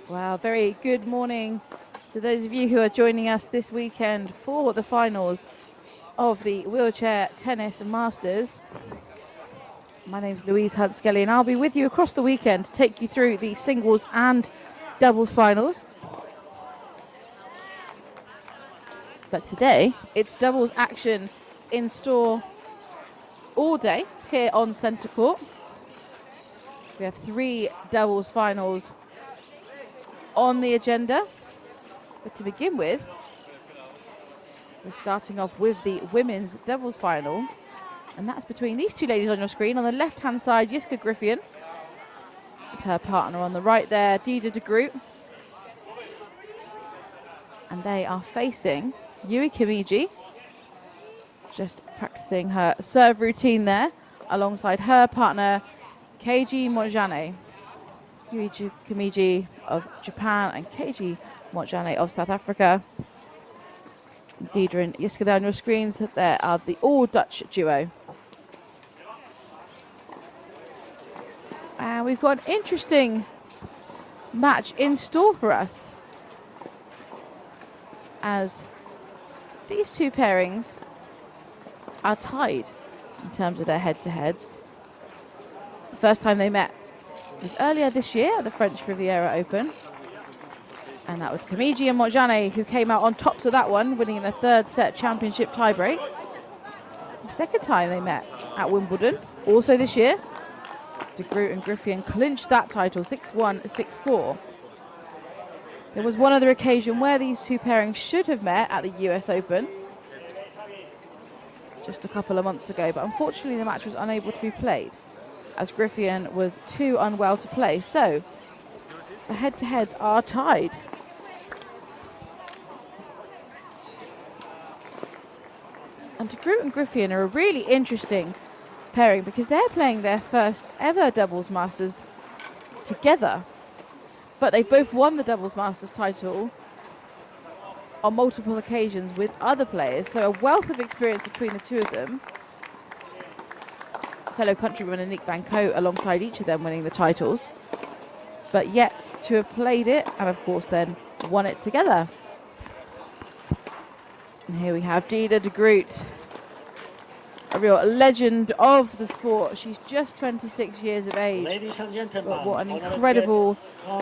Well, very good morning to those of you who are joining us this weekend for the finals of the Wheelchair Tennis Masters. My name's Louise Hunt-Skelly and I'll be with you across the weekend to take you through the singles and doubles finals. But today, it's doubles action in store all day here on Centre Court. We have 3 doubles finals on the agenda. But to begin with, we're starting off with the women's doubles final. And that's between these two ladies on your screen. On the left-hand side, Jiska Griffian, with her partner on the right there, Dida de Groot. And they are facing Yui Kimiji, just practicing her serve routine there, alongside her partner, Keiji Mojane. Yui Kimiji of Japan and Keiji Mojane of South Africa. Dida and Jiska there on your screens. There are the all-Dutch duo. And we've got an interesting match in store for us, as these two pairings are tied in terms of their head-to-heads. The first time they met was earlier this year at the French Riviera Open. And that was Kimiji and Mojane who came out on top to that one, winning in a third set championship tiebreak. The second time they met at Wimbledon, also this year, de Groot and Griffian clinched that title 6-1, 6-4. There was one other occasion where these two pairings should have met at the US Open just a couple of months ago, but unfortunately the match was unable to be played as Griffian was too unwell to play. So the head-to-heads are tied. And de Groot and Griffian are a really interesting pairing because they're playing their first ever doubles masters together, but they've both won the doubles masters title on multiple occasions with other players, so a wealth of experience between the two of them. Fellow countryman Nick Banco alongside each of them winning the titles, but yet to have played it and of course then won it together. And here we have Dida de Groot, a real legend of the sport. She's just 26 years of age, Ladies and gentlemen, but what an incredible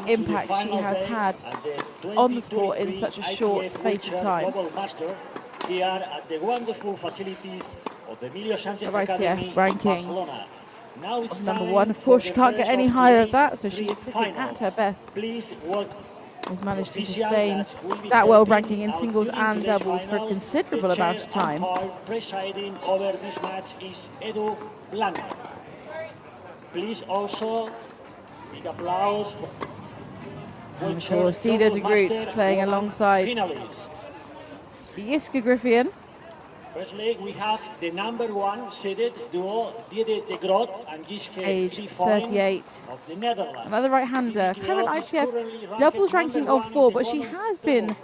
impact she has had on the sport in such a short space of time. Here at the wonderful facilities of the Emilio Sanchez Her Academy ITF ranking now it's of number time 1. Of course, she for can't the get any first higher of than that, so she three is sitting at her best. Please welcome Has managed to official sustain that will be that world helping ranking in our singles leading and today's doubles for a final. considerable The amount chair of time. umpire presiding over this match is Edu Blanco. Please also big applause for And of course, Dida de Groot playing alongside finalist. Jiska Griffian. Firstly, we have the number 1 seeded duo, Dida de Groot and Jiske Age Griffian 38. of the Netherlands. Another right-hander, current ITF doubles ranking of 4, but she has been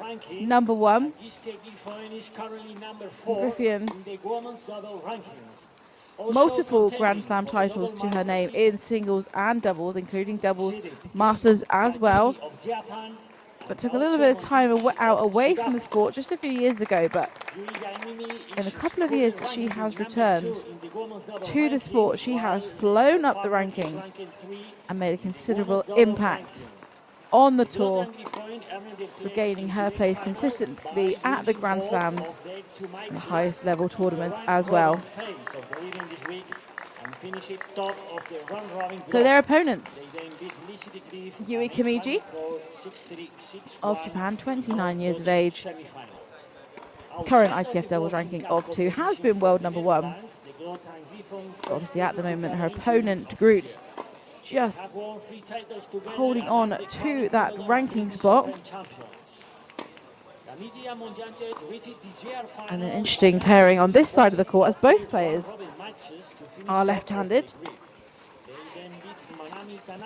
number 1. Jiske Griffian is currently number 4 Griffian, in the women's double rankings. Also multiple contending Grand Slam for the titles double to her name masters in singles and doubles, including doubles masters as well. of Japan, But took a little bit of time out away from the sport just a few years ago, but in a couple of years that she has returned to the sport, she has flown up the rankings and made a considerable impact on the tour, regaining her place consistently at the Grand Slams and the highest level tournaments as well. So their opponents, Yui Kimiji of Japan, 29 years of age, current ITF doubles ranking of 2, has been world number 1. Obviously at the moment her opponent, Groot, just holding on to that ranking spot. And an interesting pairing on this side of the court as both players are left-handed.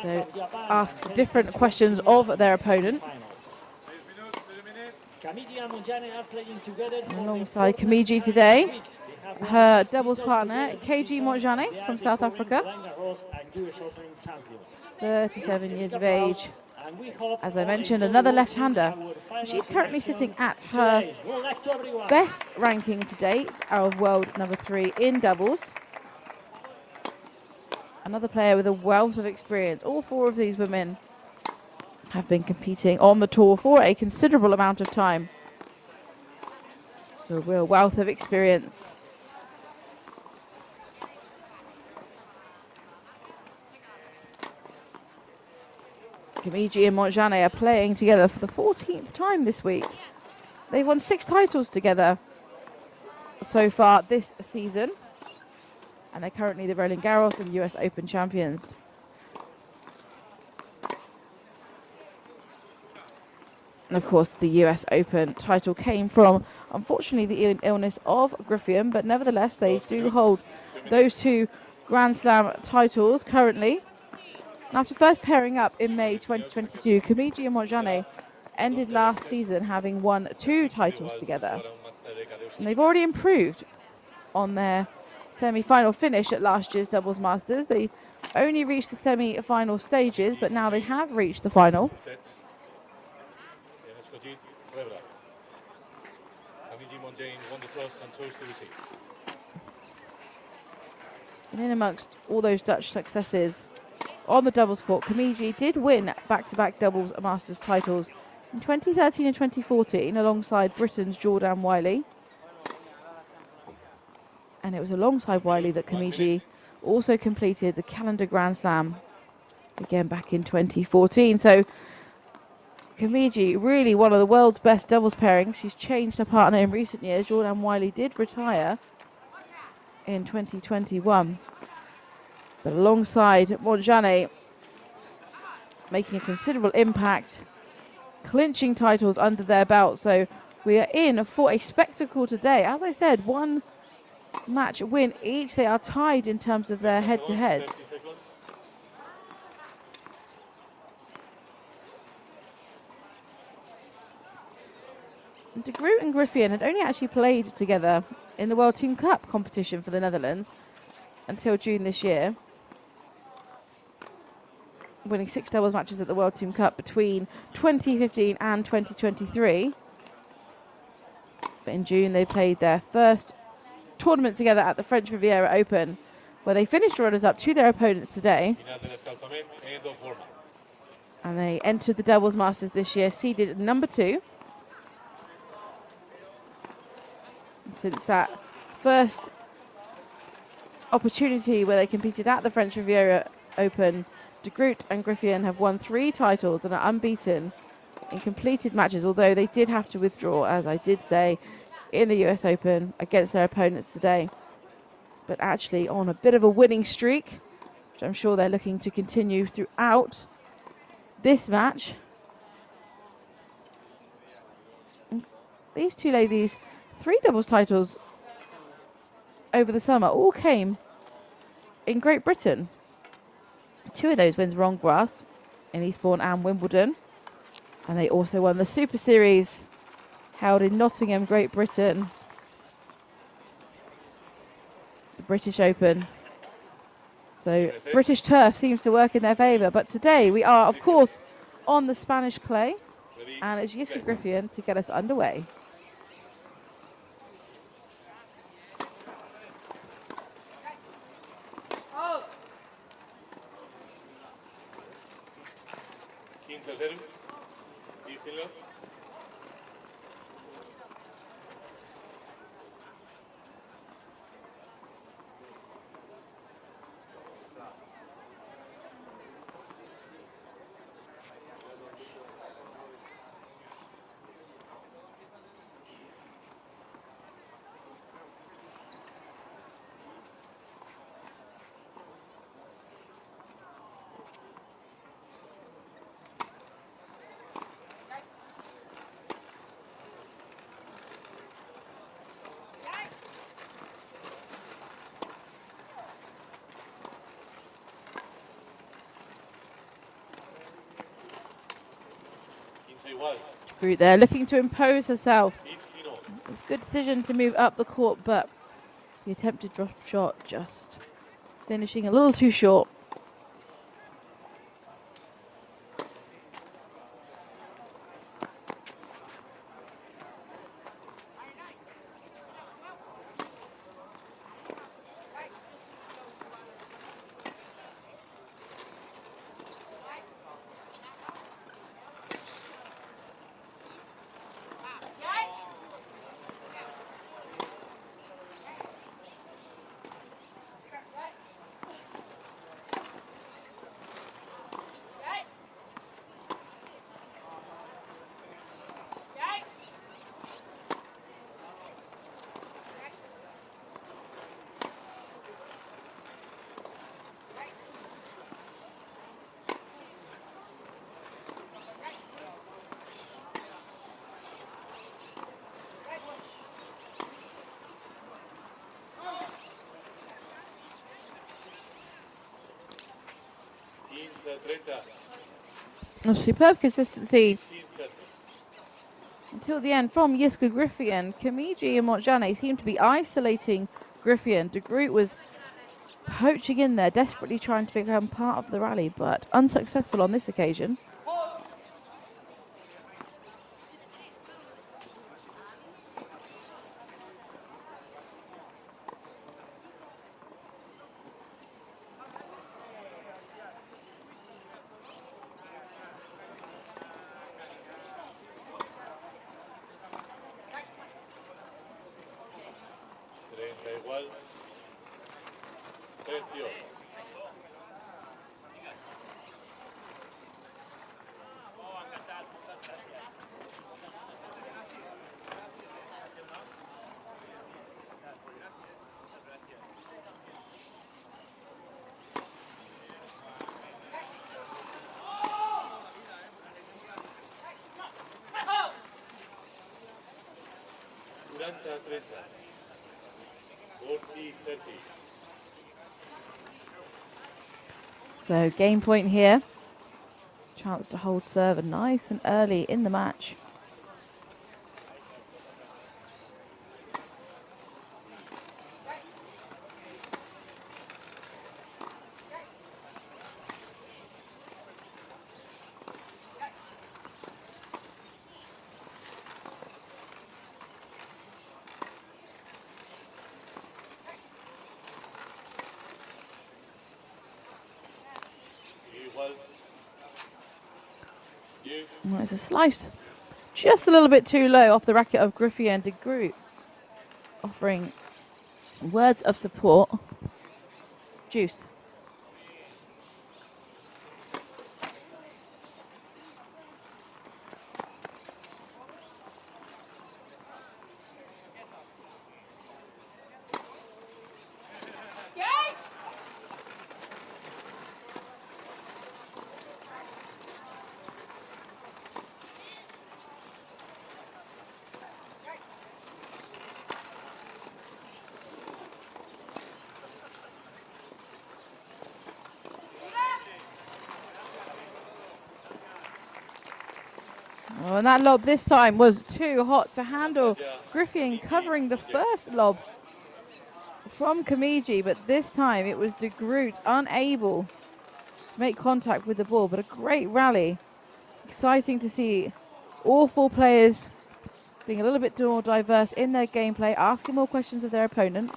So asks different questions of their opponent. And alongside Kimiji today, her doubles partner, Keiji Mojane from South Africa, 37 years of age, And we hope As I all mentioned, enjoy another watching left-hander. our final She's currently selection sitting at her today. Good luck to everyone. best ranking to date out of world number 3 in doubles. Another player with a wealth of experience. All 4 of these women have been competing on the tour for a considerable amount of time. So a real wealth of experience. Kimiji and Montjane are playing together for the 14th time this week. They've won 6 titles together so far this season. And they're currently the Roland Garros and US Open champions. And of course, the US Open title came from, unfortunately, the illness of Griffian, but nevertheless, they do hold those 2 Grand Slam titles currently. And after first pairing up in May 2022, Kimiji and Montjane ended last season having won 2 titles together. And they've already improved on their semi-final finish at last year's Doubles Masters. They only reached the semi-final stages, but now they have reached the final. And in amongst all those Dutch successes on the doubles court, Kimiji did win back-to-back Doubles Masters titles in 2013 and 2014 alongside Britain's Jordan Wiley. And it was alongside Wiley that Kimiji also completed the calendar Grand Slam again back in 2014. So Kimiji, really one of the world's best doubles pairings. She's changed her partner in recent years. Jordan Wiley did retire in 2021. But alongside Montjane, making a considerable impact, clinching titles under their belt. So we are in for a spectacle today. As I said, 1 match win each. They are tied in terms of their head-to-heads. De Groot and Griffian had only actually played together in the World Team Cup competition for the Netherlands until June this year, winning 6 doubles matches at the World Team Cup between 2015 and 2023. But in June they played their first tournament together at the French Riviera Open, where they finished runners-up to their opponents today. And they entered the Doubles Masters this year, seeded at number 2. And since that first opportunity where they competed at the French Riviera Open, De Groot and Griffian have won 3 titles and are unbeaten in completed matches, although they did have to withdraw, as I did say, in the US Open against their opponents today. But actually on a bit of a winning streak, which I'm sure they're looking to continue throughout this match. These 2 ladies, 3 doubles titles over the summer, all came in Great Britain. 2 of those wins were on grass in Eastbourne and Wimbledon. And they also won the Super Series held in Nottingham, Great Britain. The British Open. So British turf seems to work in their favour. But today we are, of course, on the Spanish clay. And it's Jisky Griffian to get us underway. Groot there looking to impose herself. Good decision to move up the court, but the attempted drop shot just finishing a little too short. A superb consistency until the end from Yiska Griffian. Kamiji and Montjane seemed to be isolating Griffian. De Groot was poaching in there, desperately trying to become part of the rally, but unsuccessful on this occasion. So game point here. Chance to hold serve nice and early in the match. Well, it's a slice just a little bit too low off the racket of Griffey and De Groot, offering words of support. Juice. Oh, and that lob this time was too hot to handle. Griffian covering the first lob from Kamiji, but this time it was De Groot unable to make contact with the ball. But a great rally. Exciting to see all four players being a little bit more diverse in their gameplay, asking more questions of their opponent.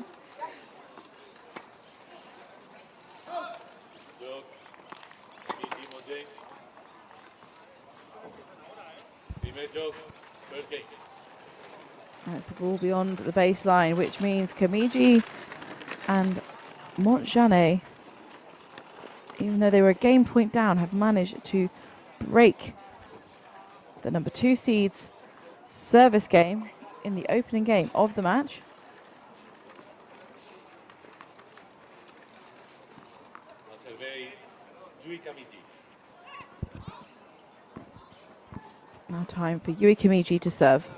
That's the ball beyond the baseline, which means Kamiji and Montjane, even though they were a game point down, have managed to break the number 2 seeds service game in the opening game of the match. Now time for Yui Kamiji to serve.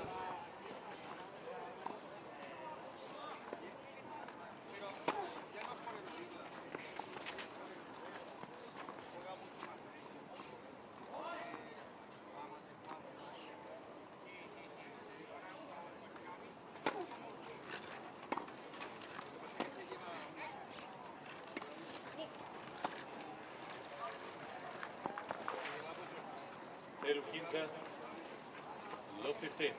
Low 15.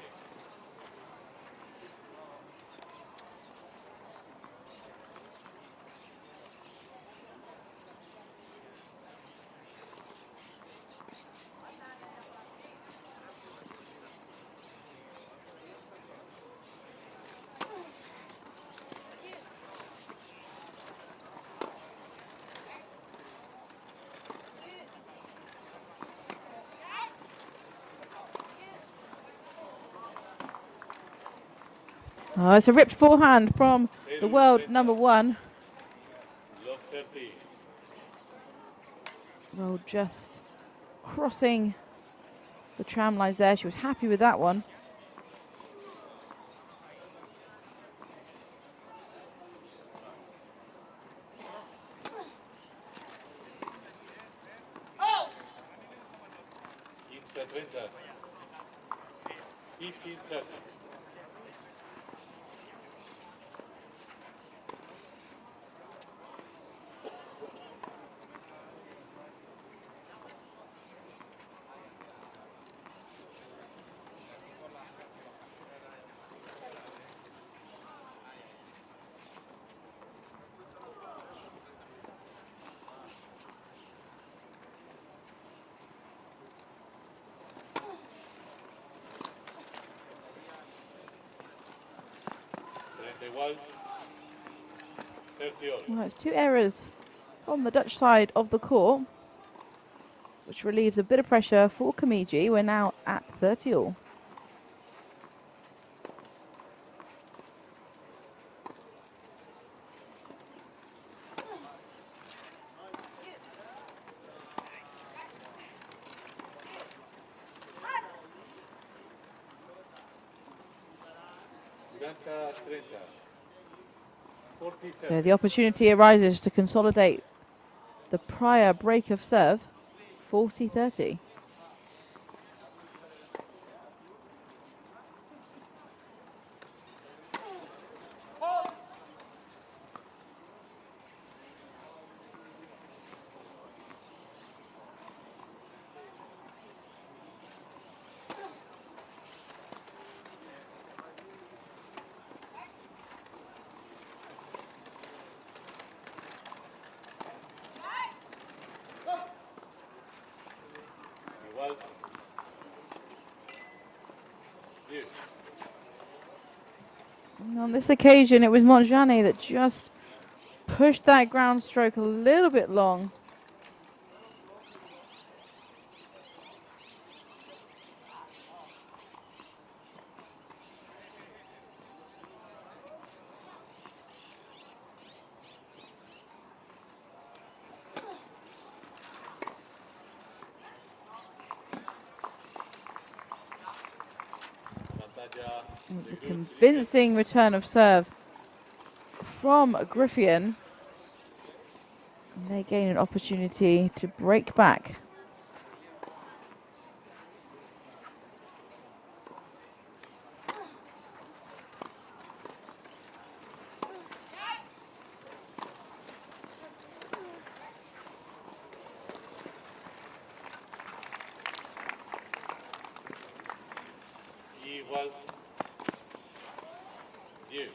Oh, it's a ripped forehand from the world number 1. Well, just crossing the tram lines there. She was happy with that one. 30. 15-30. Igual, 30 all. Well, it's 2 errors on the Dutch side of the court, which relieves a bit of pressure for Kamiji. We're now at 30 all. So the opportunity arises to consolidate the prior break of serve, 40-30. Igual, 10. And on this occasion, it was Montjani that just pushed that ground stroke a little bit long. It's a convincing return of serve from Griffian. And they gain an opportunity to break back. Igual, 10.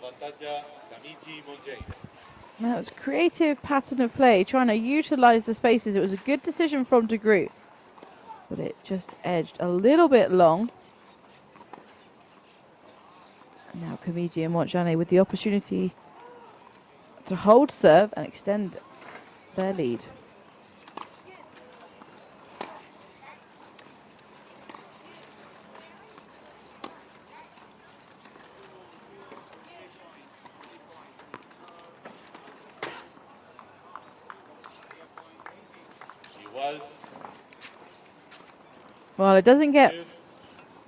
Avantaggio Kamiji Montjani. That was creative pattern of play, trying to utilize the spaces. It was a good decision from De Groot, but it just edged a little bit long. And now Kamiji and Montjani with the opportunity to hold serve and extend their lead. Igual, Well, it doesn't get 10.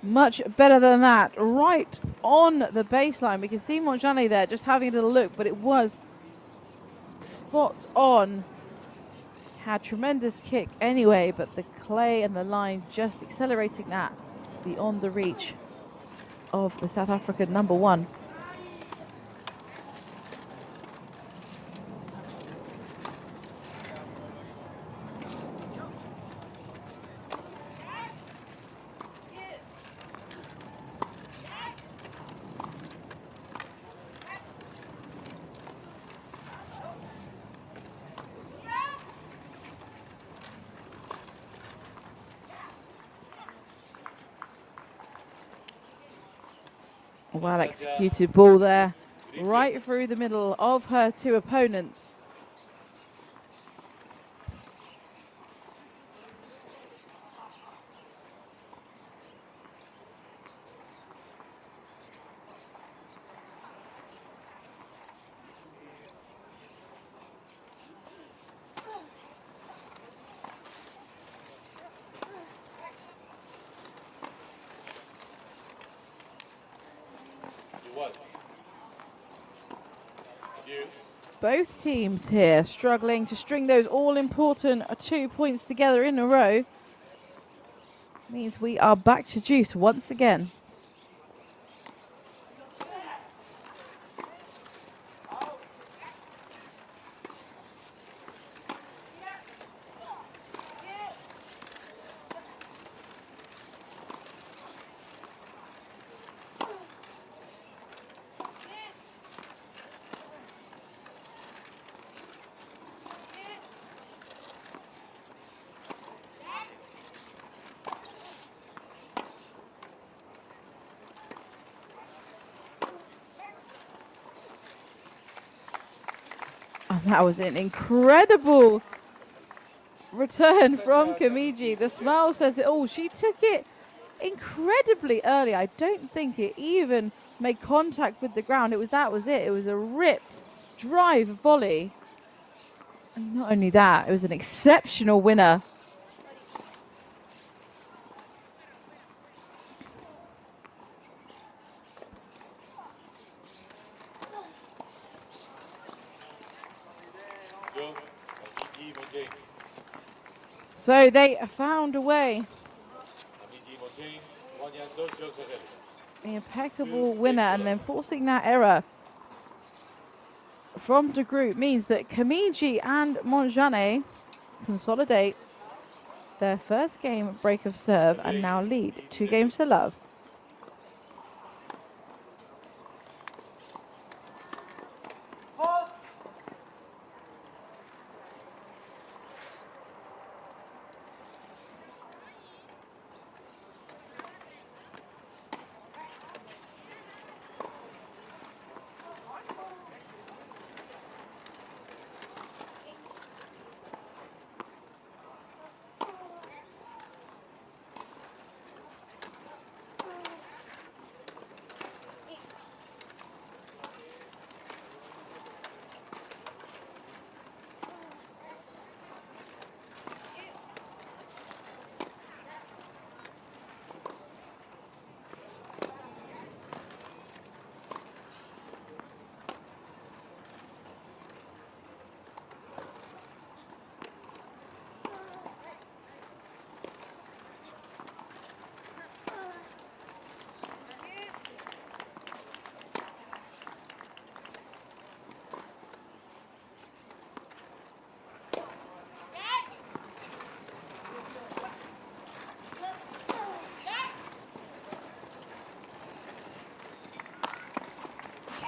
much better than that. Right on the baseline. We can see Montjani there just having a little look, but it was spot on. Had tremendous kick anyway, but the clay and the line just accelerating that beyond the reach of the South African number 1. Well executed ball there, right through the middle of her two opponents. Igual. You. Both teams here struggling to string those all-important 2 points together in a row. Means we are back to juice once again. And that was an incredible return from Kamiji. The smile says it all. She took it incredibly early. I don't think it even made contact with the ground. That was it. It was a ripped drive volley. And not only that, it was an exceptional winner. So they found a way. The impeccable winner, and then forcing that error from the group means that Kamiji and Monjane consolidate their first game break of serve and now lead 2 games to love.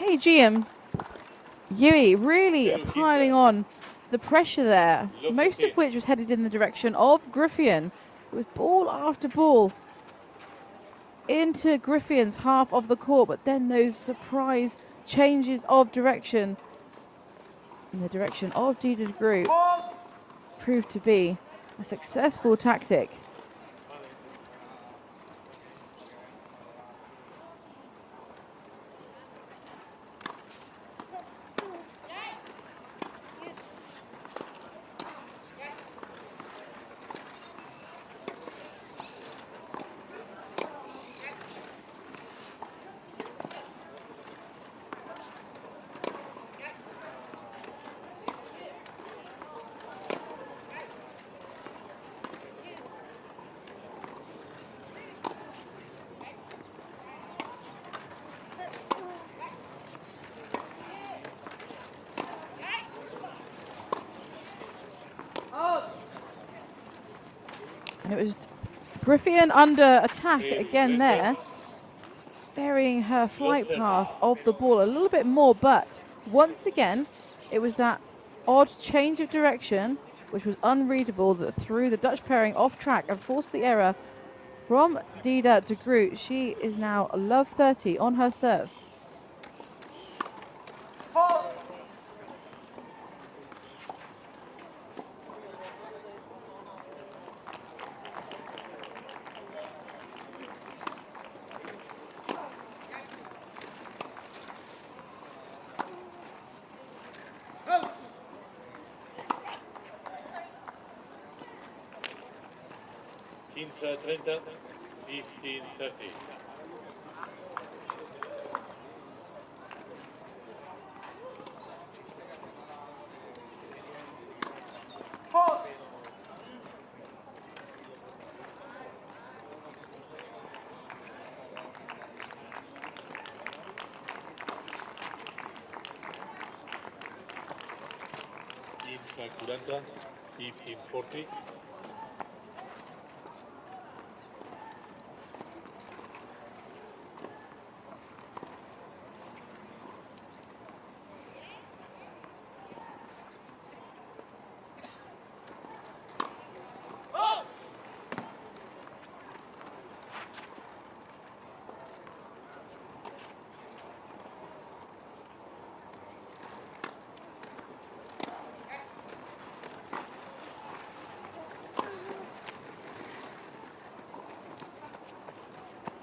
KGM Yui really piling on the pressure there, most of which was headed in the direction of Griffion, with ball after ball into Griffion's half of the court, but then those surprise changes of direction in the direction of Dida Group proved to be a successful tactic. And it was Griffion under attack again there, varying her flight path of the ball a little bit more, but once again, it was that odd change of direction, which was unreadable, that threw the Dutch pairing off track and forced the error from Dida de Groot. She is now love 30 on her serve. Quince 30, 15 30. Quince 40, 15 40.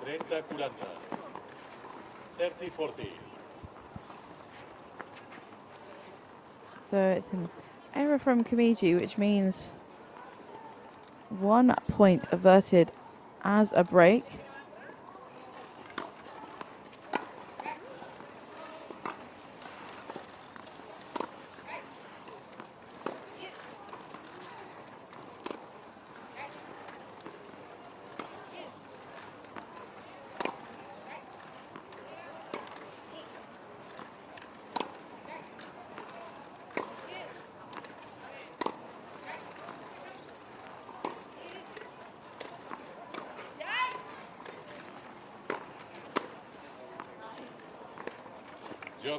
Trenta 40, 30 40. So it's an error from Kamiji, which means 1 point averted as a break.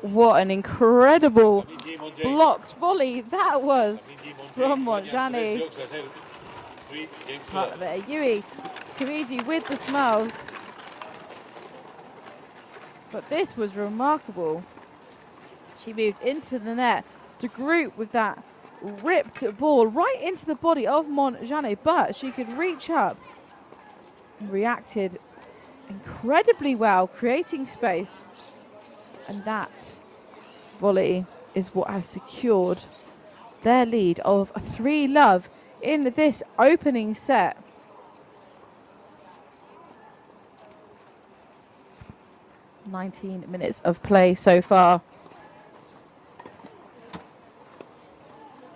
What an incredible blocked volley that was from Monjani. Part there, Yui Kamiji with the smiles. But this was remarkable. She moved into the net to group with that ripped ball right into the body of Monjani, but she could reach up and reacted incredibly well, creating space. And that volley is what has secured their lead of 3-love in this opening set. "19 minutes of play so far.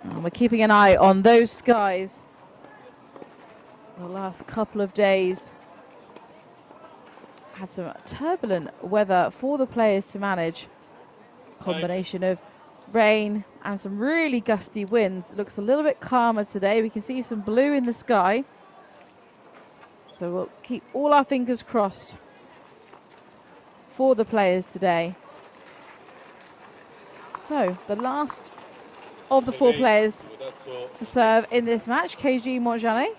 And we're keeping an eye on those skies the last couple of days. Had some turbulent weather for the players to manage. Combination of rain and some really gusty winds. It looks a little bit calmer today. We can see some blue in the sky. So we'll keep all our fingers crossed for the players today. So the last of the 4 players to serve in this match, KG Monjani,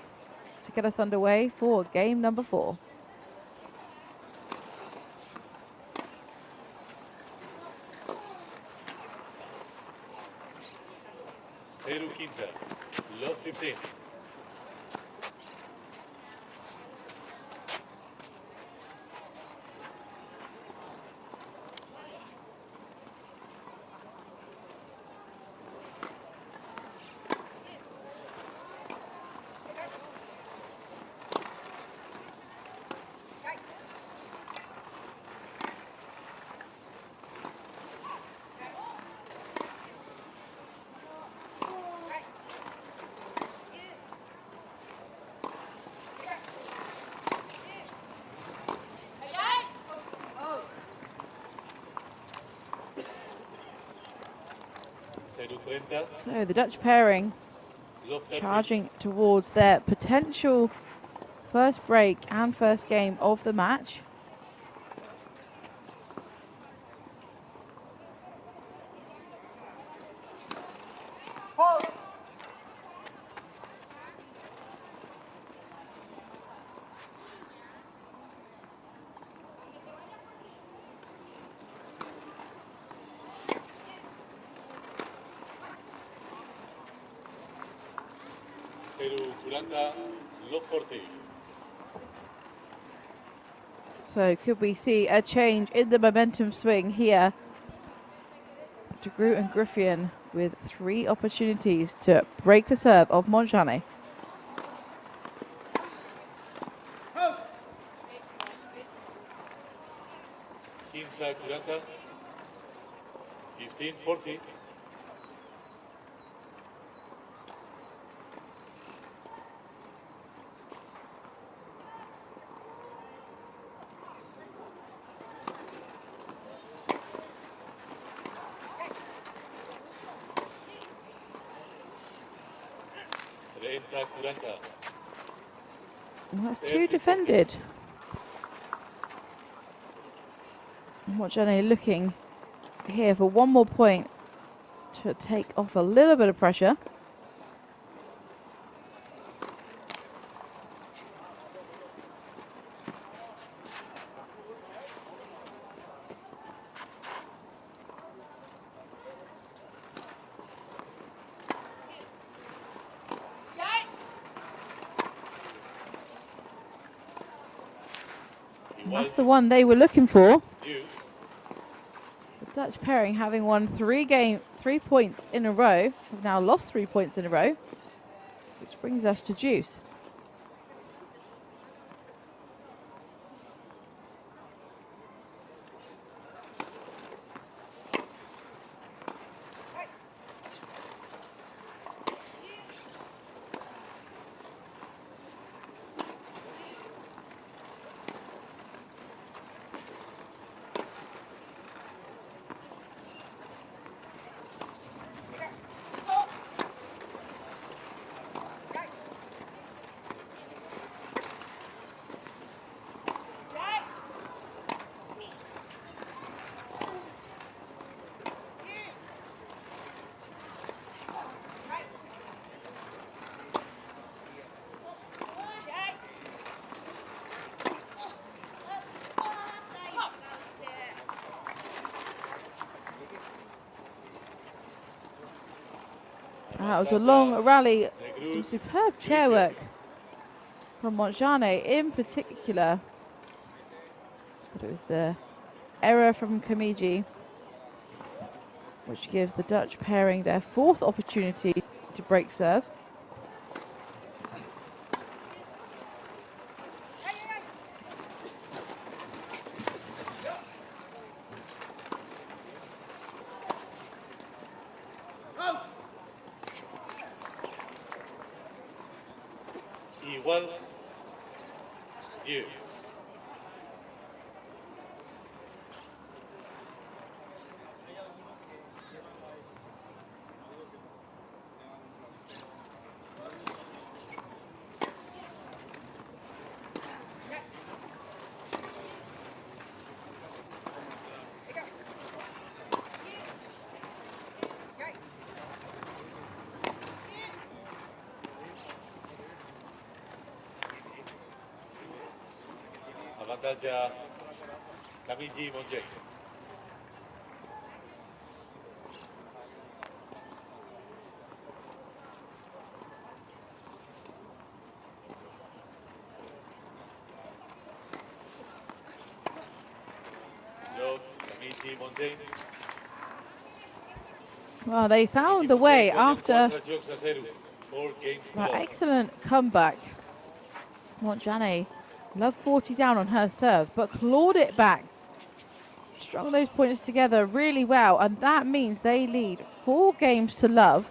to get us underway for game number 4. Zero 15, love 15. So the Dutch pairing charging towards their potential first break and first game of the match. 0-40, love 40. So could we see a change in the momentum swing here? De Groot and Griffin with 3 opportunities to break the serve of Montjane. Quinza 40, 15-40. Well, that's 2 defended. Montjane looking here for 1 more point to take off a little bit of pressure. And that's the one they were looking for. The Dutch pairing having won 3 points in a row, have now lost 3 points in a row, which brings us to deuce. That was a long rally, some superb chair work from Montjane in particular. But it was the error from Kamiji, which gives the Dutch pairing their 4th opportunity to break serve. Igual, 10. Avantaja Kamiji Montjane. Job Kamiji Montjane. Well, they found the way after 4 games to that love. excellent comeback. Montjane, love 40 down on her serve, but clawed it back. Strung those points together really well, and that means they lead 4 games to love.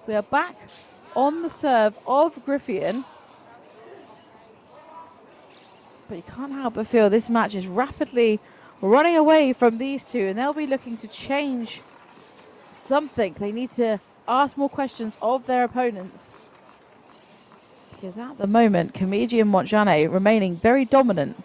We are back on the serve of Griffin. But you can't help but feel this match is rapidly running away from these two, and they'll be looking to change something. They need to ask more questions of their opponents. Because at the moment, Kamiji and Montjane remaining very dominant.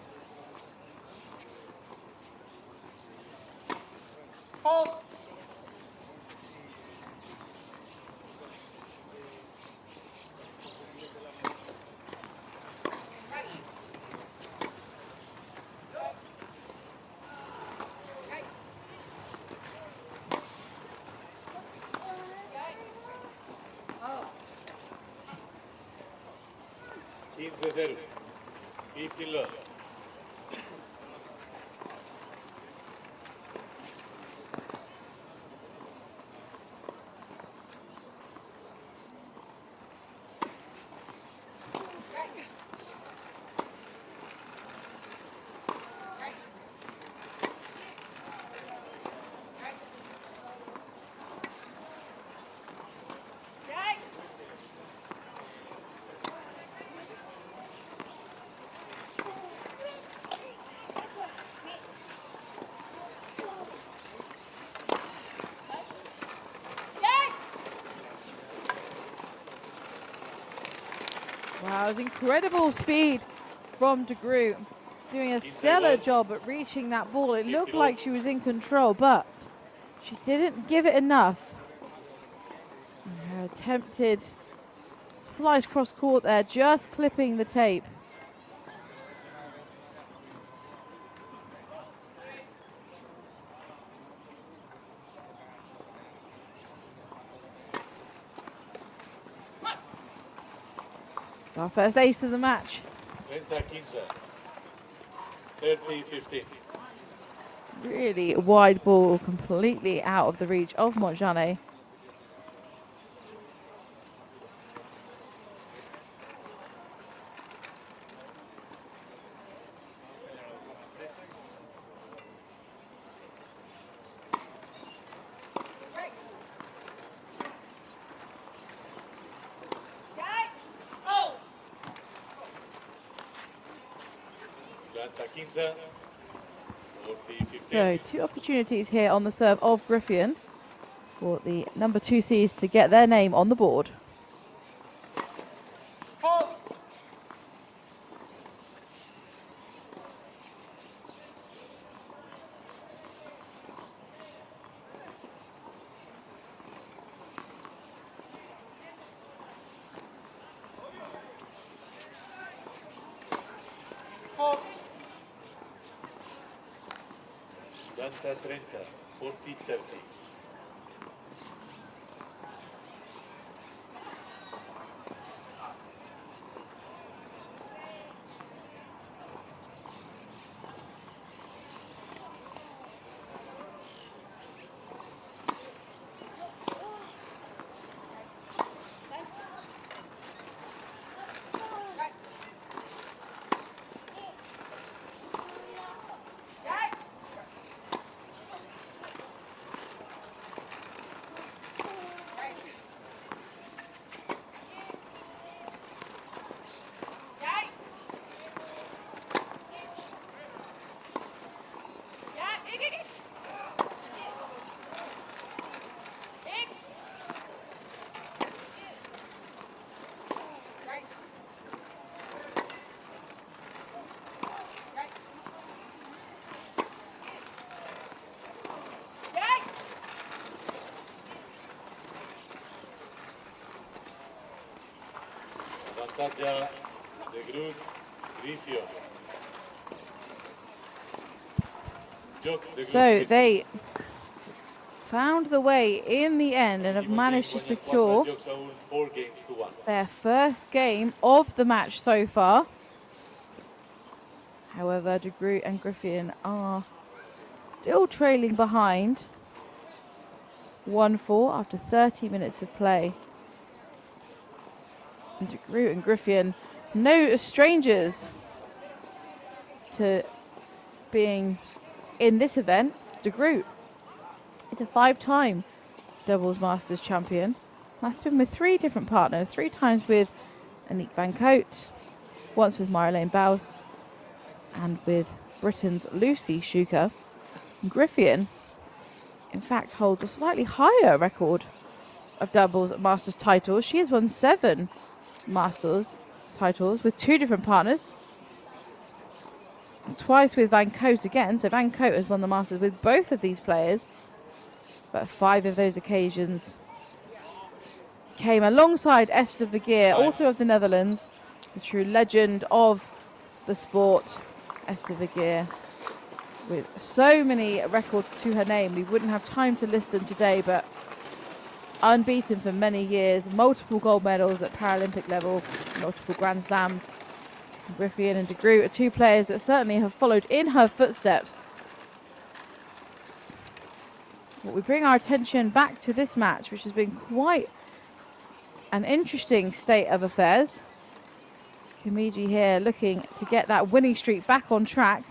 15-0. 15 love. Wow, it was incredible speed from De Groot, doing a stellar job at reaching that ball. It looked like she was in control, but she didn't give it enough. And her attempted slice cross court there, just clipping the tape. Our first ace of the match. 30-15. 30-15. Really wide ball, completely out of the reach of Montjane. So 2 opportunities here on the serve of Griffin for the number 2 seeds to get their name on the board. Planta 30, 40-30. Vantaggio De Groot, Griffin. So they found the way in the end and have managed to secure their first game of the match so far. However, De Groot and Griffin are still trailing behind 1-4 after 30 minutes of play. And De Groot and Griffin, no strangers to being in this event. De Groot is a 5-time doubles masters champion. That's been with 3 different partners, 3 times with Anique Van Cote, once with Marjolaine Baus, and with Britain's Lucy Schuker. Griffin, in fact, holds a slightly higher record of doubles masters titles. She has won 7 masters titles with 2 different partners. Twice with Van Cote again, so Van Cote has won the Masters with both of these players, but 5 of those occasions came alongside Esther Vergeer, author of the Netherlands, the true legend of the sport. Esther Vergeer, with so many records to her name, we wouldn't have time to list them today, but unbeaten for many years, multiple gold medals at Paralympic level, multiple Grand Slams, Griffin and De Groot are two players that certainly have followed in her footsteps. But we bring our attention back to this match, which has been quite an interesting state of affairs. Kimiji here looking to get that winning streak back on track,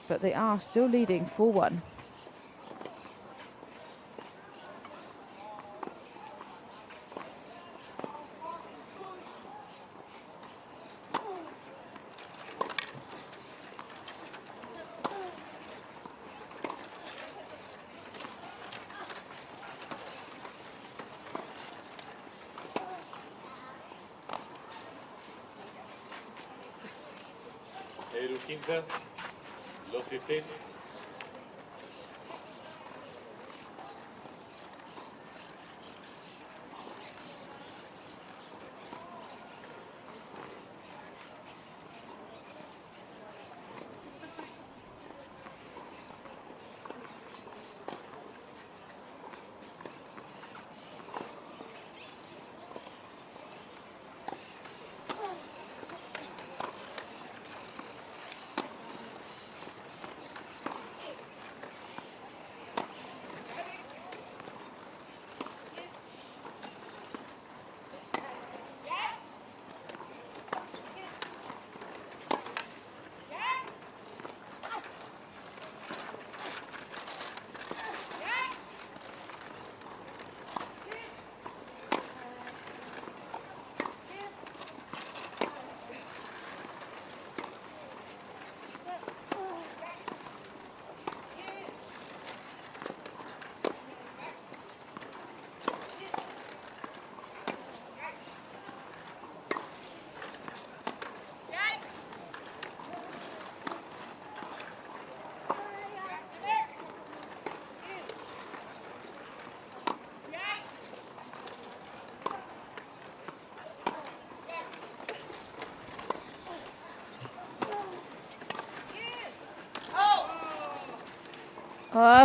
but they are still leading 4-1. Eru 15, low 15.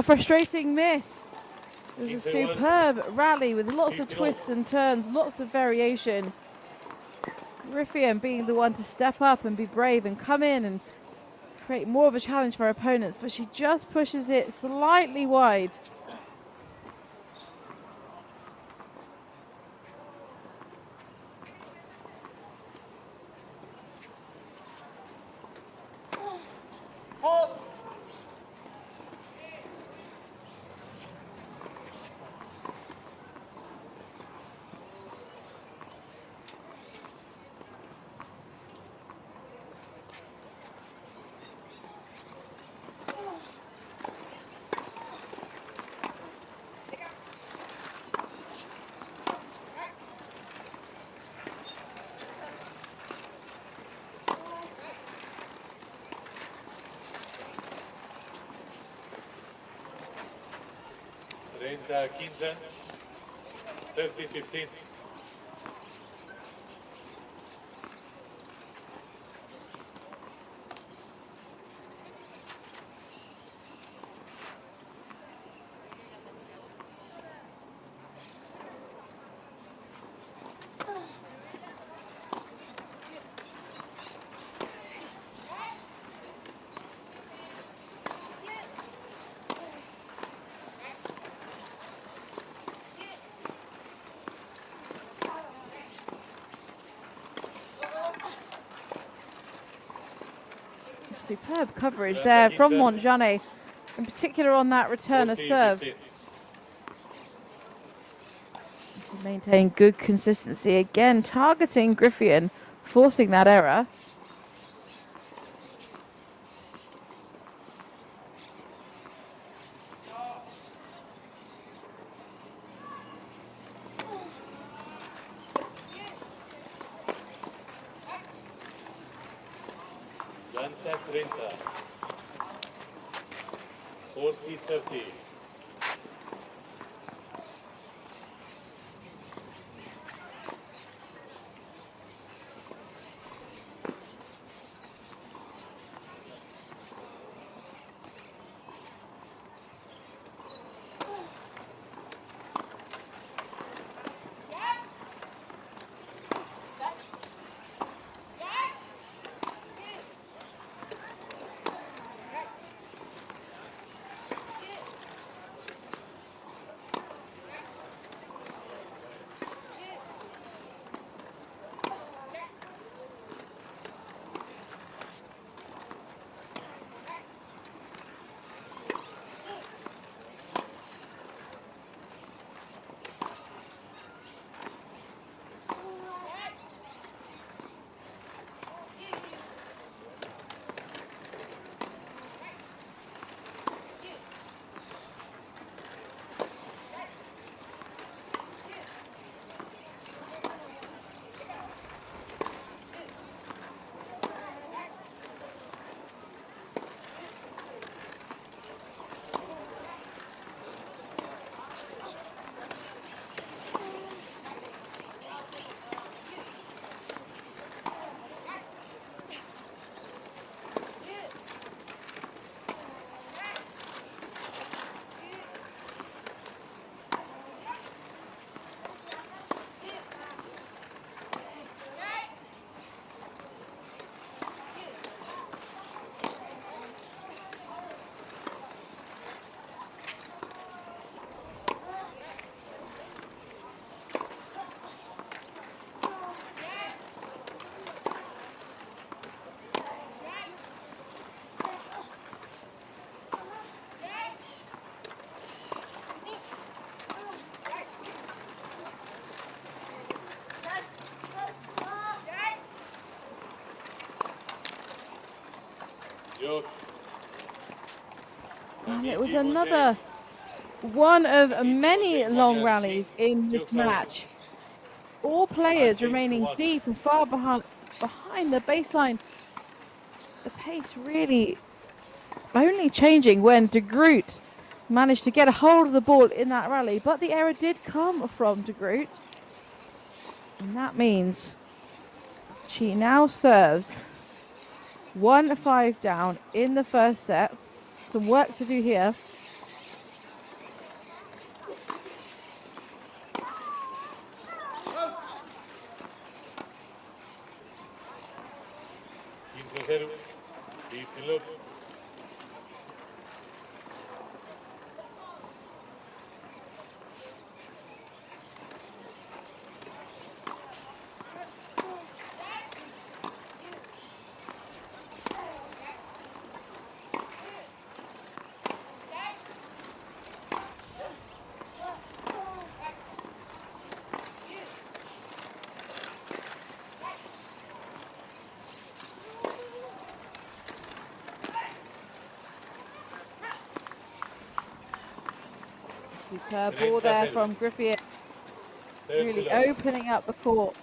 Frustrating miss. It was a 15-1. superb rally with lots of 15-0. twists and turns, lots of variation. Griffin being the one to step up and be brave and come in and create more of a challenge for her opponents, but she just pushes it slightly wide. Trenta 15, 30-15. Superb coverage there from Montjane, in particular on that return of serve. 40-15. Maintain good consistency, again targeting Griffin, forcing that error. Planta 30, 40-30. Block. And it was NEC Wheelchair. another one of many Wheelchair long Masters. rallies in this Jokes out. match. All players Unchanged remaining one. deep and far behind the baseline. The pace really only changing when De Groot managed to get a hold of the ball in that rally, but the error did come from De Groot. And that means she now serves 1-5 down in the first set. Some work to do here. Quince 0. 15 love. Superb ball there from Griffier, really opening up the court.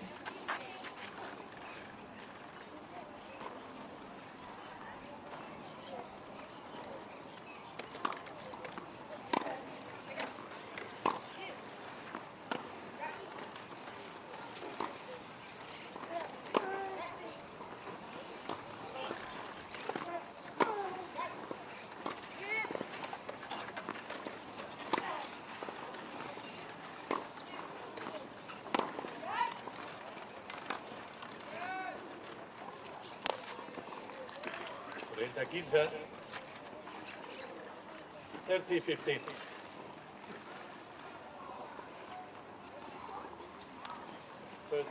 Renta 15. 30-15.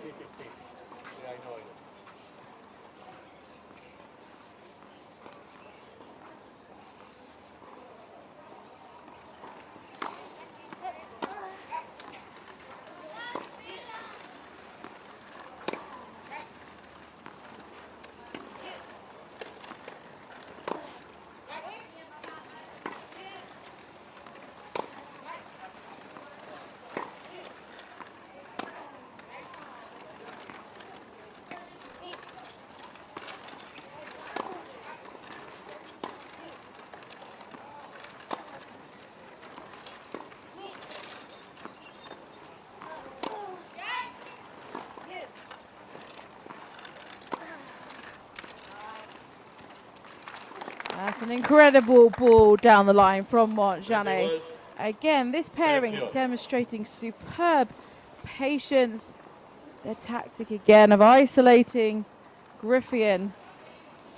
Yeah, I know. That's an incredible ball down the line from Montjane. Balls. Again, this pairing Thank you. demonstrating superb patience. Their tactic again of isolating Griffian,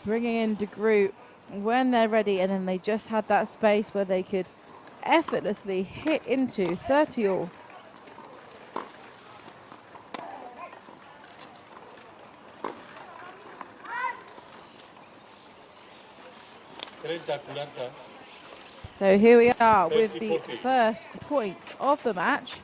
bringing in De Groot when they're ready, and then they just had that space where they could effortlessly hit into 30 all. Trenta 40. So here we are with the 30-40. first point of the match.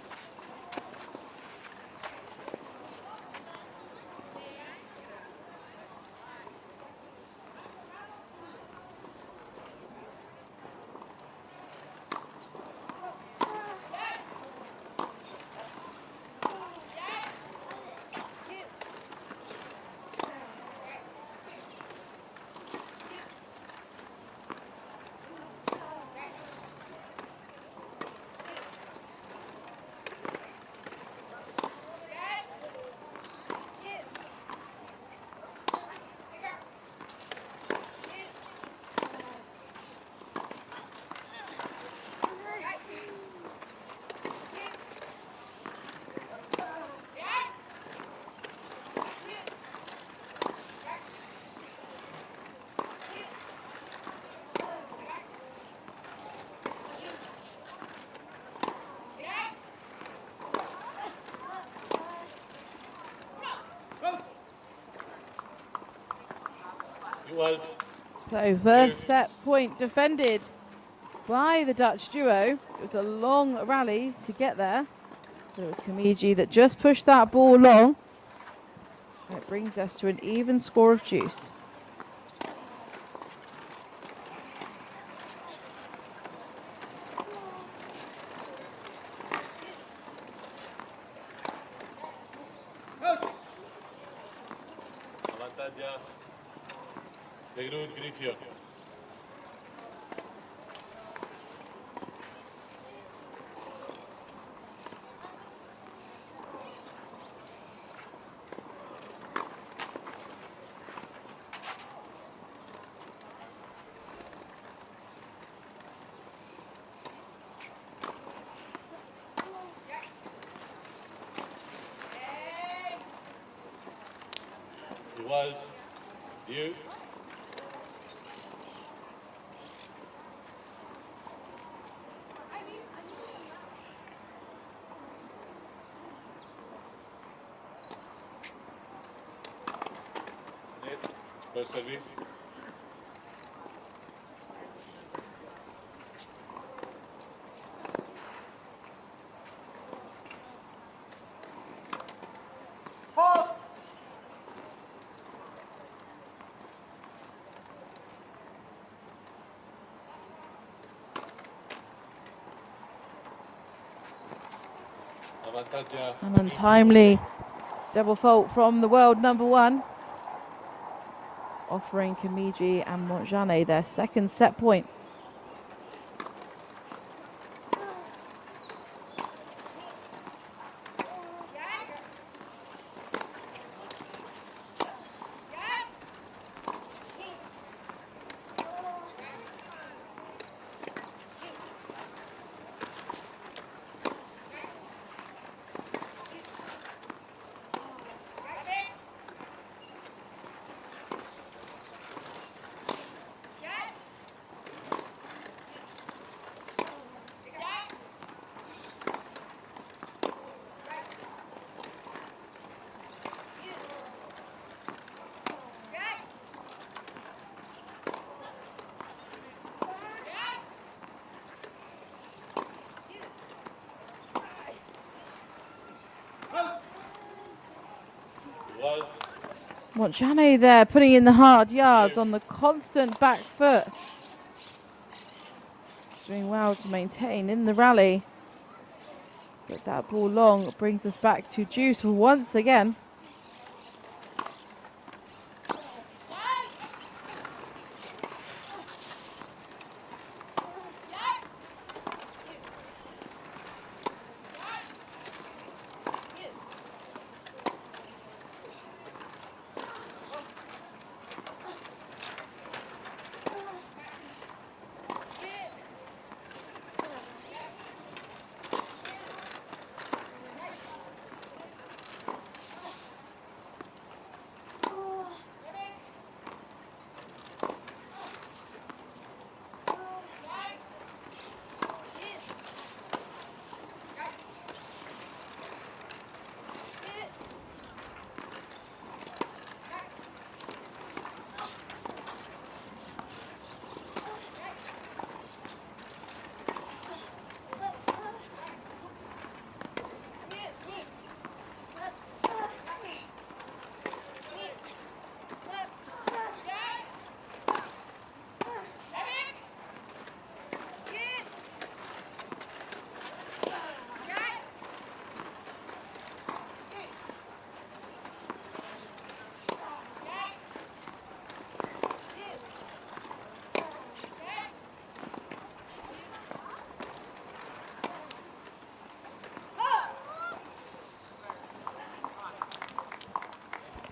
Duels. So first set point defended by the Dutch duo. It was a long rally to get there. But it was Kamiji that just pushed that ball long. And it brings us to an even score of juice. Avantatge de Groot Griffio. Iguals, you. Net, first service. Avantatge. An untimely double fault from the world number one, offering Kimiji and Montjane their second set point. Montjane there putting in the hard yards on the constant back foot. Doing well to maintain in the rally. But that ball long brings us back to juice once again.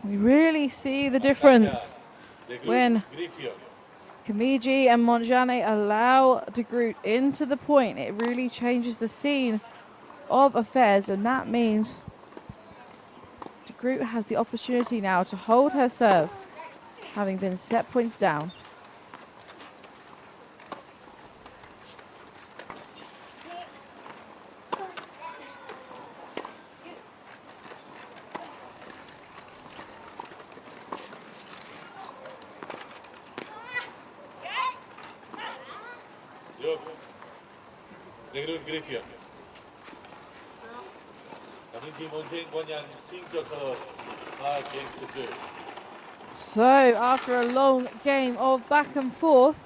We really see the difference when Kimiji and Montjane allow De Groot into the point. It really changes the scene of affairs, and that means De Groot has the opportunity now to hold her serve, having been set points down. De Groot Griffio. So after a long game of back and forth,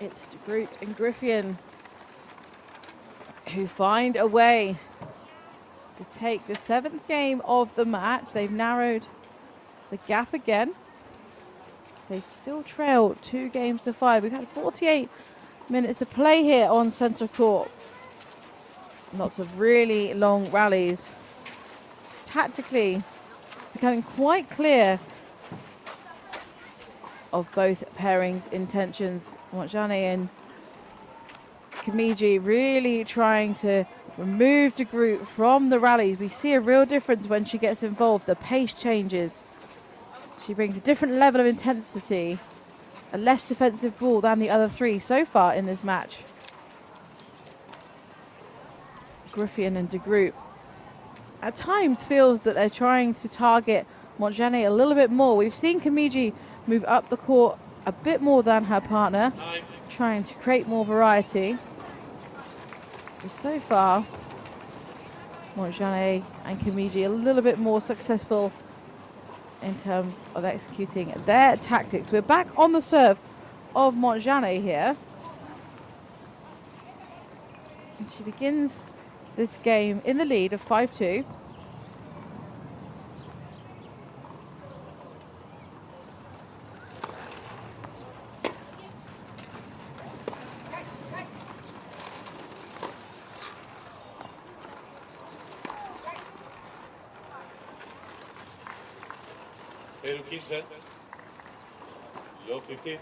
it's De Groot and Griffin who find a way to take the 7th game of the match. They've narrowed the gap again. They still trail 2-5. We've had 48 minutes of play here on centre court. Lots of really long rallies. Tactically, it's becoming quite clear of both pairings' intentions. Montjane and Kimiji really trying to remove the group from the rallies. We see a real difference when she gets involved. The pace changes. She brings a different level of intensity, a less defensive ball than the other three so far in this match. Griffian and De Groot at times feels that they're trying to target Montjane a little bit more. We've seen Kimiji move up the court a bit more than her partner, trying to create more variety. But so far, Montjane and Kimiji a little bit more successful in terms of executing their tactics. We're back on the serve of Montjane here. And she begins this game in the lead of 5-2. Zero 15. Low 15.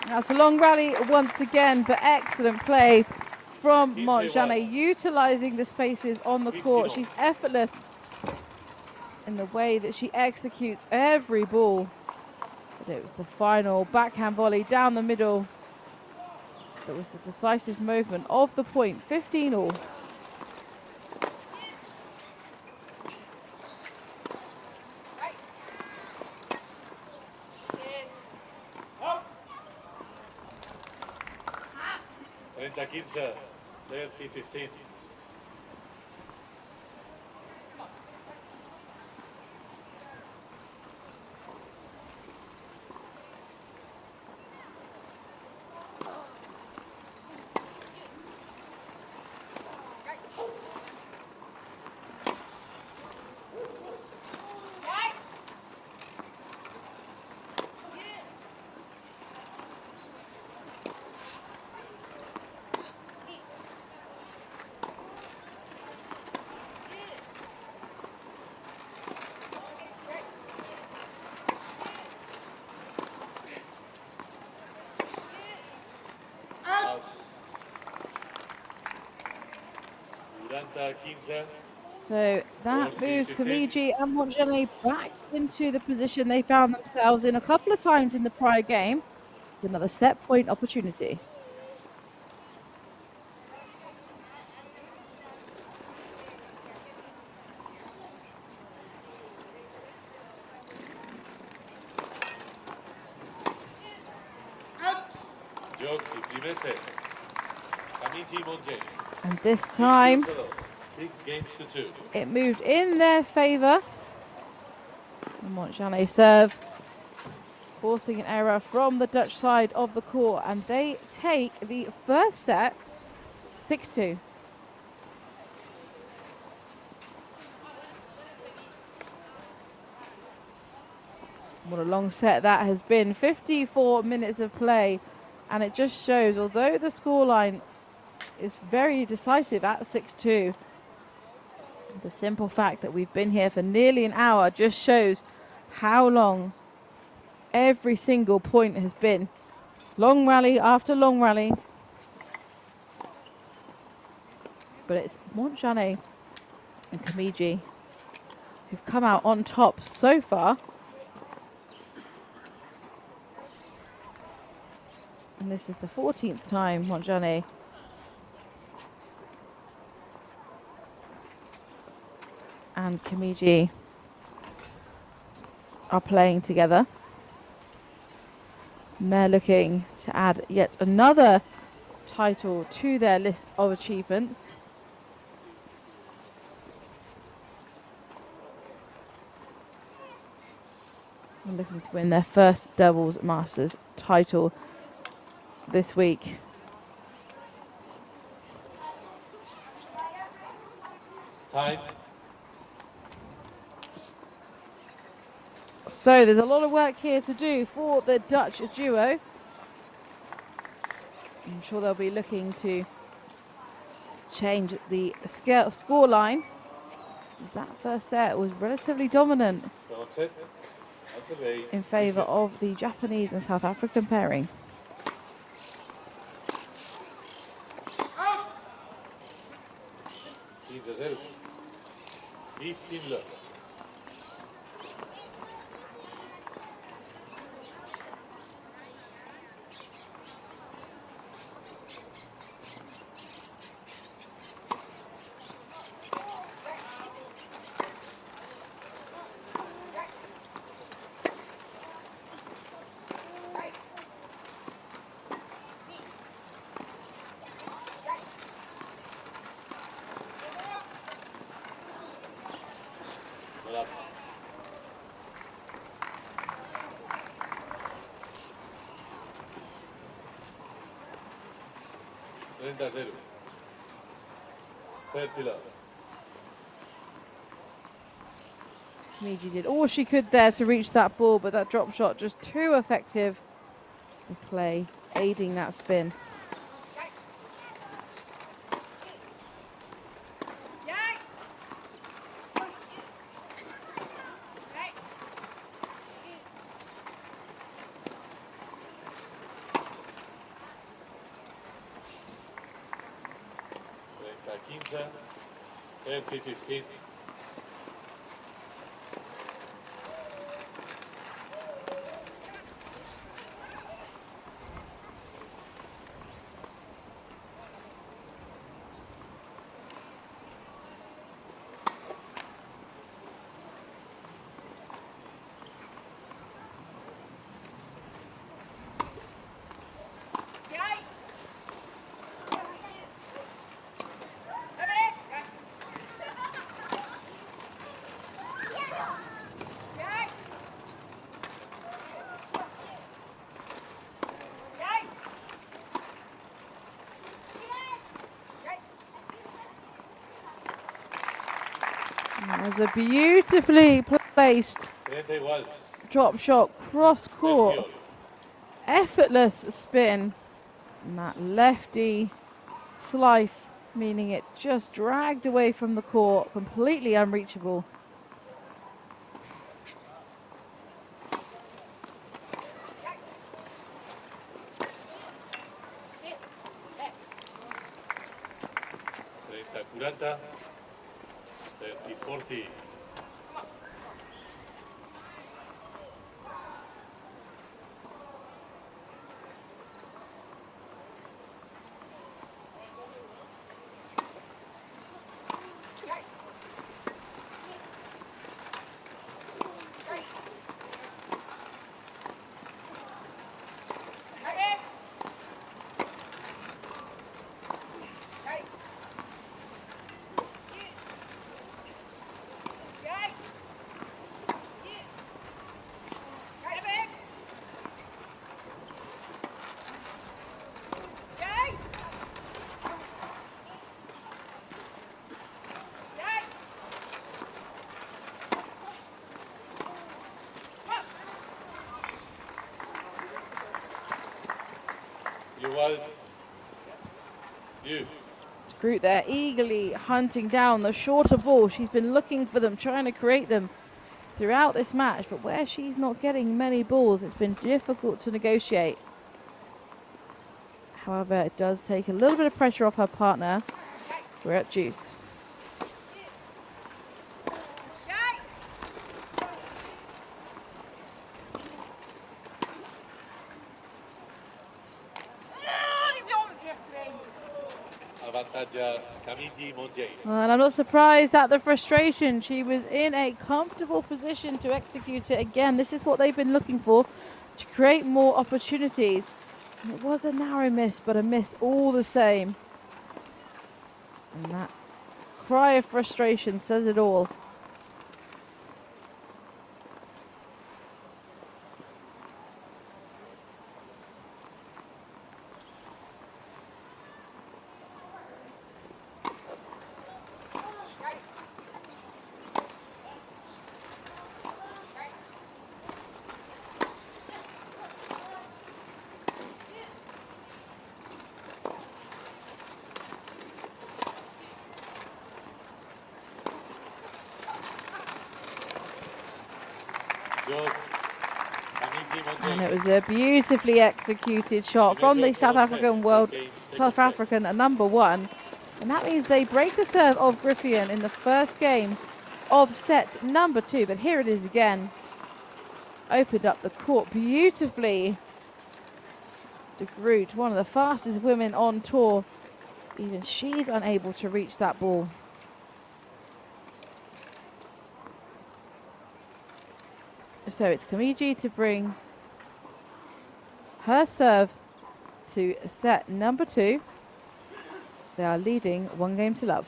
That's a long rally once again, but excellent play from Montjane, utilising the spaces on the court. She's effortless in the way that she executes every ball. But it was the final backhand volley down the middle that was the decisive movement of the point. 15 all. Quince, 30-15. So that moves Kimiji and Montjane back into the position they found themselves in a couple of times in the prior game. It's another set point opportunity. And this time, 6-2. it moved in their favour. Montjane serve forcing an error from the Dutch side of the court, and they take the first set 6-2. What a long set that has been. 54 minutes of play, and it just shows, although the scoreline is very decisive at 6-2, the simple fact that we've been here for nearly an hour just shows how long every single point has been. Long rally after long rally. But it's Montjane and Kamiji who've come out on top so far. And this is the 14th time Montjane and Kamiji are playing together. And they're looking to add yet another title to their list of achievements. And looking to win their first doubles masters title this week. Time. So there's a lot of work here to do for the Dutch duo. I'm sure they'll be looking to change the score line, as that first set was relatively dominant in favour of the Japanese and South African pairing. Miji did all she could there to reach that ball, but that drop shot just too effective. The clay aiding that spin. And 15. That was a beautifully placed drop shot cross court. Effortless spin. And that lefty slice, meaning it just dragged away from the court, completely unreachable. Curata, 30-40. iguals. You. Groot there eagerly hunting down the shorter ball. She's been looking for them, trying to create them throughout this match, but where she's not getting many balls, it's been difficult to negotiate. However, it does take a little bit of pressure off her partner. We're at juice. Well, I'm not surprised at the frustration. She was in a comfortable position to execute it again. This is what they've been looking for, to create more opportunities. And it was a narrow miss, but a miss all the same. And that cry of frustration says it all. And it was a beautifully executed shot from the South African number one. And that means they break the serve of Griffin in the first game of set number 2. But here it is again. Opened up the court beautifully. De Groot, one of the fastest women on tour. Even she's unable to reach that ball. So it's Kamiji to bring her serve to set number 2. They are leading 1-0.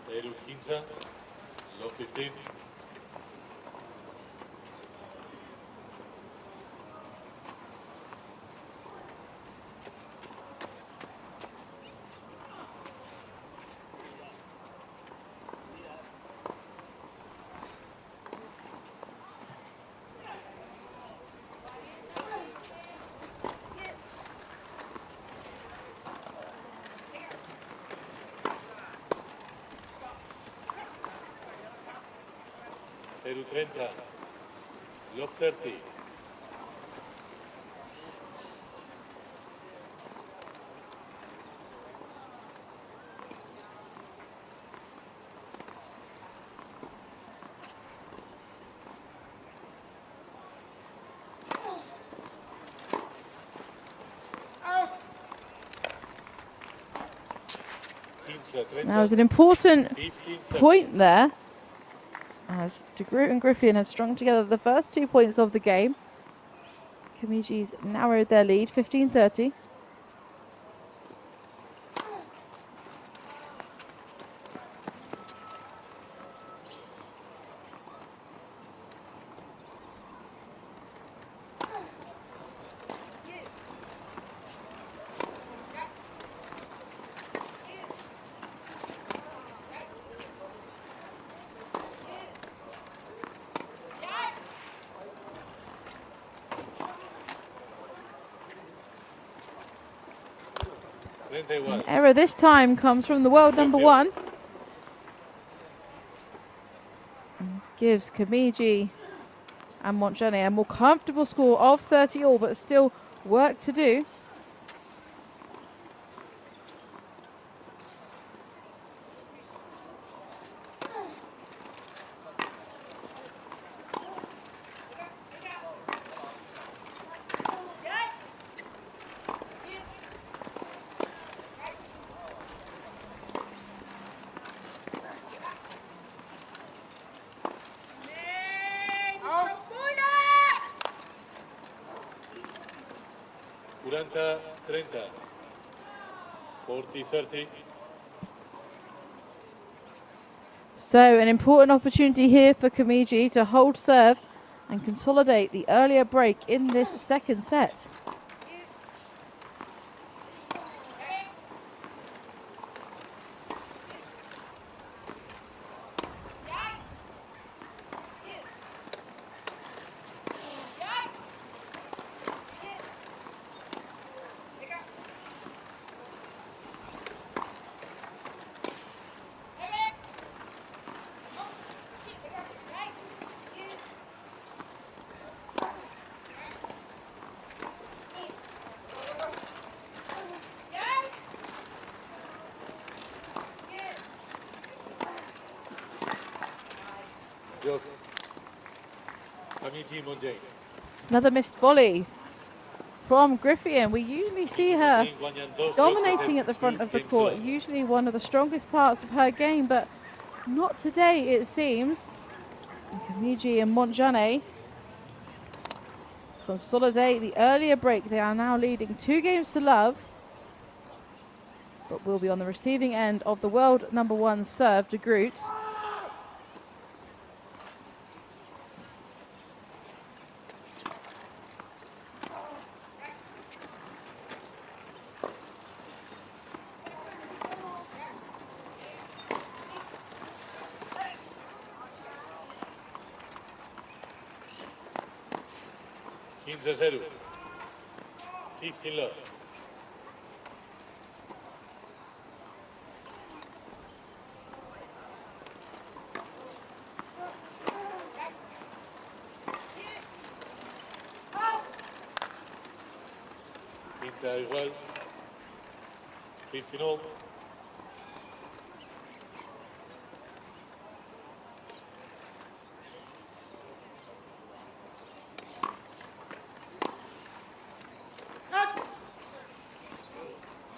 Zero 15, low 15. Zero 30, low 30. Now, it was an important point there, as De Groot and Griffin had strung together the first 2 points of the game. Kamiji's narrowed their lead, 15-30. An error this time comes from the world number 1. And gives Kamiji and Montjane a more comfortable score of 30 all, but still work to do. Duranta 30, 40-30. So an important opportunity here for Komiji to hold serve and consolidate the earlier break in this second set. Job. Kamiji Monjane. Another missed volley from Griffin. We usually see her dominating at the front of the court, usually one of the strongest parts of her game, but not today it seems. And Komiji and Montjane consolidate the earlier break. They are now leading 2-0, but will be on the receiving end of the world #1 serve, de Groot. Quinze 0. 15 love. Igual. 15 all.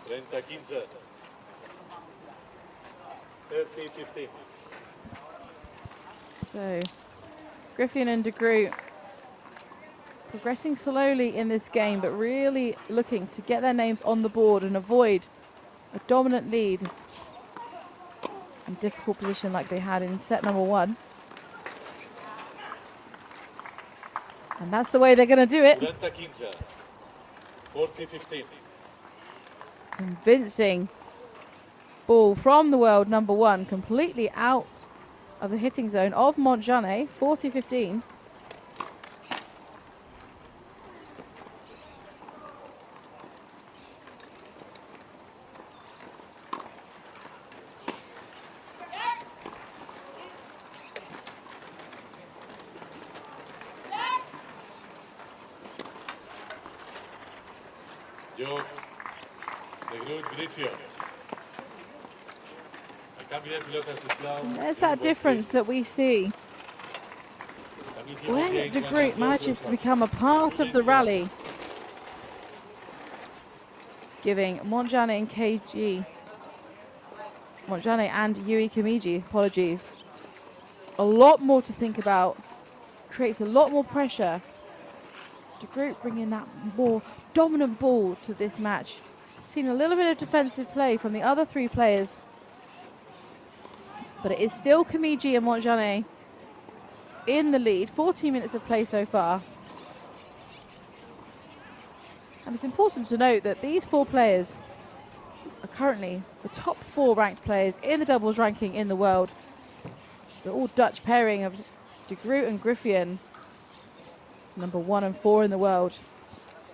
Trenta 15. 30-15. So Griffin and de Groot progressing slowly in this game, but really looking to get their names on the board and avoid a dominant lead and difficult position like they had in set #1. And that's the way they're going to do it. 40-15. 40-15. Convincing ball from the world #1, completely out of the hitting zone of Montjane. 40-15. Yo, de Groot Griffin. And there's that difference that we see when de Groot manages to become a part of the rally. It's giving Montjane and Montjane and Yui Komiji, apologies, a lot more to think about. Creates a lot more pressure. De Groot bringing that more dominant ball to this match. Seen a little bit of defensive play from the other 3 players, but it is still Komiji and Montjane in the lead. 14 minutes of play so far. And it's important to note that these 4 players are currently the top 4 ranked players in the doubles ranking in the world. They're all Dutch pairing of de Groot and Griffin, #1 and 4 in the world.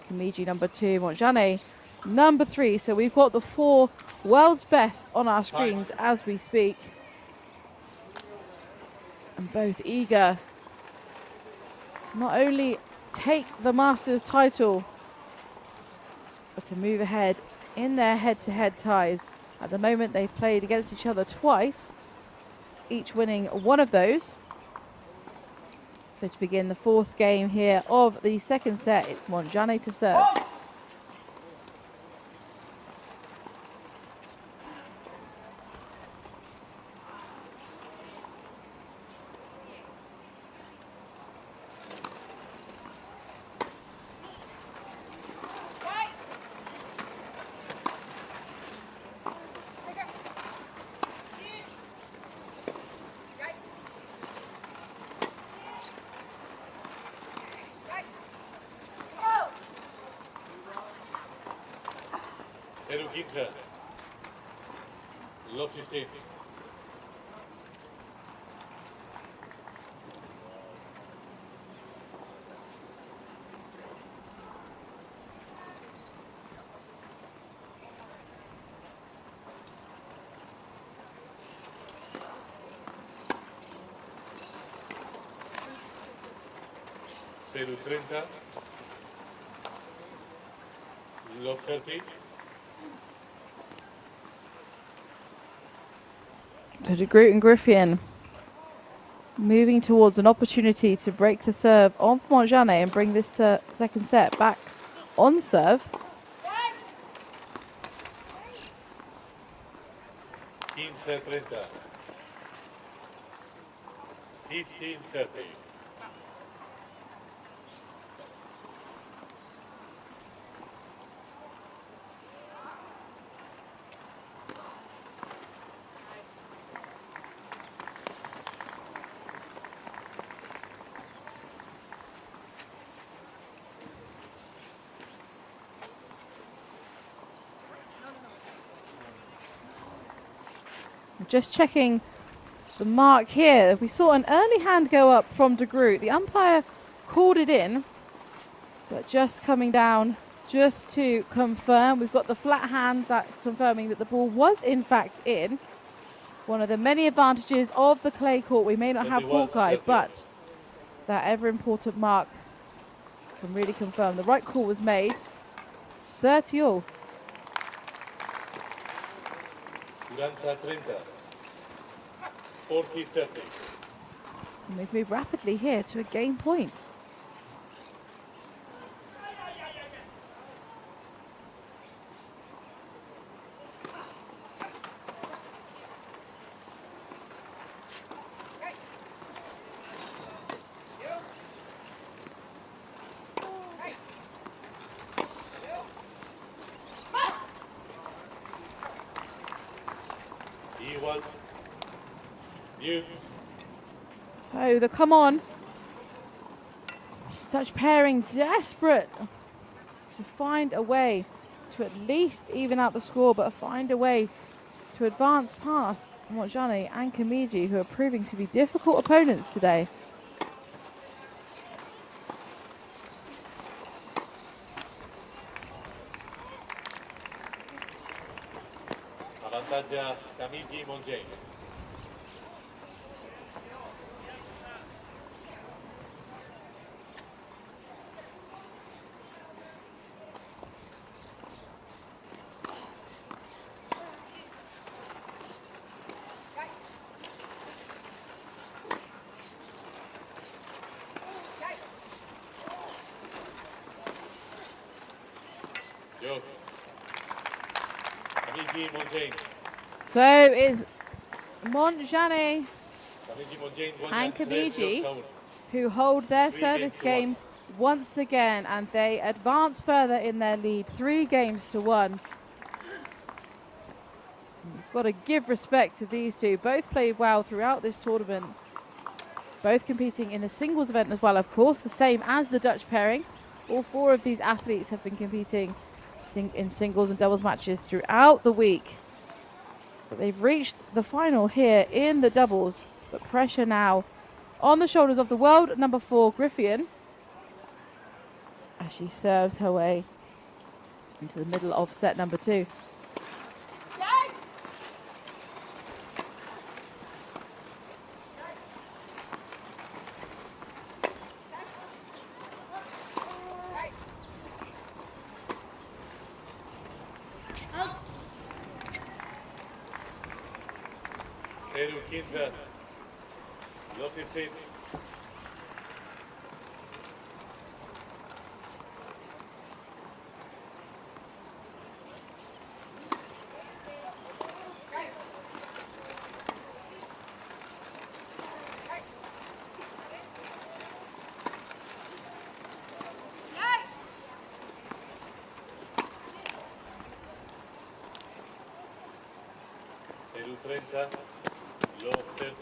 Komiji #2, Montjane #3. So we've got the 4 world's best on our screens as we speak. And both eager to not only take the Masters title, but to move ahead in their head-to-head ties. At the moment, they've played against each other twice, each winning one of those. So to begin the 4th game here of the second set, it's Montjane to serve. 0-15. Low 15. Zero 30. Low 30. So De Groot and Griffin moving towards an opportunity to break the serve on Montjane and bring this second set back on serve. 15-30. 15-30. Just checking the mark here. We saw an early hand go up from De Groot. The umpire called it in, but just coming down just to confirm. We've got the flat hand that's confirming that the ball was in fact in. One of the many advantages of the clay court. We may not have Hawkeye, but that ever important mark can really confirm the right call was made. 30 all. 40-30. 40-30. And we've moved rapidly here to a game point. So the come on. Dutch pairing desperate to find a way to at least even out the score, but find a way to advance past Montjane and Kamiji, who are proving to be difficult opponents today. Avantaggio Kamiji Montjane. So is Montjane and Kamiji who hold their service game once again, and they advance further in their lead, 3-1. You've got to give respect to these two. Both played well throughout this tournament. Both competing in the singles event as well, of course, the same as the Dutch pairing. All 4 of these athletes have been competing in singles and doubles matches throughout the week. But they've reached the final here in the doubles. But pressure now on the shoulders of the world number 4, Griffin, as she serves her way into the middle of set number 2. Low 15. Zero 30. Low 30.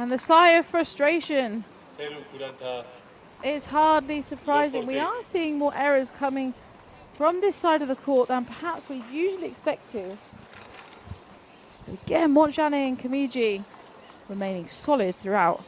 And the sigh of frustration 0-40. is hardly surprising. We are seeing more errors coming from this side of the court than perhaps we usually expect to. But again, Montjane and Kamiji remaining solid throughout.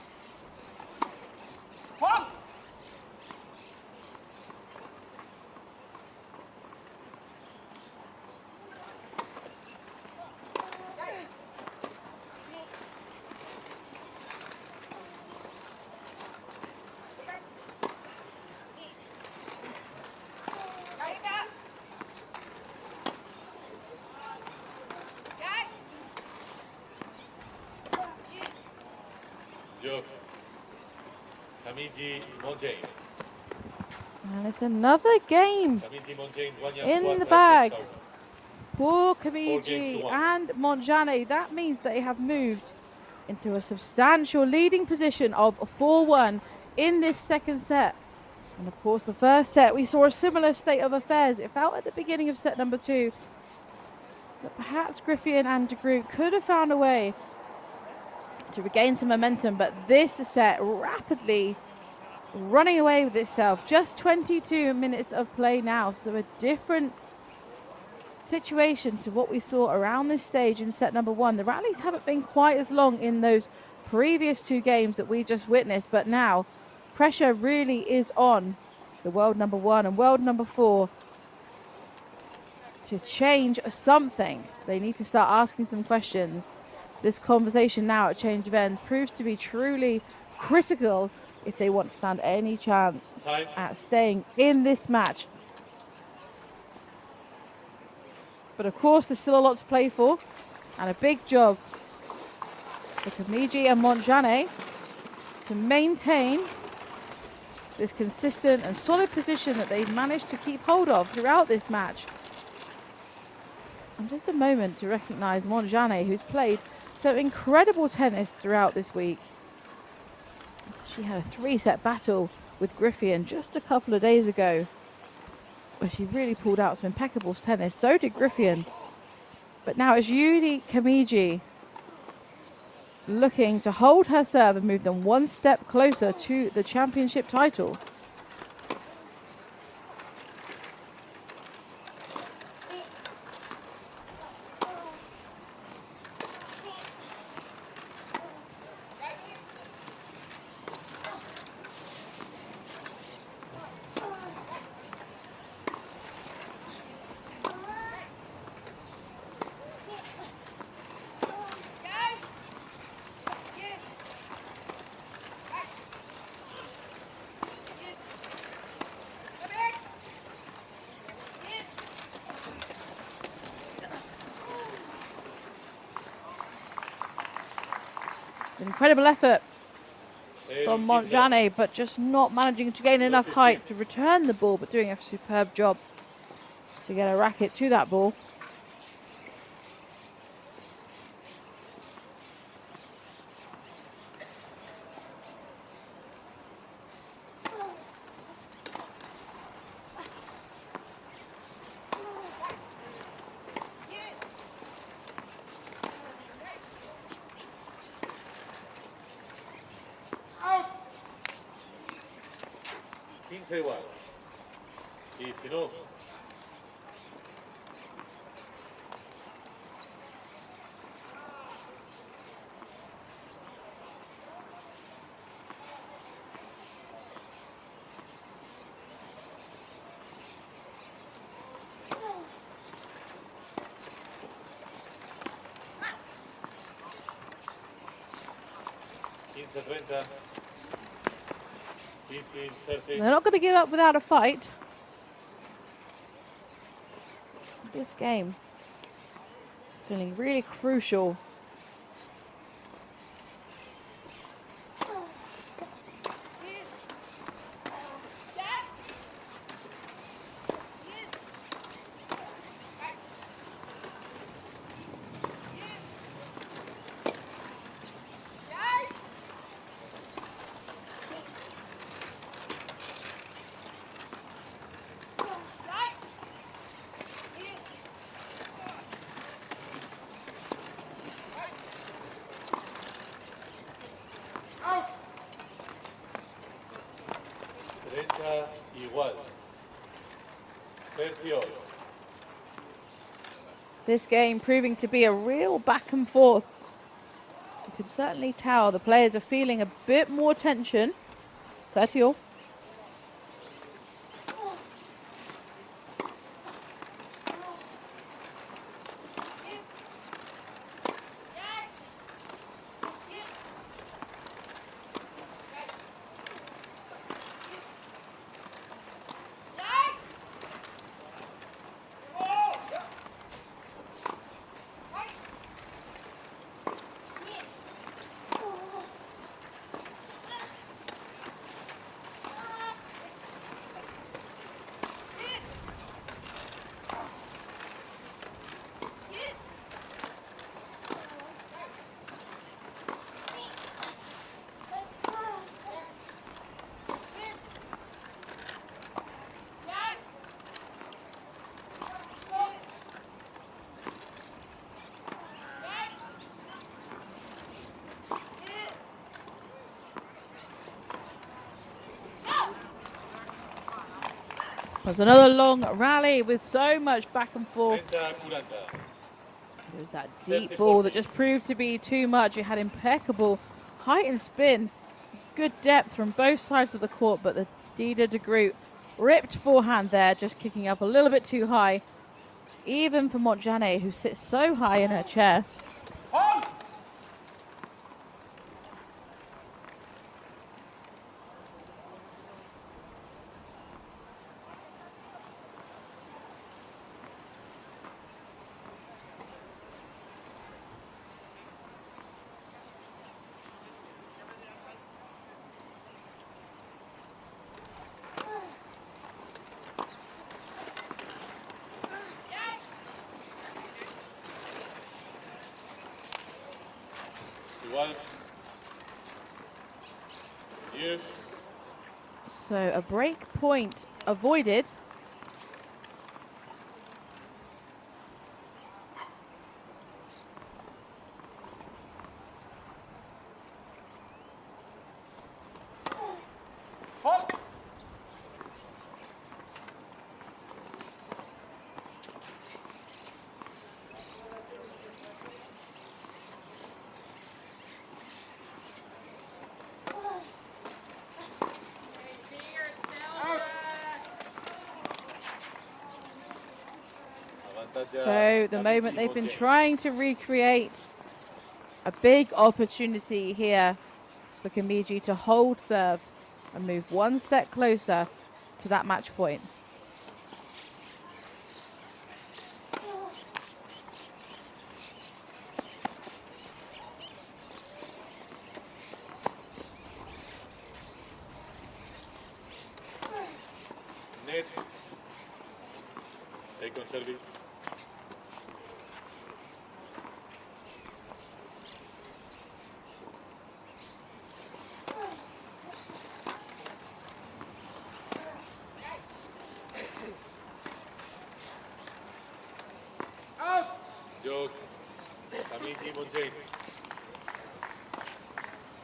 Joke. Kamiji Monjane. And it's another game Kamiji Monjane guanya in 4 the tracks bag out. for 4 games to Kamiji 1. and Montjane. That means they have moved into a substantial leading position of 4-1 in this second set. And of course, the first set, we saw a similar state of affairs. It felt at the beginning of set number 2 that perhaps Griffian and de Groot could have found a way to regain some momentum, but this set rapidly running away with itself. Just 22 minutes of play now, so a different situation to what we saw around this stage in set number 1. The rallies haven't been quite as long in those previous 2 games that we just witnessed, but now pressure really is on the world number 1 and world number 4 to change something. They need to start asking some questions. This conversation now at Change of Ends proves to be truly critical if they want to stand any chance at staying in this match. But of course, there's still a lot to play for, and a big job for Kamiji and Montjane to maintain this consistent and solid position that they've managed to keep hold of throughout this match. And just a moment to recognise Montjane, who's played some incredible tennis throughout this week. She had a 3-set battle with Griffian just a couple of days ago, where she really pulled out some impeccable tennis. So did Griffian. But now it's Yuri Kamiji looking to hold her serve and move them one step closer to the championship title. Incredible effort from Montjane, but just not managing to gain enough height to return the ball, but doing a superb job to get a racket to that ball. iguales. Y si no, they're not going to give up without a fight. This game feeling really crucial. 28. This game proving to be a real back and forth. You can certainly tell the players are feeling a bit more tension. 30 all. There's another long rally with so much back and forth. 30, 40. There's that deep ball that just proved to be too much. It had impeccable height and spin. Good depth from both sides of the court, but the Dida de Groot ripped forehand there, just kicking up a little bit too high. Even for Montjane, who sits so high in her chair. Iguals. 10. So a break point avoided. So the moment they've been trying to recreate, a big opportunity here for Kamiji to hold serve and move one set closer to that match point. Net. Second service. Joke. Kamiji Montjane.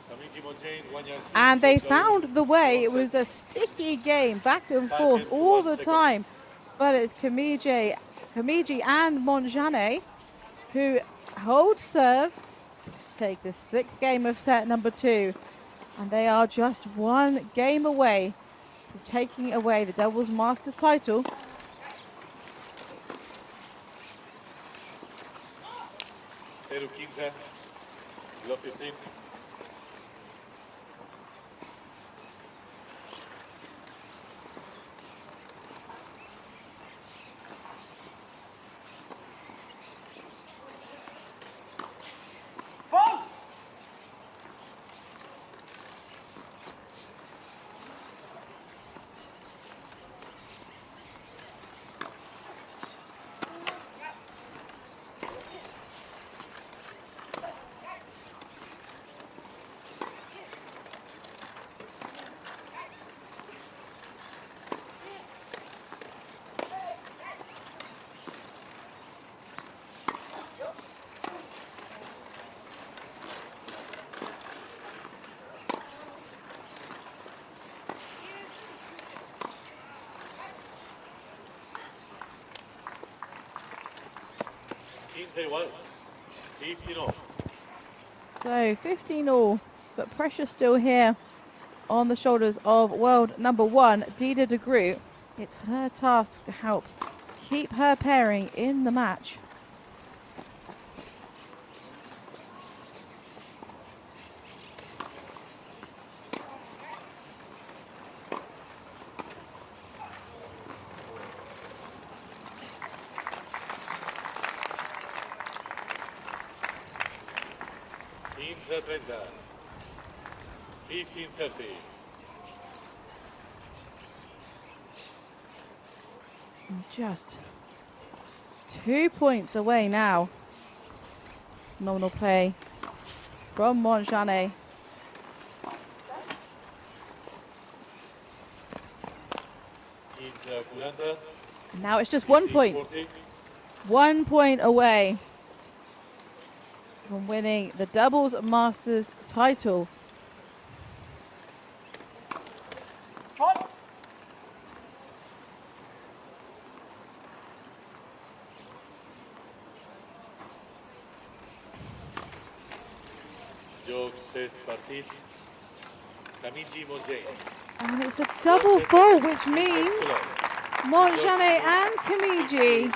Kamiji Montjane, 1 yard. And they found the way. It was a sticky game, back and forth all the time. But it's Kamiji and Montjane who hold serve, take the 6th game of set number 2. And they are just one game away from taking away the doubles masters title. Zero 15. Below 15. 15 igual. 15 all. So 15 all, but pressure still here on the shoulders of world number 1, Dida de Groot. It's her task to help keep her pairing in the match. Quince 30. 15-30. Just 2 points away now. Phenomenal play from Montjane. Now it's just 1 point. 1 point away from winning the Doubles Masters title. And it's a double fall, which means Montjane and Kamiji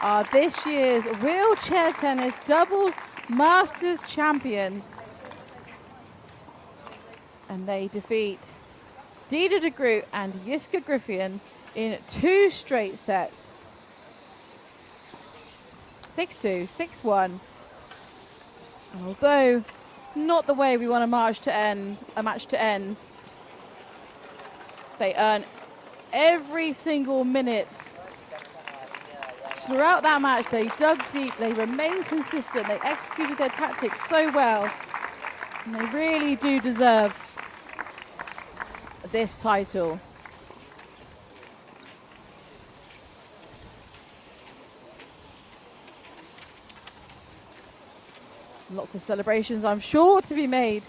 are this year's wheelchair tennis doubles masters champions. And they defeat Dida de Groot and Jiske Griffin in 2 straight sets. 6-2, 6-1. And although it's not the way we want a match to end, they earn every single minute. Throughout that match, they dug deep, they remained consistent, they executed their tactics so well, and they really do deserve this title. Lots of celebrations, I'm sure, to be made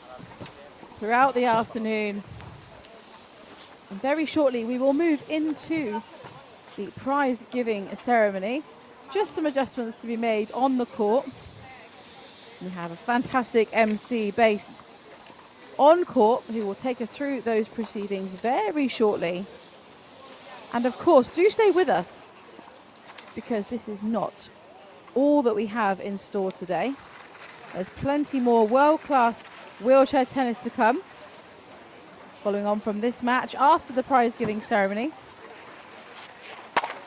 throughout the afternoon. And very shortly, we will move into the prize giving ceremony. Just some adjustments to be made on the court. We have a fantastic MC based on court who will take us through those proceedings very shortly. And of course, do stay with us, because this is not all that we have in store today. There's plenty more world-class wheelchair tennis to come. Following on from this match, after the prize-giving ceremony,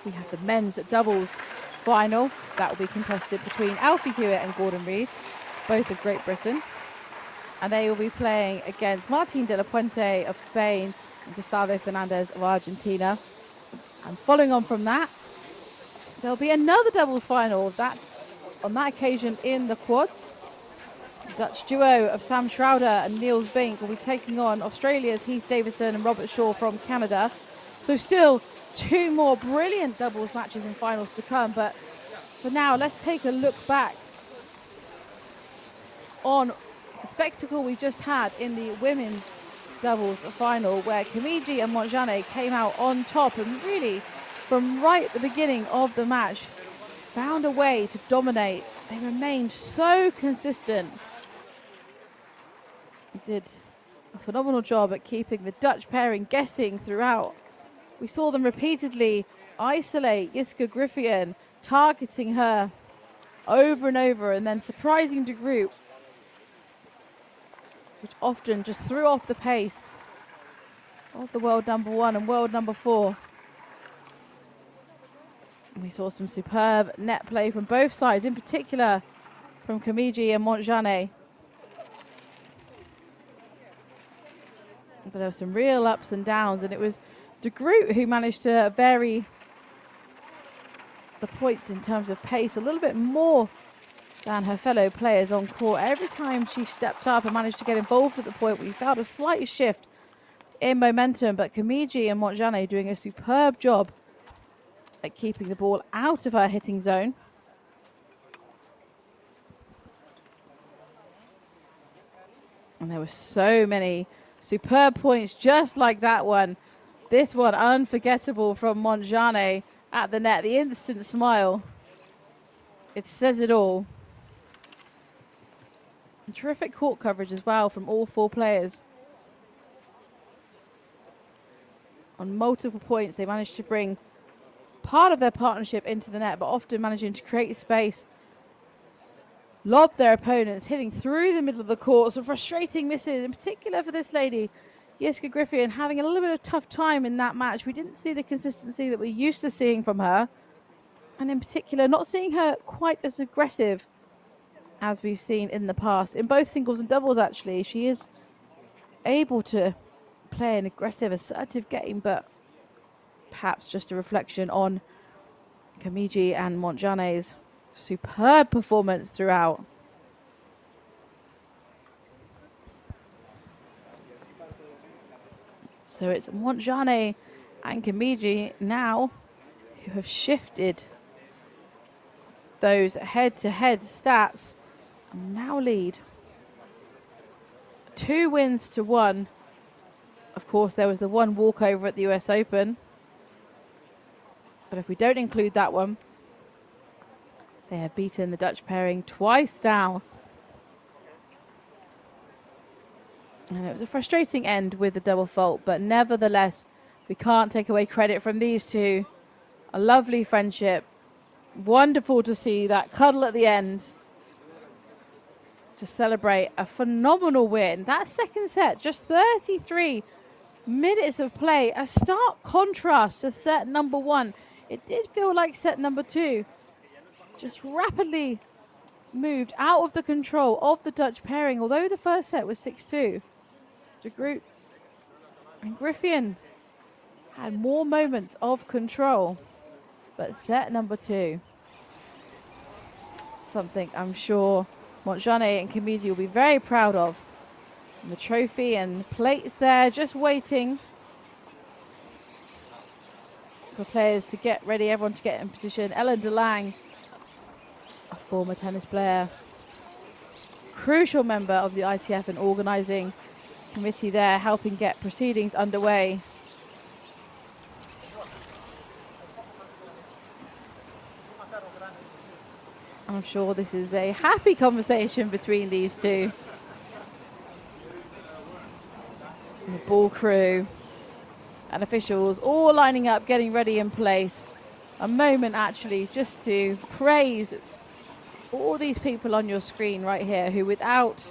we have the men's doubles final. That will be contested between Alfie Hewitt and Gordon Reed, both of Great Britain. And they will be playing against Martín de la Puente of Spain and Gustavo Fernandez of Argentina. And following on from that, there'll be another doubles final. That's on that occasion in the quads. Dutch duo of Sam Schrouder and Niels Bink will be taking on Australia's Heath Davison and Robert Shaw from Canada. So still 2 more brilliant doubles matches and finals to come. But for now, let's take a look back on the spectacle we just had in the women's doubles final, where Kamiji and Montjane came out on top and really, from right at the beginning of the match, found a way to dominate. They remained so consistent. They did a phenomenal job at keeping the Dutch pairing guessing throughout. We saw them repeatedly isolate Jiske Griffin, targeting her over and over, and then surprising de Groot, which often just threw off the pace of the world number 1 and world number 4. And we saw some superb net play from both sides, in particular from Kamiji and Montjane. But there were some real ups and downs, and it was de Groot who managed to vary the points in terms of pace a little bit more than her fellow players on court. Every time she stepped up and managed to get involved at the point, we felt a slight shift in momentum, but Kamiji and Montjane doing a superb job at keeping the ball out of her hitting zone. And there were so many superb points just like that one. This one unforgettable from Montjane at the net, the instant smile. It says it all. And terrific court coverage as well from all 4 players. On multiple points, they managed to bring part of their partnership into the net, but often managing to create space, lob their opponents, hitting through the middle of the court. Some frustrating misses, in particular for this lady, Yiska Griffin, having a little bit of tough time in that match. We didn't see the consistency that we're used to seeing from her. And in particular, not seeing her quite as aggressive as we've seen in the past. In both singles and doubles, actually, she is able to play an aggressive, assertive game, but perhaps just a reflection on Kamiji and Montjane's superb performance throughout. So it's Montjane and Kamiji now who have shifted those head-to-head stats and now lead 2 wins to 1. Of course, there was the 1 walkover at the US Open, but if we don't include that one, they have beaten the Dutch pairing twice now. And it was a frustrating end with the double fault, but nevertheless, we can't take away credit from these two. A lovely friendship. Wonderful to see that cuddle at the end to celebrate a phenomenal win. That second set, just 33 minutes of play, a stark contrast to set number 1. It did feel like set number 2 just rapidly moved out of the control of the Dutch pairing, although the first set was 6-2 to Groot. And Griffin had more moments of control, but set number 2, something I'm sure Montjane and Kamiji will be very proud of. And the trophy and plates there just waiting for players to get ready, everyone to get in position. Ellen DeLange, a former tennis player, crucial member of the ITF and organising committee there, helping get proceedings underway. I'm sure this is a happy conversation between these two. And the ball crew and officials all lining up, getting ready in place. A moment actually just to praise all these people on your screen right here who without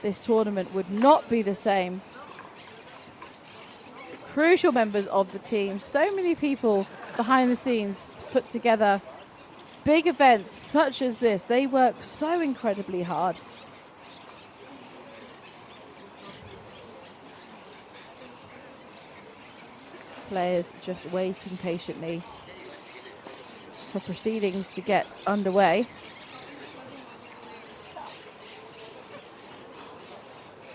this tournament would not be the same. Crucial members of the team, so many people behind the scenes to put together big events such as this. They work so incredibly hard. Players just waiting patiently for proceedings to get underway.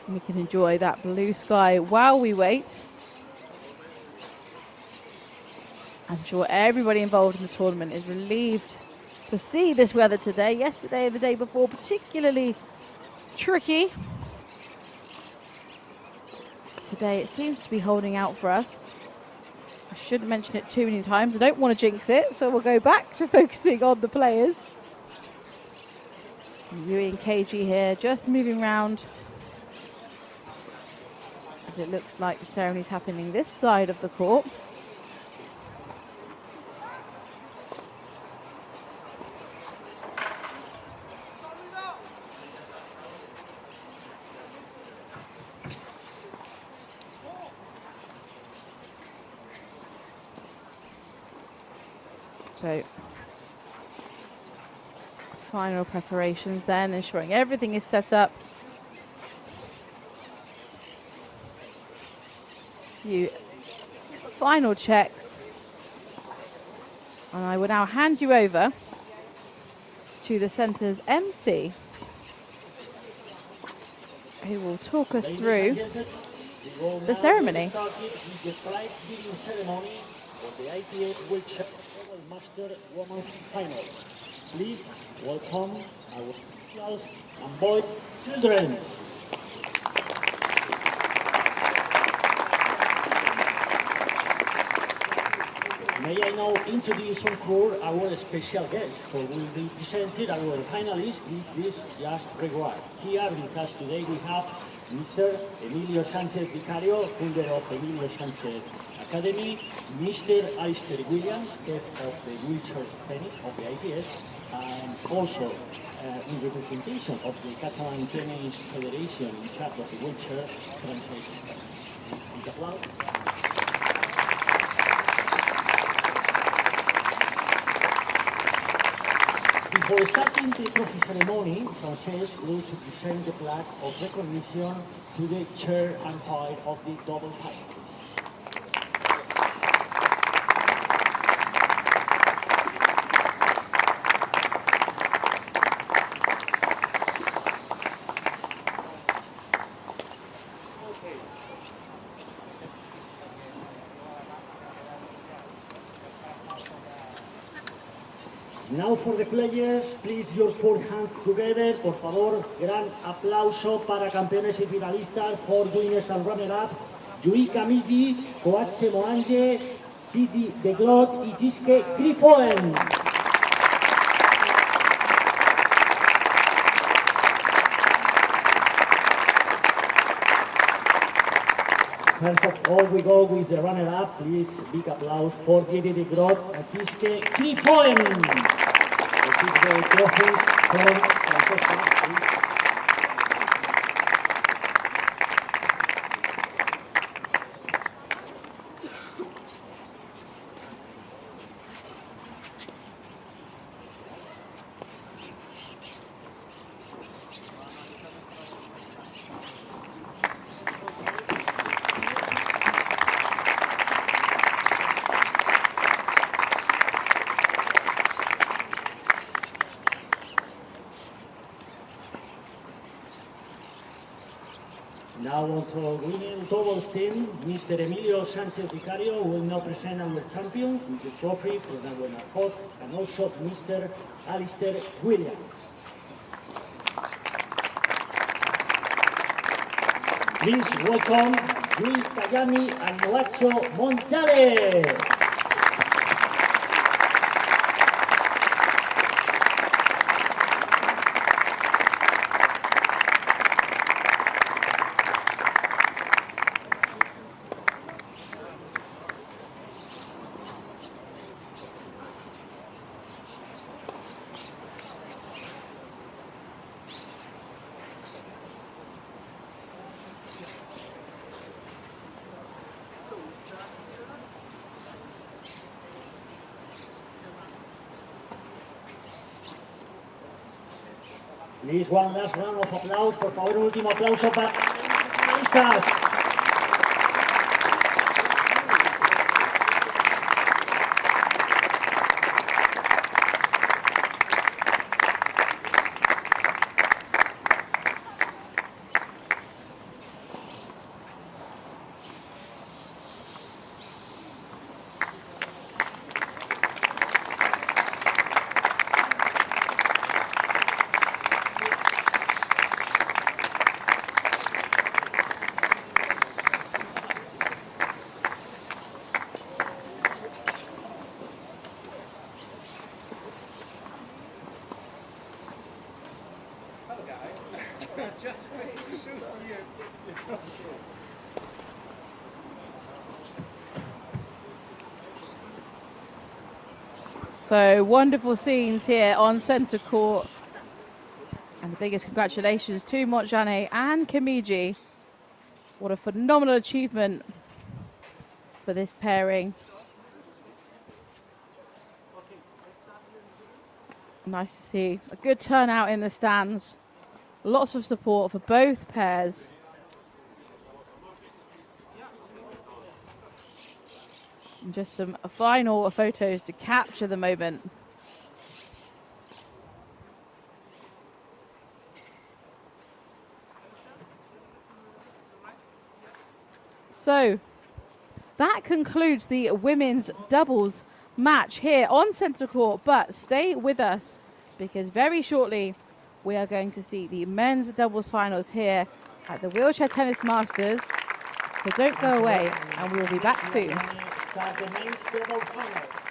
We can enjoy that blue sky while we wait. I'm sure everybody involved in the tournament is relieved to see this weather today. Yesterday and the day before, particularly tricky. Today it seems to be holding out for us. I shouldn't mention it too many times. I don't want to jinx it, so we'll go back to focusing on the players. Yui and KG here, just moving around as it looks like the ceremony's happening this side of the court. So, final preparations then, ensuring everything is set up. Few final checks. And I will now hand you over to the centre's MC, who will talk us through the ceremony. The prize giving ceremony of the ITF Wheelchair Masters Women's Final. Please welcome our girls and boy children. May I now introduce on court our special guest who will be presented our finalists with this just reward. Here with us today we have Mr. Emilio Sanchez Vicario, founder of Emilio Sanchez Academy, Mr. Alistair Williams, head of the wheelchair tennis of the IPS, and also in representation of the Catalan Tennis Federation in charge of the wheelchair, Francesc. Big applause. Before starting the trophy ceremony, Francesc will to present the plaque of recognition to the chair and height of the double finalists. Now for the players, please your four hands together. Por favor, gran aplauso para campeones y finalistas, for winners and runner-up. Yui Camigi, Coaxe Moange, Piti de Glot y Tiske Grifoen. First of all, we go with the runner-up. Please, big applause for Piti de Glot and Tiske Grifoen. The trophies from Francesc. Now on to winning doubles team, Mr. Emilio Sanchez Vicario will now present our champion with the trophy for our host and also Mr. Alistair Williams. Please welcome Luis Tayami and Noacho Montale. Please, one last round of applause. Por favor, un último aplauso para los finalistas. So wonderful scenes here on centre court. And the biggest congratulations to Montjane and Kimiji. What a phenomenal achievement for this pairing. Nice to see a good turnout in the stands. Lots of support for both pairs. And just some final photos to capture the moment. So that concludes the women's doubles match here on centre court, but stay with us because very shortly we are going to see the men's doubles finals here at the Wheelchair Tennis Masters. So don't go away and we'll be back soon. Start the men's double final.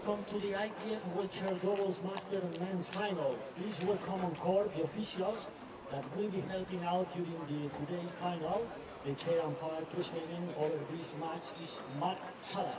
Welcome to the ITF Wheelchair Doubles Master Men's Final. Please welcome on court the officials that will be helping out during today's final. The chair umpire presiding over this match is Mark Sala.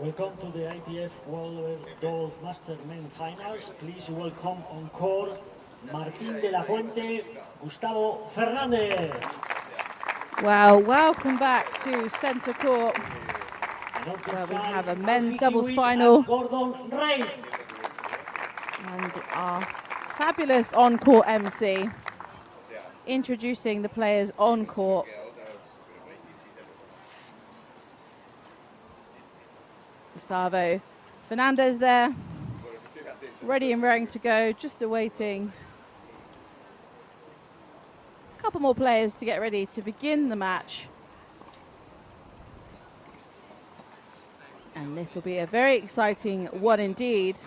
Welcome to the ITF World Doubles Master Men Finals. Please welcome on court Martín de la Fuente, Gustavo Fernández. Wow, welcome back to centre court, where we have a men's doubles final and our fabulous on-court MC. introducing the players on court. Gustavo Fernandez there, ready and raring to go, just awaiting a couple more players to get ready to begin the match. And this will be a very exciting one indeed,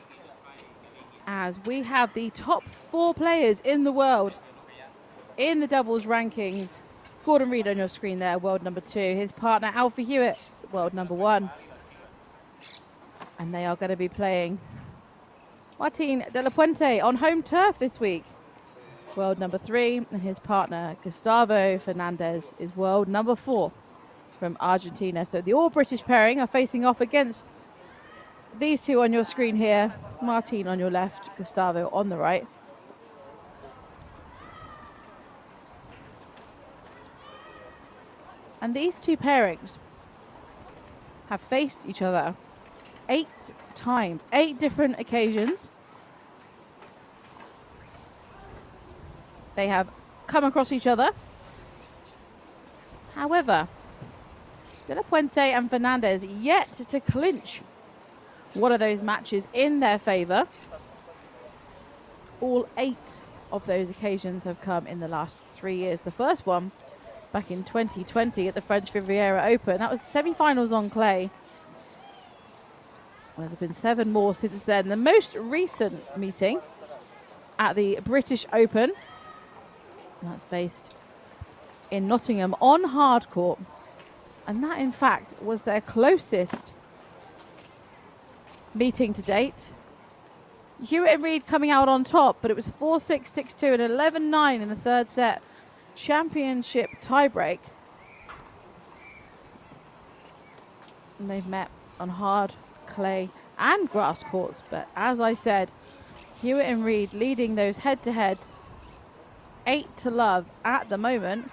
as we have the top 4 players in the world in the doubles rankings. Gordon Reid on your screen there, world number 2. His partner Alfie Hewitt, world number 1. And they are going to be playing Martin De La Puente on home turf this week, world number 3. And his partner Gustavo Fernandez is world number 4 from Argentina. So the all-British pairing are facing off against these two on your screen here. Martin on your left, Gustavo on the right. And these two pairings have faced each other 8 times, 8 different occasions. They have come across each other. However, De La Puente and Fernandez yet to clinch one of those matches in their favour. All 8 of those occasions have come in the last 3 years. The first one back in 2020 at the French Riviera Open. That was the semi-finals on clay. Well, there's been 7 more since then. The most recent meeting at the British Open, and that's based in Nottingham on hard court. And that, in fact, was their closest meeting to date. Hewitt and Reid coming out on top, but it was 4-6, 6-2 and 11-9 in the third set. Championship tiebreak. And they've met on hard, clay and grass courts. But as I said, Hewitt and Reid leading those head-to-heads 8-love at the moment.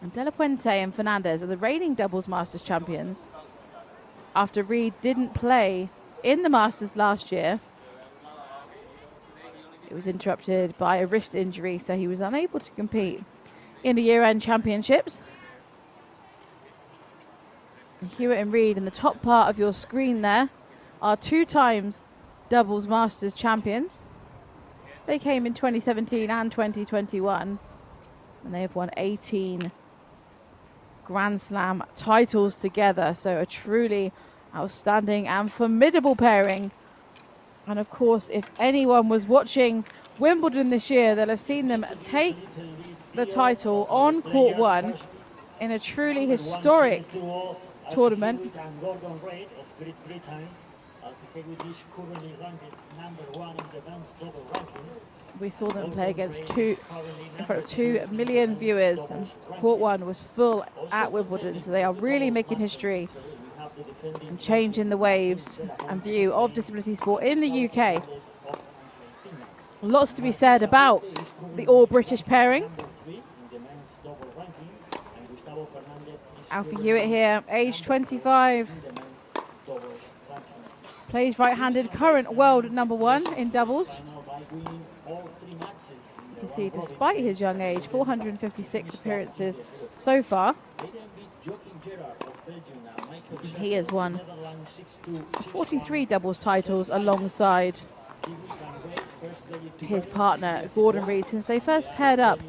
And De La Puente and Fernandez are the reigning doubles Masters champions after Reid didn't play in the Masters last year. It was interrupted by a wrist injury, so he was unable to compete in the year-end championships. And Hewitt and Reid in the top part of your screen there are 2 times doubles Masters champions. They came in 2017 and 2021, and they have won 18 Grand Slam titles together. So a truly outstanding and formidable pairing. And of course, if anyone was watching Wimbledon this year, they'll have seen them take the title on court 1 in a truly historic tournament. We saw them play against in front of 2 million viewers, and court 1 was full at Wimbledon. So they are really making history and changing the waves and view of disability sport in the UK. Lots to be said about the all-British pairing. Alfie Hewitt here, age 25. Plays right-handed, current world number 1 in doubles. You can see, despite his young age, 456 appearances so far. He has won 43 doubles titles alongside his partner Gordon Reid since they first paired up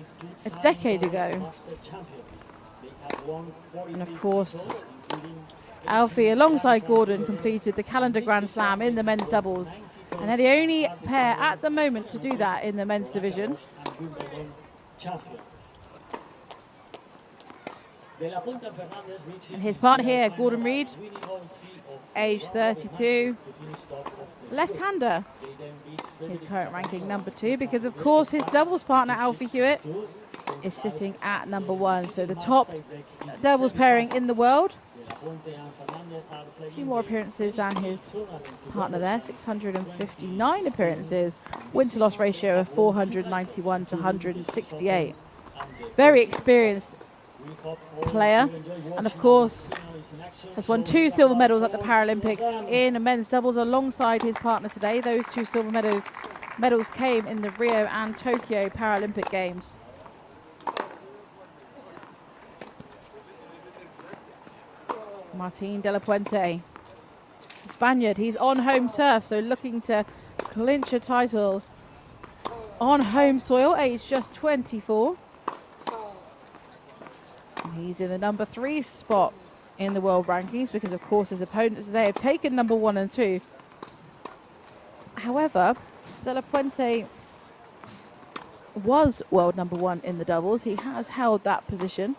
a decade ago. And of course, Alfie alongside Gordon completed the calendar Grand Slam in the men's doubles, and they're the only pair at the moment to do that in the men's division. And his partner here, Gordon Reid, age 32, left-hander. His current ranking number 2, because of course his doubles partner Alfie Hewitt is sitting at number 1. So the top doubles pairing in the world. A few more appearances than his partner there, 659 appearances. Win-to-loss ratio of 491 to 168. Very experienced player, and of course has won 2 silver medals at the Paralympics in men's doubles alongside his partner today. Those 2 silver medals came in the Rio and Tokyo Paralympic Games. Martin de la Puente, Spaniard, he's on home turf, so looking to clinch a title on home soil, aged just 24. And he's in the number 3 spot in the world rankings because, of course, his opponents today have taken number 1 and 2. However, de la Puente was world number 1 in the doubles. He has held that position.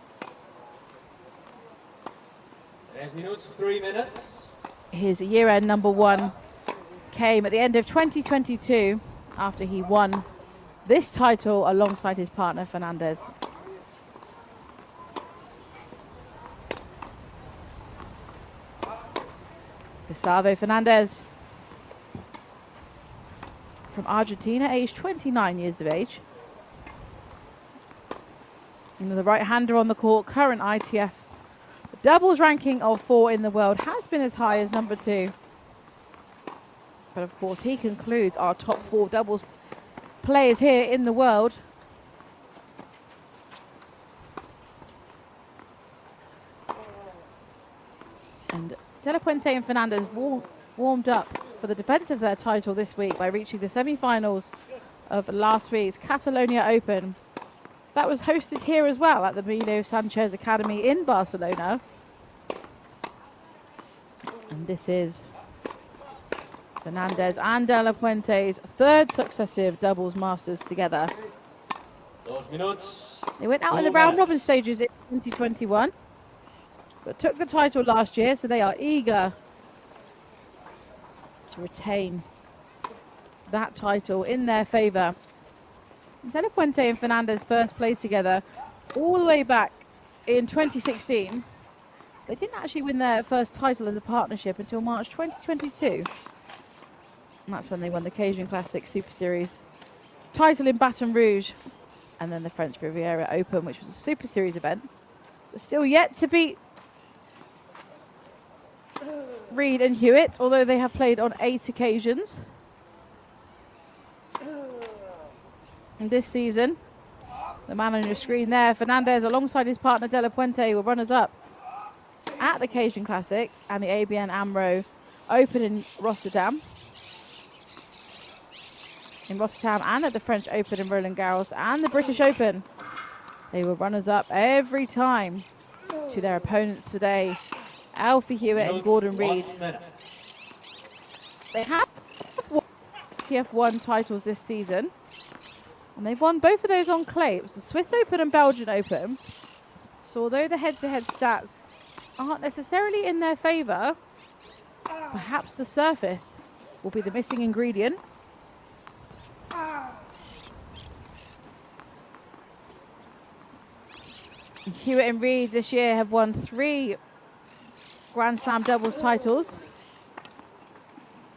3 minutes. His year-end number 1 came at the end of 2022 after he won this title alongside his partner Fernandez. Gustavo Fernandez from Argentina, aged 29 years of age. And the right-hander on the court, current ITF doubles ranking of 4 in the world, has been as high as number 2. But of course, he concludes our top 4 doubles players here in the world. And de la Puente and Fernandez warmed up for the defense of their title this week by reaching the semi-finals of last week's Catalonia Open. That was hosted here as well at the Milo Sanchez Academy in Barcelona. And this is Fernandez and de la Puente's 3rd successive doubles masters together. 2 minutes. They went out in the round robin stages in 2021, but took the title last year, so they are eager to retain that title in their favour. De la Puente and Fernandez first played together all the way back in 2016. They didn't actually win their first title as a partnership until March 2022. And that's when they won the Cajun Classic Super Series title in Baton Rouge, and then the French Riviera Open, which was a Super Series event. But still yet to beat Reed and Hewitt, although they have played on 8 occasions. And this season, the man on your screen there, Fernandez, alongside his partner de la Puente, were runners-up at the Cajun Classic and the ABN AMRO Open in Rotterdam. And at the French Open in Roland Garros and the British Open. They were runners-up every time to their opponents today, Alfie Hewitt and Gordon Reed. They have won TF1 titles this season, and they've won both of those on clay. It was the Swiss Open and Belgian Open. So although the head-to-head stats aren't necessarily in their favour, perhaps the surface will be the missing ingredient. Hewitt and Reed this year have won 3 Grand Slam doubles titles.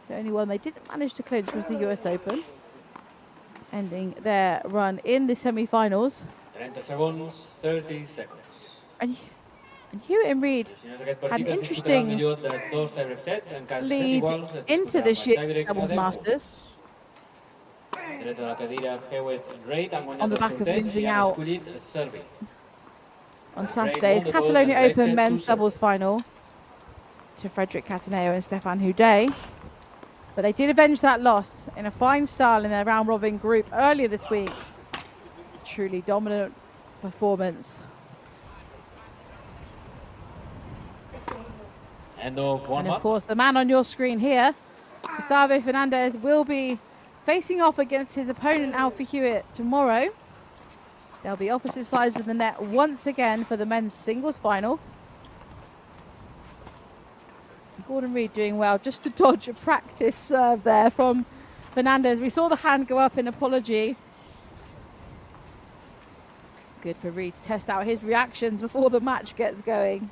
The only one they didn't manage to clinch was the US Open, ending their run in the semi-finals. 30 seconds, 30 seconds. And Hewitt and Reed had an interesting lead into this year's doubles masters, on the back of losing out on Saturday's Catalonia Open men's doubles final to Frederic Cataneo and Stefan Houdet. But they did avenge that loss in a fine style in their round-robin group earlier this week. Truly dominant performance. And of course, the man on your screen here, Gustavo Fernandez, will be facing off against his opponent, Alfie Hewitt, tomorrow. They'll be opposite sides of the net once again for the men's singles final. Gordon Reed doing well just to dodge a practice serve there from Fernandez. We saw the hand go up in apology. Good for Reed to test out his reactions before the match gets going.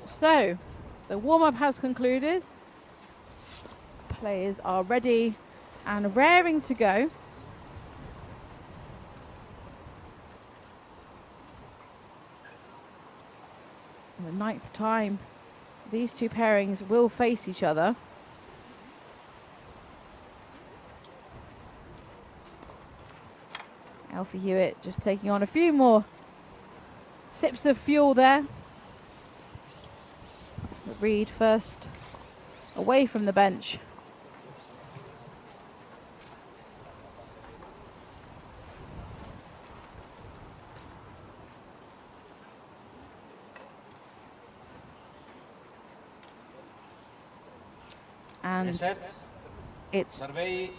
So, the warm-up has concluded. Players are ready and raring to go. 9th time these two pairings will face each other. Alfie Hewitt just taking on a few more sips of fuel there. But Reed first away from the bench. And it's Survey,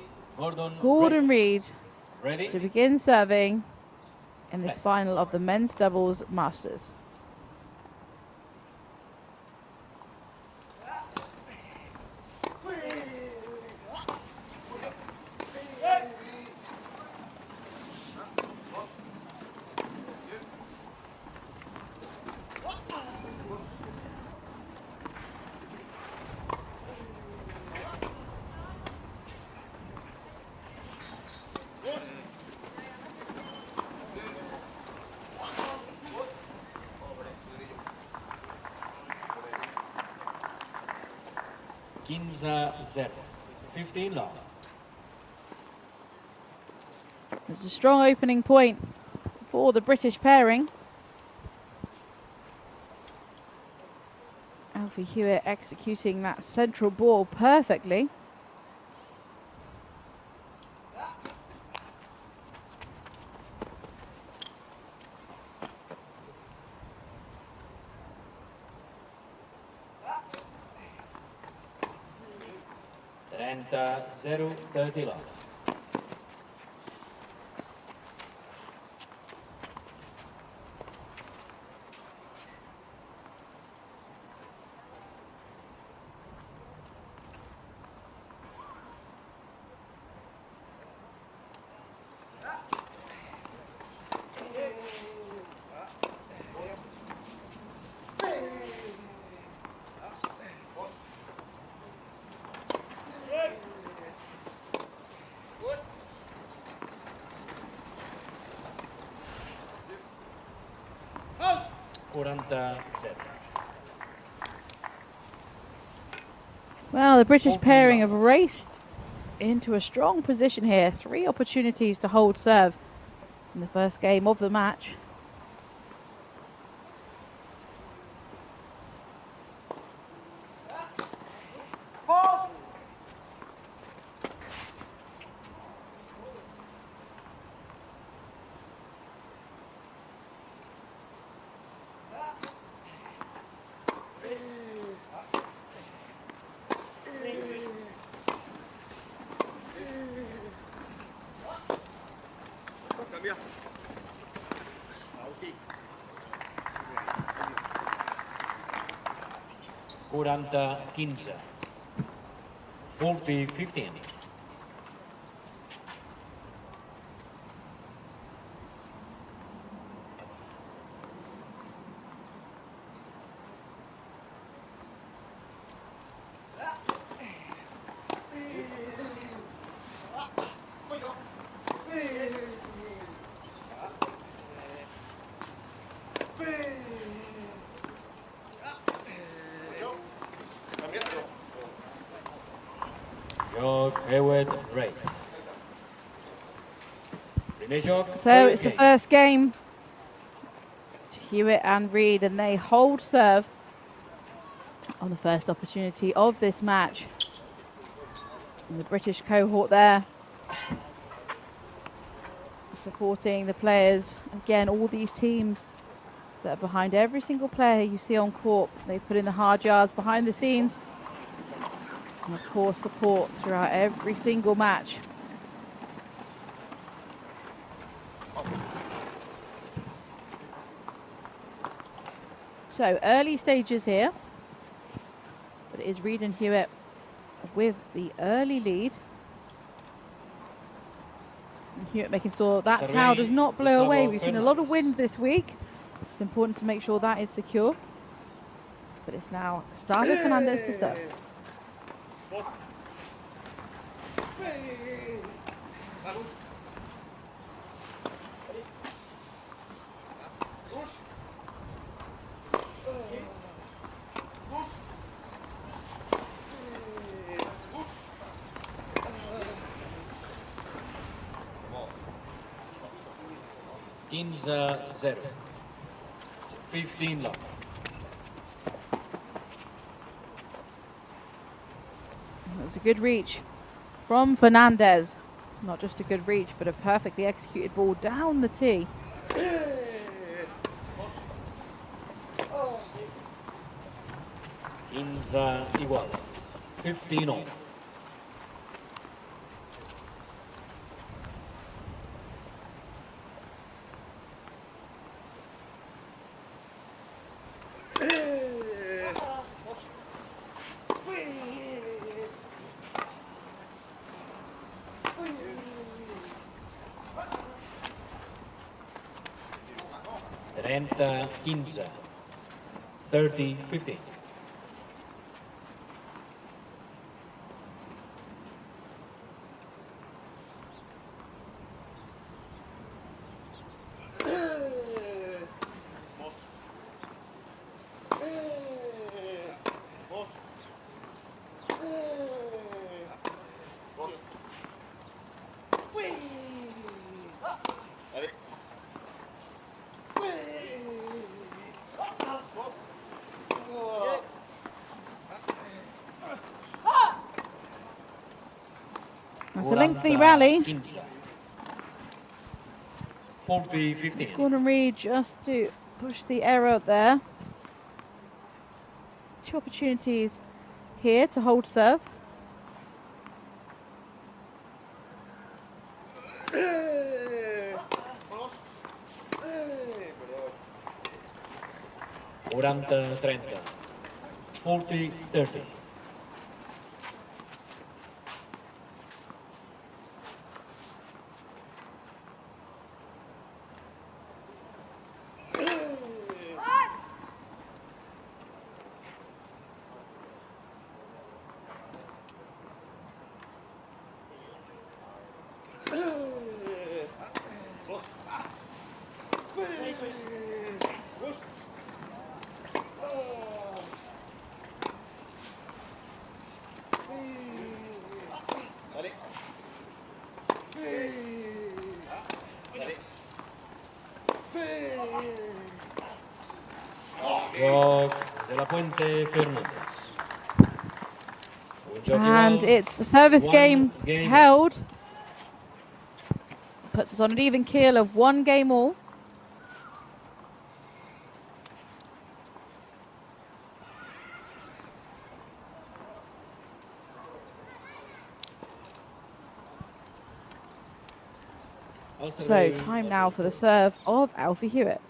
Gordon Reed Ready? to begin serving in this final of the men's doubles Masters. Kinza 0. 15 love. There's a strong opening point for the British pairing. Alfie Hewitt executing that central ball perfectly. And 0, 30 love. Well, the British pairing have raced into a strong position here. 3 opportunities to hold serve in the first game of the match. Cambia. 40-15. 40-15. Right. So it's the first game to Hewitt and Reed, and they hold serve on the first opportunity of this match. And the British cohort there supporting the players. Again, all these teams that are behind every single player you see on court, they put in the hard yards behind the scenes. And of course, support throughout every single match. So early stages here, but it is Reed and Hewitt with the early lead. And Hewitt making sure that towel does not blow away. We've seen a lot of wind this week. It's important to make sure that is secure. But it's now Gustavo Fernandez to serve. Ginza 0. 15 love. That was a good reach from Fernandez. Not just a good reach, but a perfectly executed ball down the tee. Ginza iguales. 15 all. Trenta Ginza. 30-15. That's a lengthy rally. 40-15. Gordon Reed just to push the error out there. 2 opportunities here to hold serve. Oranta 30. 40-30. Walk de la Puente Fernandez. And it's a service game held. Puts us on an even keel of 1 game all. So time now for the serve of Alfie Hewitt.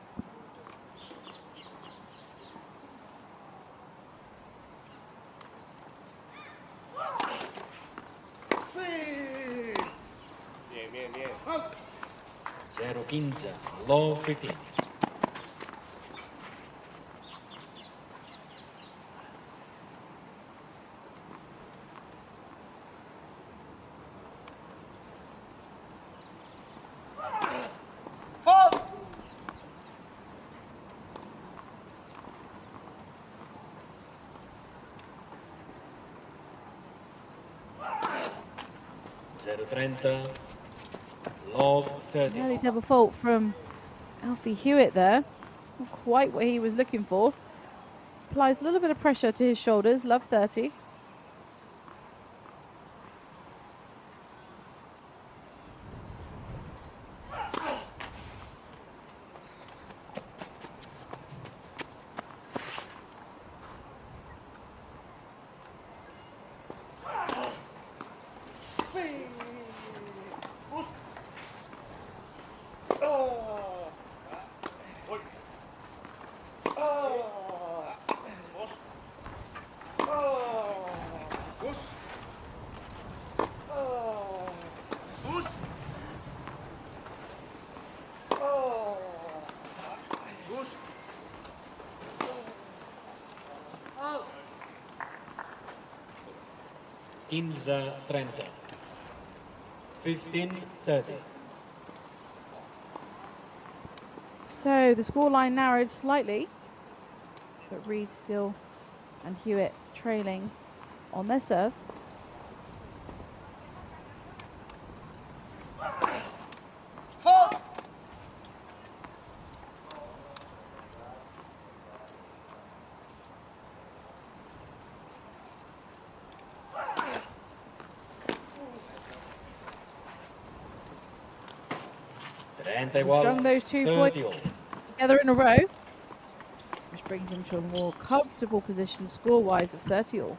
Bien, bien. 0-15. Low 15. Zero 30. Low 30. Early double fault from Alfie Hewitt there. Not quite what he was looking for. Applies a little bit of pressure to his shoulders. Love 30. Ginza 30. 15-30. So the scoreline narrowed slightly, but Reed still and Hewitt trailing on their serve. 30 Strung igual, those 2 points 30 all. together in a row, which brings him to a more comfortable position score-wise of 30 all.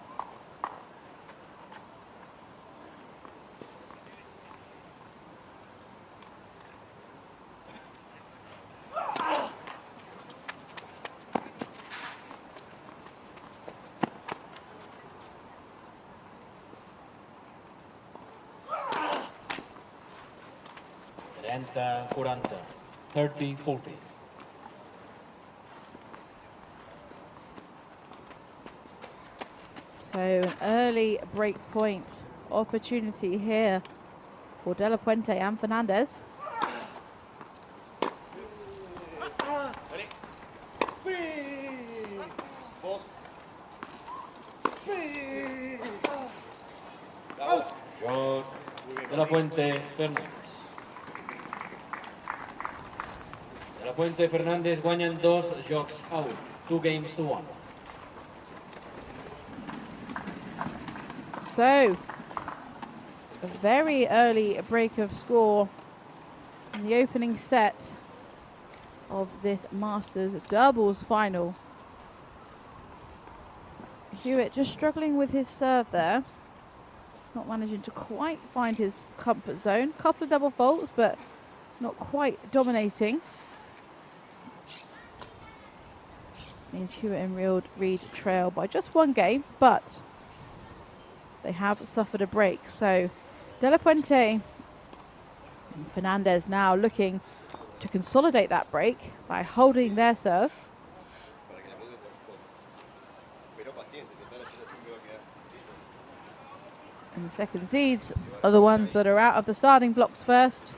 Trenta, 40, 30, 40. So an early break point opportunity here for De La Puente and Fernandez. Joc de la Puente Fernández. De la Puente Fernández guanyen 2 jocs a 1. 2 games to 1. So a very early break of score in the opening set of this Masters doubles final. Hewitt just struggling with his serve there. Not managing to quite find his comfort zone. Couple of double faults, but not quite dominating. Means Hewitt and Reed trail by just 1 game, but they have suffered a break. So De La Puente and Fernandez now looking to consolidate that break by holding their serve. And the second seeds are the ones that are out of the starting blocks first,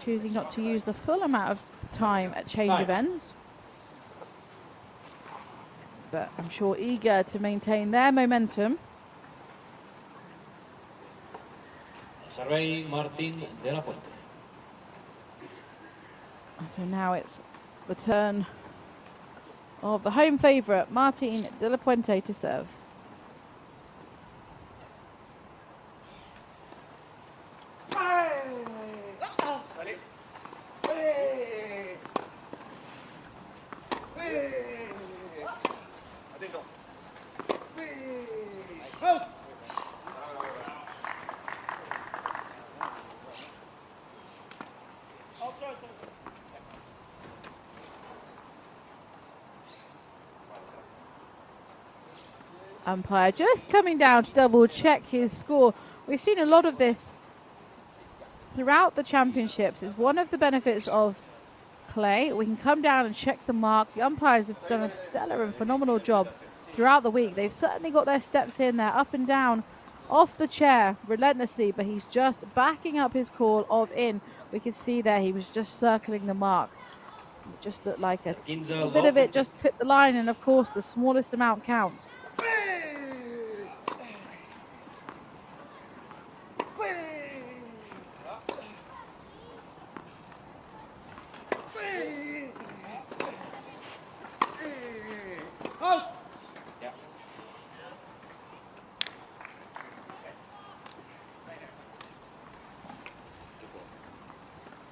choosing not to use the full amount of time at change of ends. But I'm sure eager to maintain their momentum. Servei Martín de la Puente. So now it's the turn of the home favourite, Martín de la Puente, to serve. Umpire just coming down to double check his score. We've seen a lot of this throughout the championships. It's one of the benefits of clay. We can come down and check the mark. The umpires have done a stellar and phenomenal job throughout the week. They've certainly got their steps in there, up and down, off the chair relentlessly, but he's just backing up his call of in. We can see there he was just circling the mark. It just looked like a bit of it just clipped the line, and of course the smallest amount counts.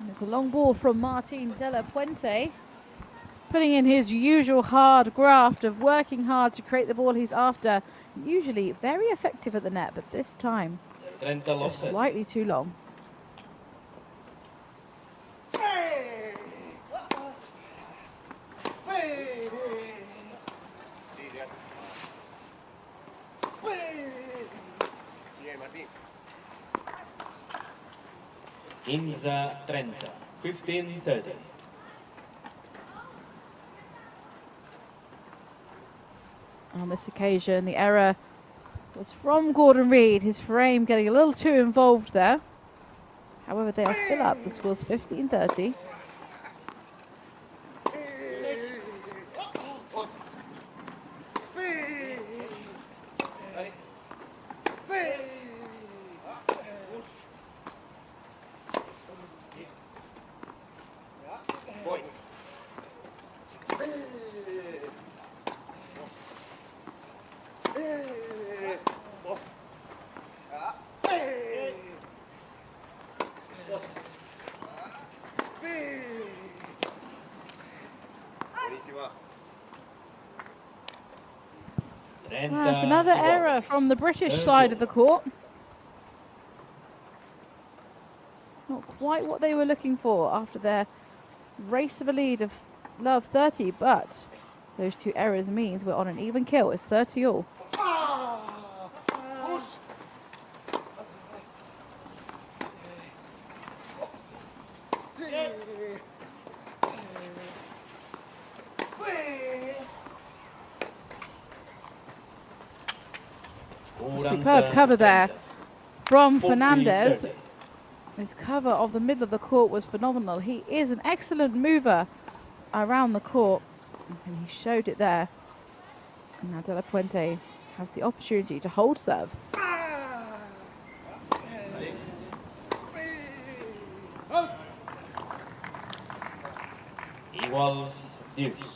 It's a long ball from Martín de la Puente, putting in his usual hard graft of working hard to create the ball he's after. Usually very effective at the net, but this time just slightly too long. Inza 30, 15-30. On this occasion, the error was from Gordon Reid, his frame getting a little too involved there. However, they are still up. The score's 15-30. And That's another he error walks. from the British Third side job. of the court. Not quite what they were looking for after their race of a lead of love 30, but those two errors means we're on an even kill. It's 30 all. Superb cover there from Fernandez. His cover of the middle of the court was phenomenal. He is an excellent mover around the court, and he showed it there. And now De La Puente has the opportunity to hold serve. Iguals deuce.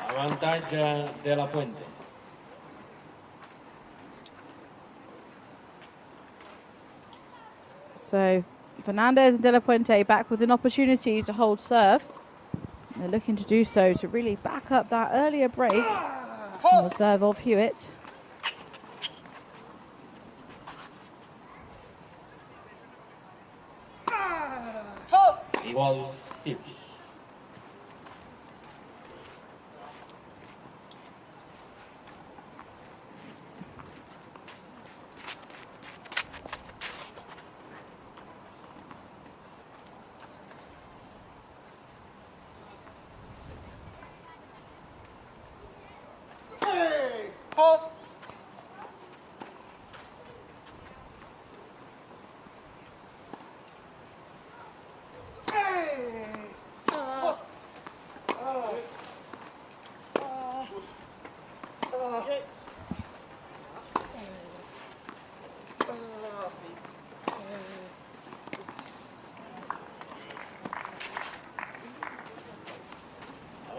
Avantage De La Puente. So Fernandez and De La Puente back with an opportunity to hold serve. They're looking to do so to really back up that earlier break on the serve of Hewitt. Iguals deuce.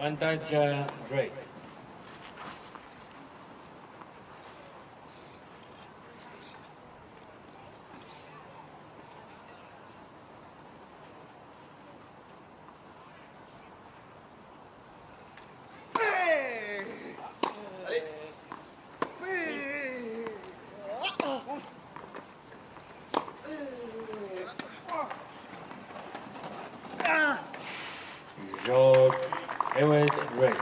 Avantage Drake. George Hewitt Drake.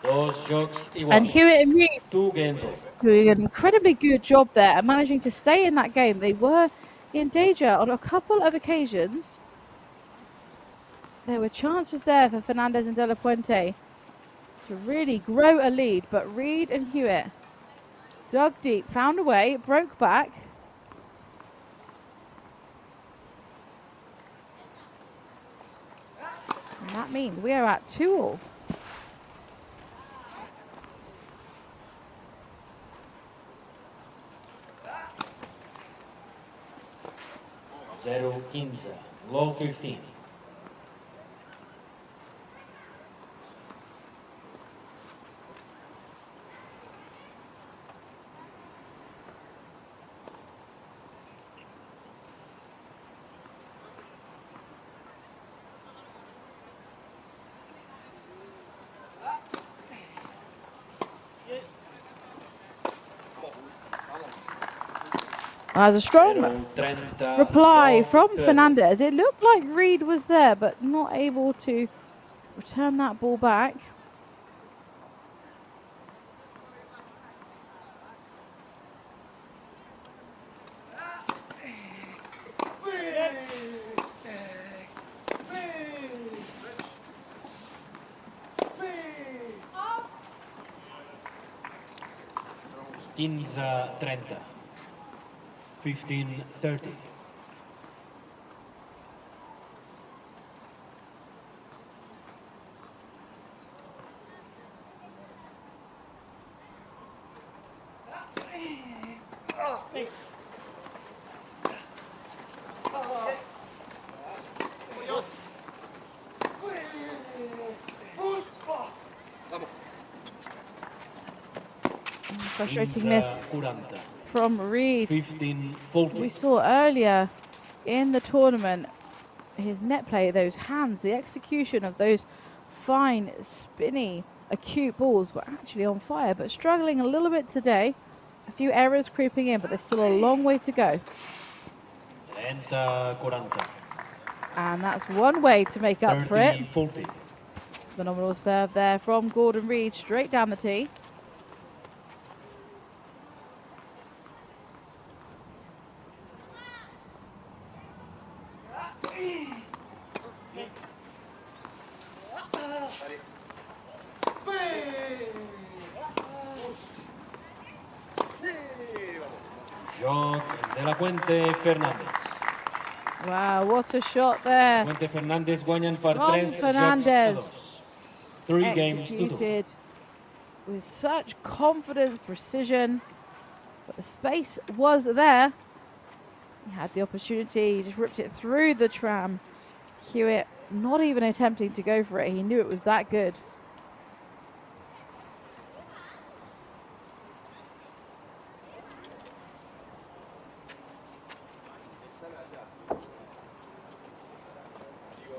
Those jokes And Hewitt and Reed 2 games over. doing an incredibly good job there and managing to stay in that game. They were in danger on a couple of occasions. There were chances there for Fernandez and De La Puente to really grow a lead, but Reed and Hewitt dug deep, found a way, broke back. And that means we are at 2-all. Zero 15. Low 15. As a strong reply from Fernandez. It looked like Reed was there, but not able to return that ball back. 15-30. 15-30. Frustrating miss 40. from Reed. 15-40. We saw earlier in the tournament his net play, those hands, the execution of those fine, spinny, acute balls were actually on fire, but struggling a little bit today. A few errors creeping in, but there's still a long way to go. 30-40. And that's one way to make up for it. 30-40. Phenomenal serve there from Gordon Reed, straight down the tee. Joc de la Puente Fernández. Wow, what a shot there. Puente Fernández guanyen per From 3 Fernandez. 3 games to 2. Executed with such confidence, precision, but the space was there. He had the opportunity, he just ripped it through the tram. Hewitt not even attempting to go for it, he knew it was that good.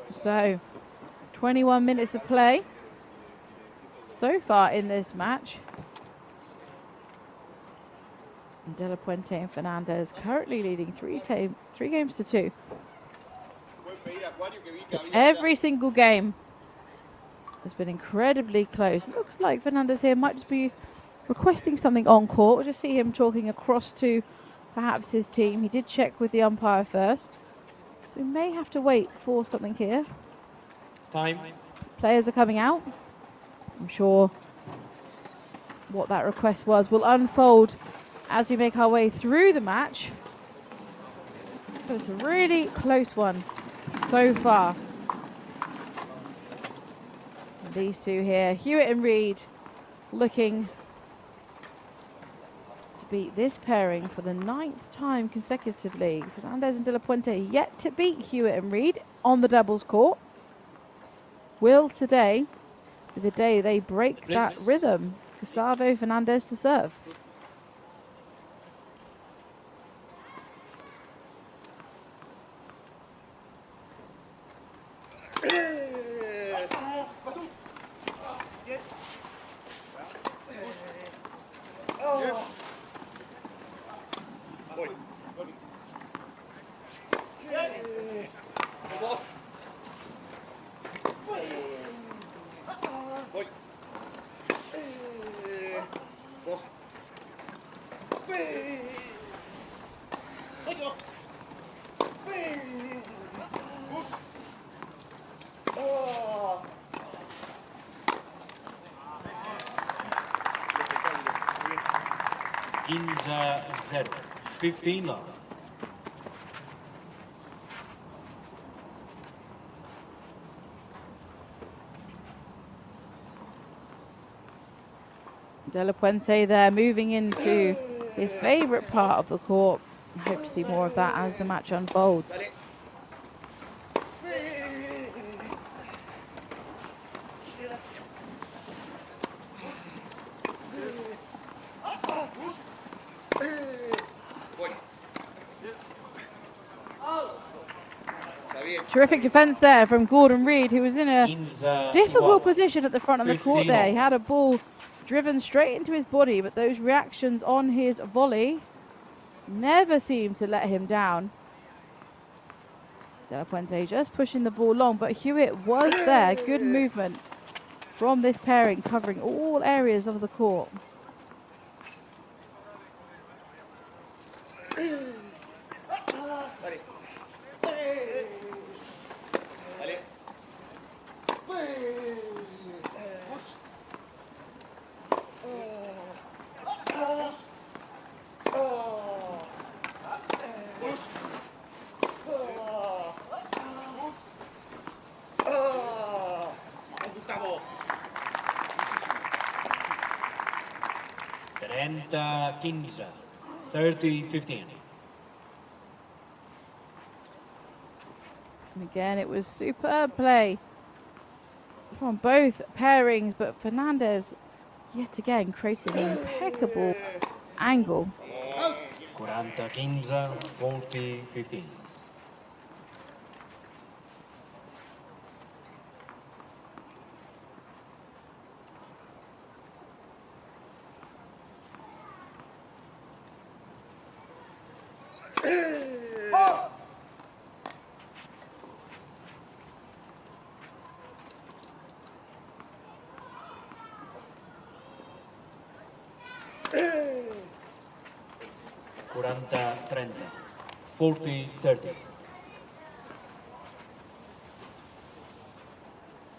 So, 21 minutes of play so far in this match. And De La Puente and Fernandez currently leading 3 games to 2. Every single game has been incredibly close. Looks like Fernandez here might just be requesting something on court. We'll just see him talking across to perhaps his team. He did check with the umpire first. So we may have to wait for something here. Time. Players are coming out. I'm sure what that request was will unfold as we make our way through the match. It's a really close one so far. And these two here, Hewitt and Reed, looking to beat this pairing for the 9th time consecutively. Fernandez and De La Puente yet to beat Hewitt and Reed on the doubles court. Will today be the day they break that rhythm? Gustavo Fernandez to serve. Ginza 0. 15 love. De La Puente there moving into his favourite part of the court. I hope to see more of that as the match unfolds. Terrific defence there from Gordon Reed, who was in a difficult position at the front of the court there. He had a ball driven straight into his body, but those reactions on his volley never seemed to let him down. De La Puente just pushing the ball long, but Hewitt was there. Good movement from this pairing, covering all areas of the court. 30-15. 30-15. And again, it was superb play from both pairings, but Fernandez yet again created an impeccable angle. 40-15. 40-15. Curanta 30. 40-30.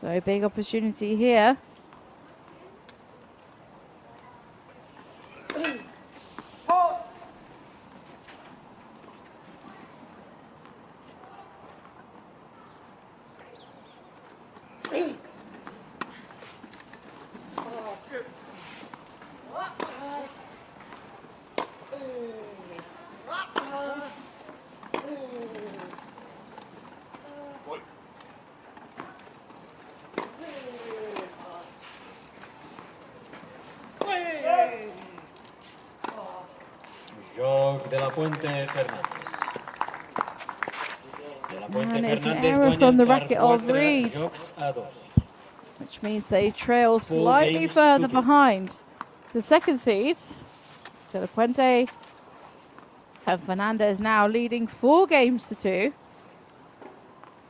So big opportunity here. Joc de la Puente Fernández. De la Puente And it's an Fernández error guanyen from the per racket of 4 Reed, jocs a 2. which means they trail 4 slightly games further to 2. behind the second seeds. De La Puente and Fernandez now leading 4 games to 2.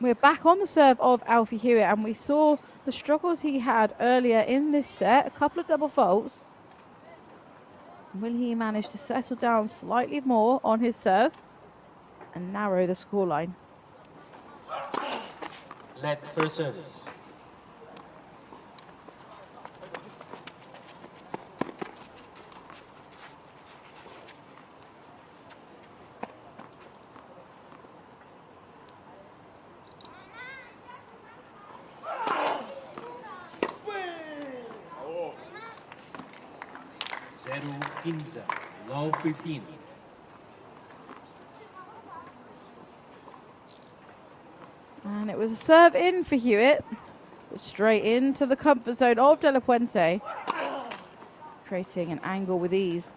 We're back on the serve of Alfie Hewitt, and we saw the struggles he had earlier in this set, a couple of double faults. Will he manage to settle down slightly more on his serve and narrow the scoreline? Let first service. Zero 15. Low 15. And it was a serve in for Hewitt, but straight into the comfort zone of De La Puente, creating an angle with ease.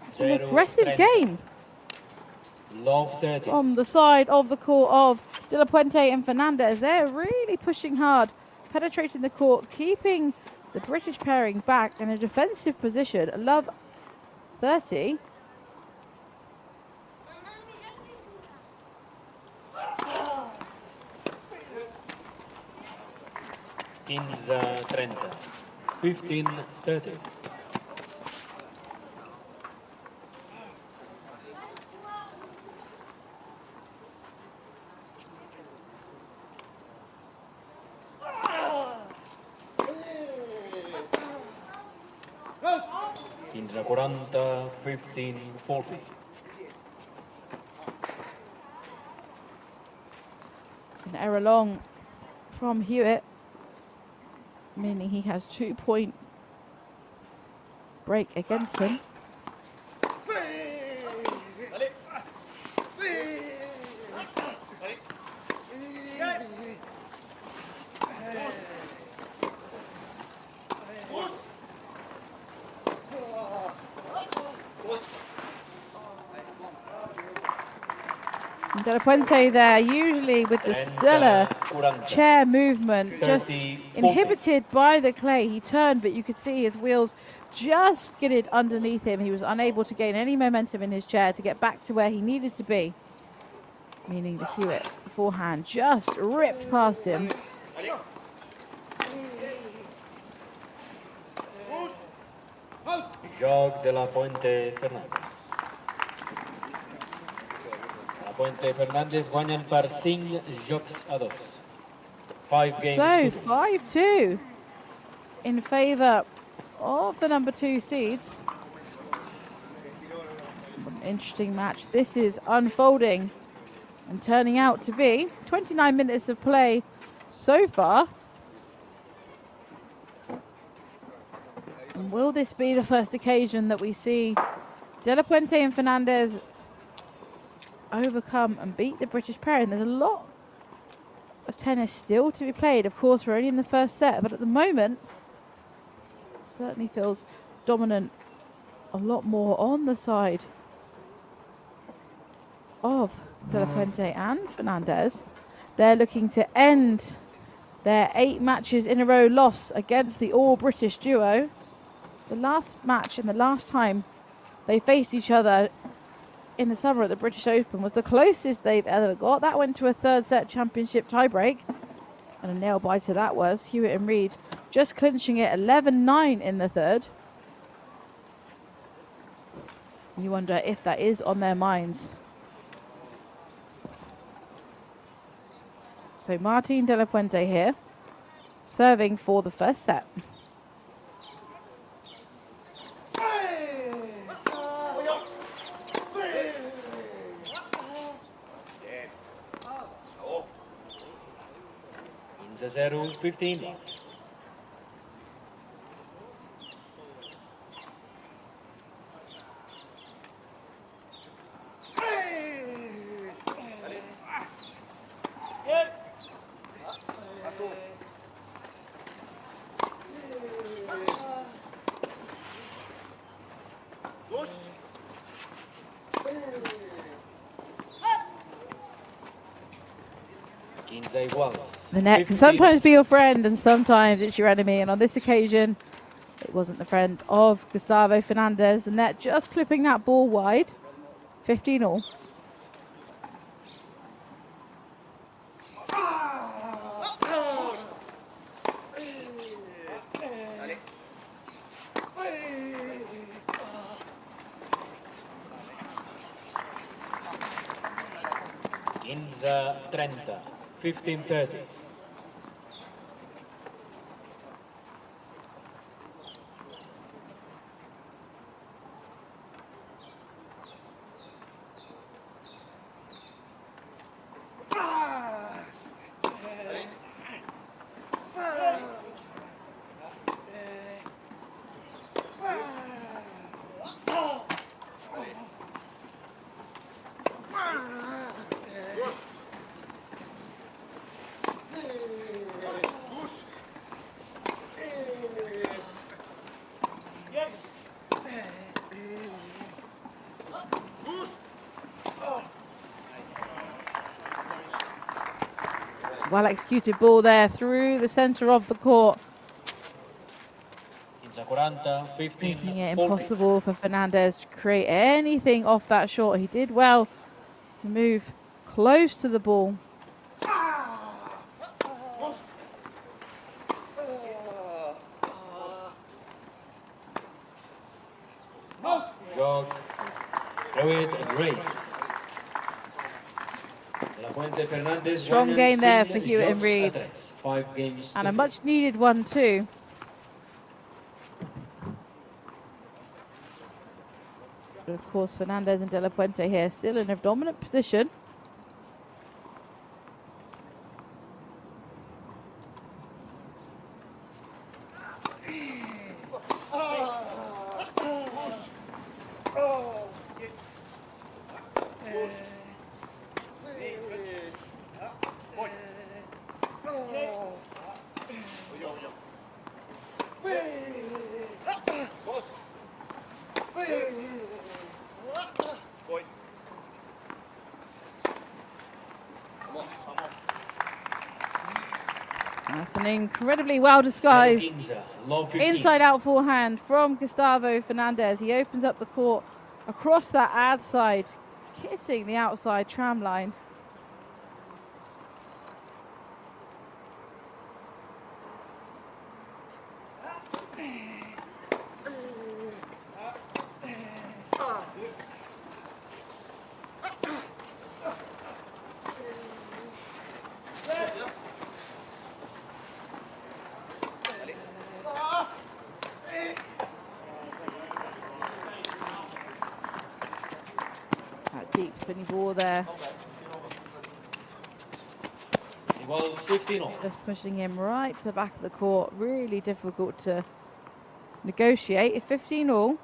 It's an aggressive 30. game Low 30. from the side of the court of De La Puente and Fernandez. They're really pushing hard, penetrating the court, keeping the British pairing back in a defensive position. Love 30. Quinze 30. 15-30. Quinze 40. 15-40. It's an error long from Hewitt, meaning he has 2-point break against him. And De La Puente there, usually with the stellar 40. chair movement, just 30, 40. inhibited by the clay. He turned, but you could see his wheels just skidded underneath him. He was unable to gain any momentum in his chair to get back to where he needed to be, meaning the Hewitt forehand just ripped past him. Joc de la Puente Fernández. La Puente Fernández guanyen per 5 jocs a 2. 5 games So to 5-2 in favour of the number 2 seeds. What an interesting match this is unfolding and turning out to be. 29 minutes of play so far. And will this be the first occasion that we see De La Puente and Fernandez overcome and beat the British pair? And there's a lot of tennis still to be played. Of course, we're only in the first set, but at the moment, it certainly feels dominant a lot more on the side of De La Puente and Fernandez. They're looking to end their 8 matches in a row loss against the all-British duo. The last match and the last time they faced each other in the summer at the British Open was the closest they've ever got. That went to a 3rd set championship tiebreak. And a nail biter that was. Hewitt and Reed just clinching it 11-9 in the 3rd. You wonder if that is on their minds. So Martin De La Puente here, serving for the first set. in 0-15. The net can sometimes be your friend and sometimes it's your enemy, and on this occasion it wasn't the friend of Gustavo Fernandez. The net just clipping that ball wide. 15-all. Ginza 30, 15-30. Well executed ball there through the centre of the court. Making it impossible for Fernandez to create anything off that shot. He did well to move close to the ball. Jog, Hewitt and Reed. Strong game there for Hewitt and Reed. 5 games And a much needed one too. But of course Fernandez and De La Puente here still in a dominant position. That's an incredibly well disguised inside-out forehand from Gustavo Fernandez. He opens up the court across that ad side, kissing the outside tram line. deep spinning ball there. He was 15 all. Just pushing him right to the back of the court. Really difficult to negotiate. 15 all.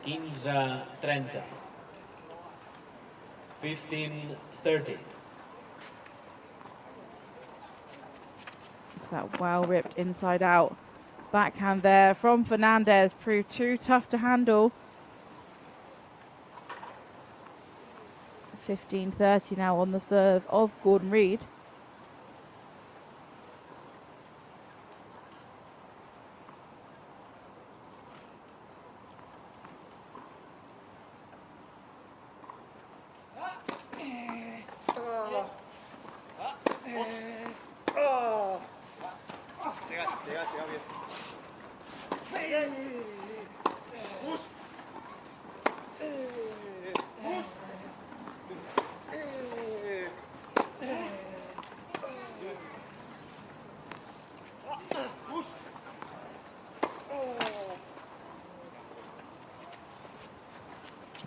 Quinze 30. 15-30. It's that well ripped inside out backhand there from Fernandez. Proved too tough to handle. 15-30 now on the serve of Gordon Reid.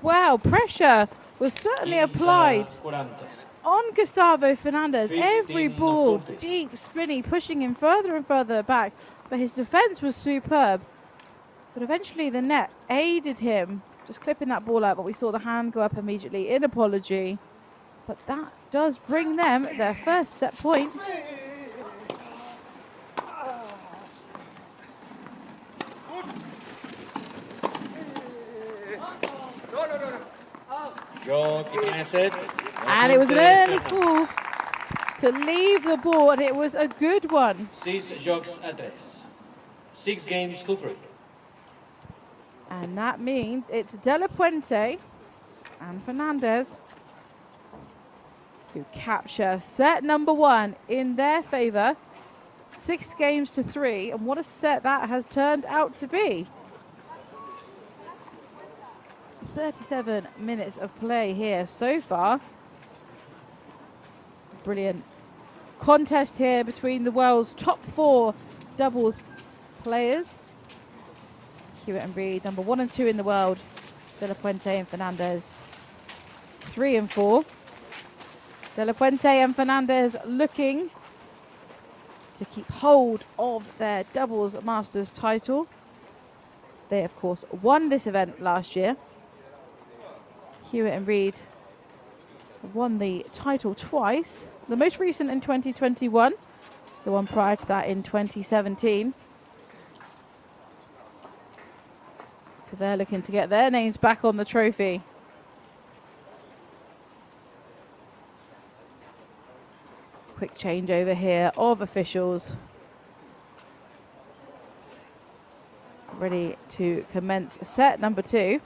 Wow, pressure was certainly applied 40. on Gustavo Fernandez. 15 Every ball 40. deep, spinny, pushing him further and further back. But his defense was superb. But eventually the net aided him, just clipping that ball out. But we saw the hand go up immediately in apology. But that does bring them their first set point. And it was an early call to leave the board. It was a good one. 6 jocs a 3. 6 games to 3. And that means it's De La Puente and Fernandez who capture set number 1 in their favor. 6 games to 3. And what a set that has turned out to be. 37 minutes of play here so far. Brilliant contest here between the world's top 4 doubles players. Hewitt and Reid, number 1 and 2 in the world. De La Puente and Fernandez, 3 and 4. De La Puente and Fernandez looking to keep hold of their doubles masters title. They, of course, won this event last year. Hewitt and Reid won the title twice. The most recent in 2021. The one prior to that in 2017. So they're looking to get their names back on the trophy. Quick changeover here of officials. Ready to commence set number 2.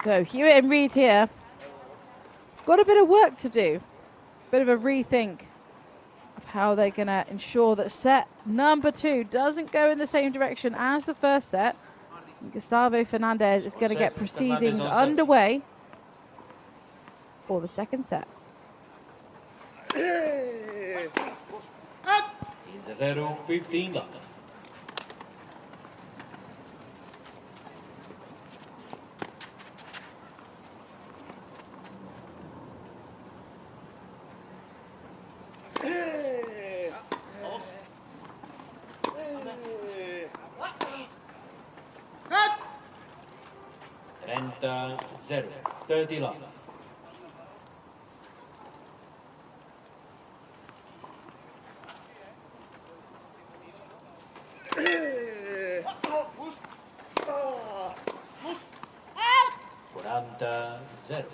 So Hewitt and Reid here. Got a bit of work to do. Bit of a rethink of how they're going to ensure that set number 2 doesn't go in the same direction as the first set. And Gustavo Fernandez is going to get proceedings underway for the second set. 15-0, 15 love. Trenta 0, 30 love. Quaranta 0.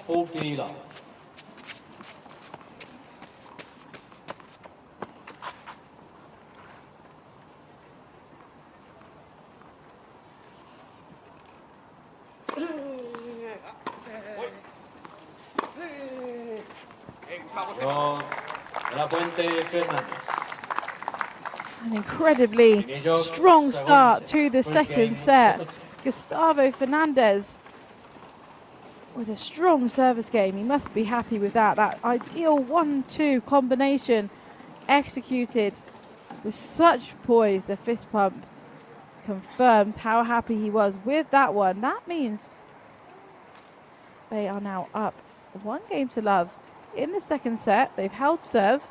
40 love. Joc de la Puente Fernández. An incredibly Primer joc, strong segon start set. to the First second game, set. 14. Gustavo Fernandez with a strong service game. He must be happy with that. That ideal 1-2 combination executed with such poise. The fist pump confirms how happy he was with that one. That means they are now up 1-0 in the second set. They've held serve.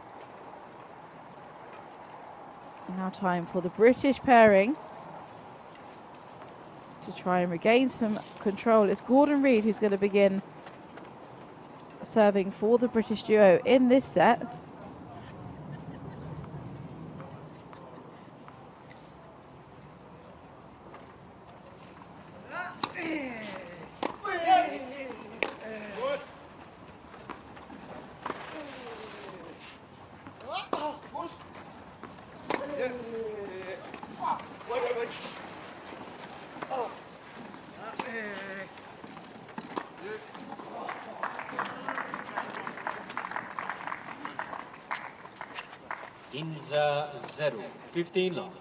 Now time for the British pairing to try and regain some control. It's Gordon Reid who's going to begin serving for the British duo in this set. Ginza 0, 15 love.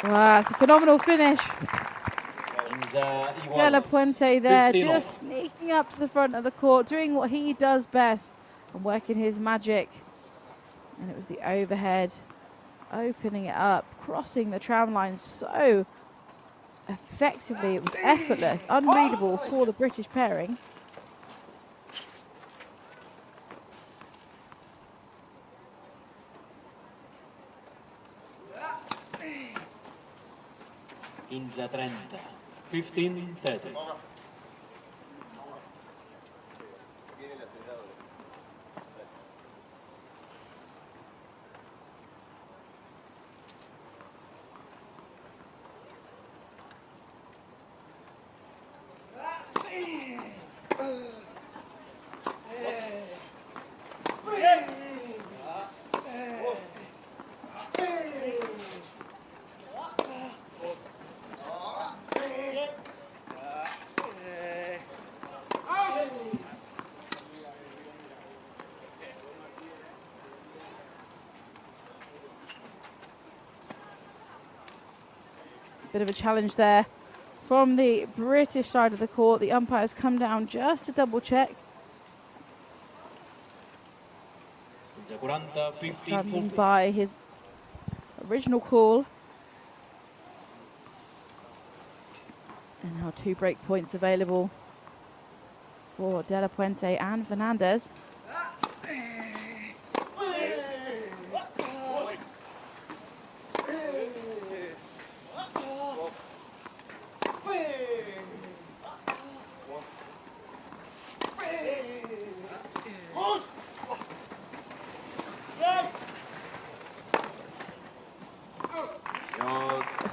Wow, it's a phenomenal finish. Ginza De La igual. Puente there, 15 just sneaking up to the front of the court, doing what he does best and working his magic. And it was the overhead, opening it up, crossing the tram line so effectively. It was effortless, unreadable for the British pairing. Ginza 30, 15-30. Bit of a challenge there from the British side of the court. The umpires come down just to double check. Ginza 40, 15 Standing 40. by his original call. And now 2 break points available for De La Puente and Fernandez. Joc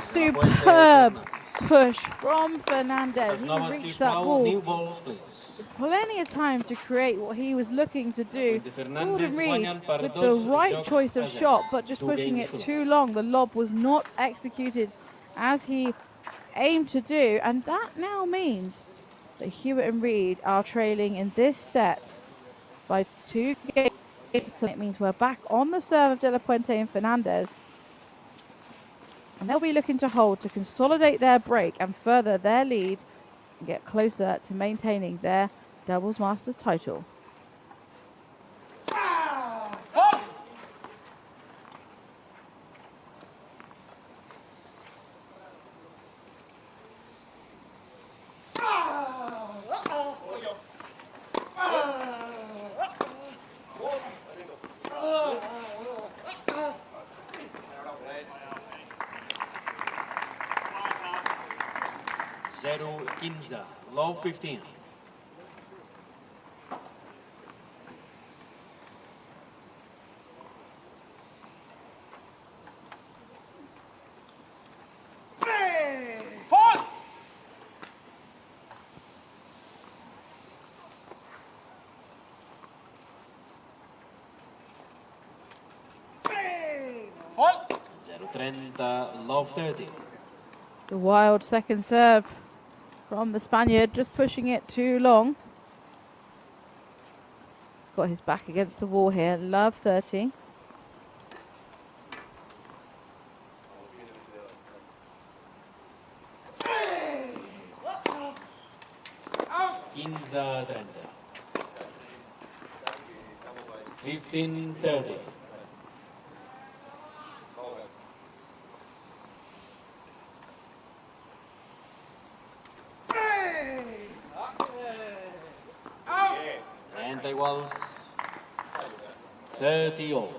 A de la Puente superb Fernández. push from Fernandez. He Numbers reached is that foul, ball new balls, please. plenty of time to create what he was looking to do. Puente Fernández Gordon Reid guanyan per with the dos right jocs choice of a zero. shot, but just 2 pushing games it to too long. The lob was not executed as he aimed to do, and that now means that Hewitt and Reid are trailing in this set by 2 games. So it means we're back on the serve of De La Puente and Fernandez. And they'll be looking to hold to consolidate their break and further their lead and get closer to maintaining their doubles masters title. 0-15, low 15. Fall. 0-30, low 30. It's a wild second serve from the Spaniard, just pushing it too long. He's got his back against the wall here. Love 30. Inza 30. 15-30. And iguals 30 all.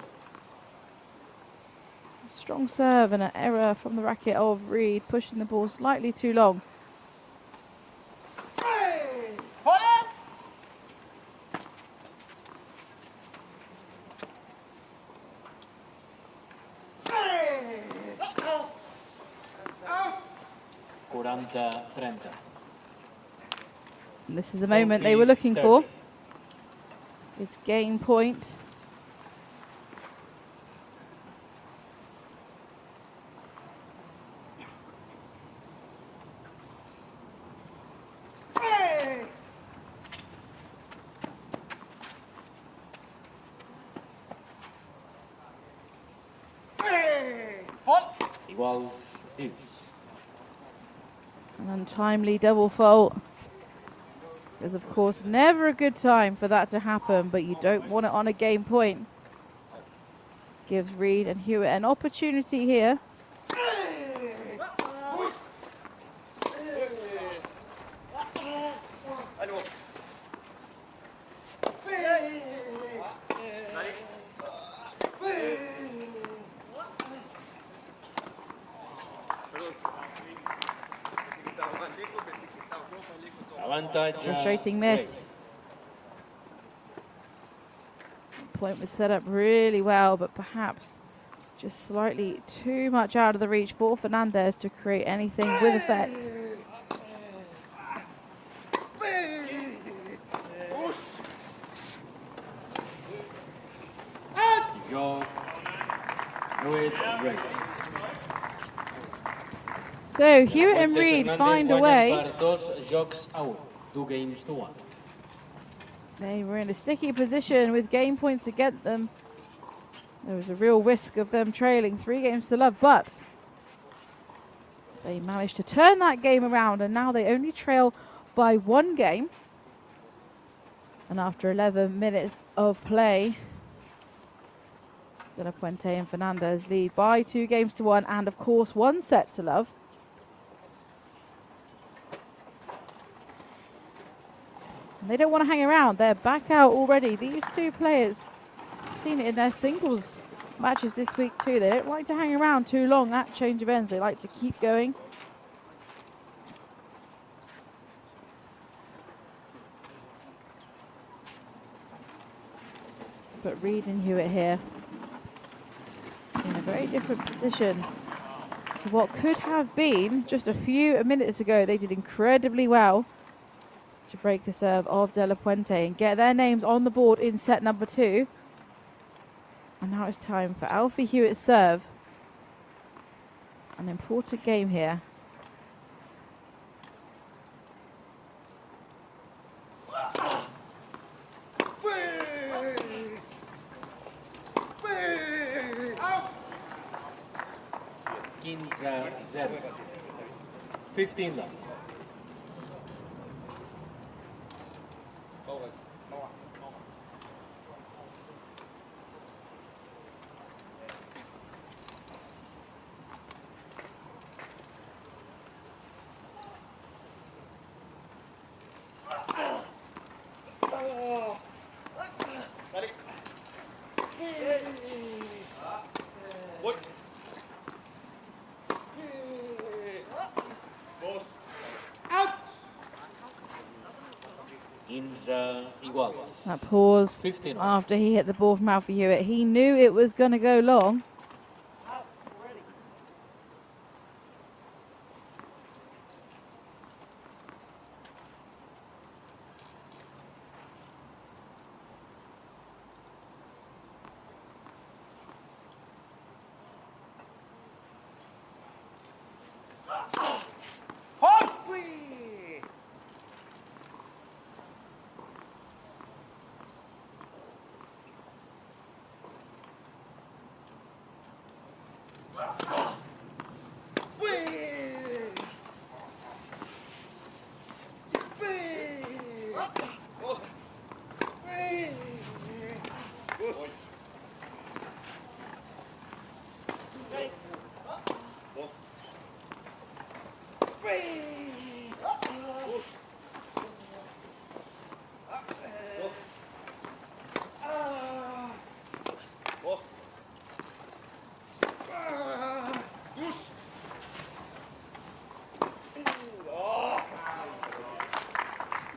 Strong serve and an error from the racket of Reed, pushing the ball slightly too long. Fall it. Kuranta 30. And this is the moment they were looking for. It's game point. Fall. Iguals deuce. An untimely double fault. There's of course never a good time for that to happen, but you don't want it on a game point. This gives Reed and Hewitt an opportunity here. Avantage. Frustrating miss. Point was set up really well, but perhaps just slightly too much out of the reach for Fernandez to create anything with effect. Go with Reed. So Hewitt and Reed find a way. Per 2 jocs out. 2 games to 1. They were in a sticky position with game points against them. There was a real risk of them trailing 3 games to love, but they managed to turn that game around, and now they only trail by 1 game. And after 11 minutes of play, De La Puente and Fernandez lead by 2 games to 1, and of course 1 set to love. And they don't want to hang around. They're back out already. These 2 players, I've seen it in their singles matches this week too. They don't like to hang around too long at change of ends. They like to keep going. But Reed and Hewitt here in a very different position to what could have been just a few minutes ago. They did incredibly well to break the serve of De La Puente and get their names on the board in set number 2. And now it's time for Alfie Hewitt's serve. An important game here. Quinza 0. 15 love. iguales. That pause 15 all. after he hit the ball from Alfie Hewitt. He knew it was going to go long.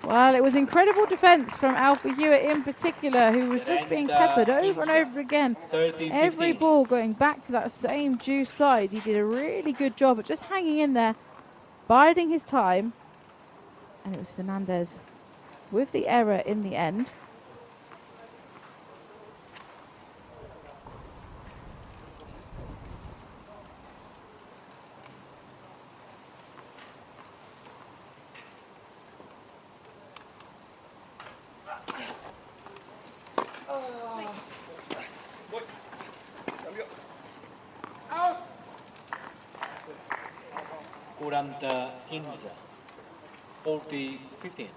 Well, it was incredible defence from Alfie Hewitt in particular, who was just being peppered over and over again. 30, Every 15. ball going back to that same juice side. He did a really good job at just hanging in there, biding his time. And it was Fernandez with the error in the end. Kuranta 15. 40, 15.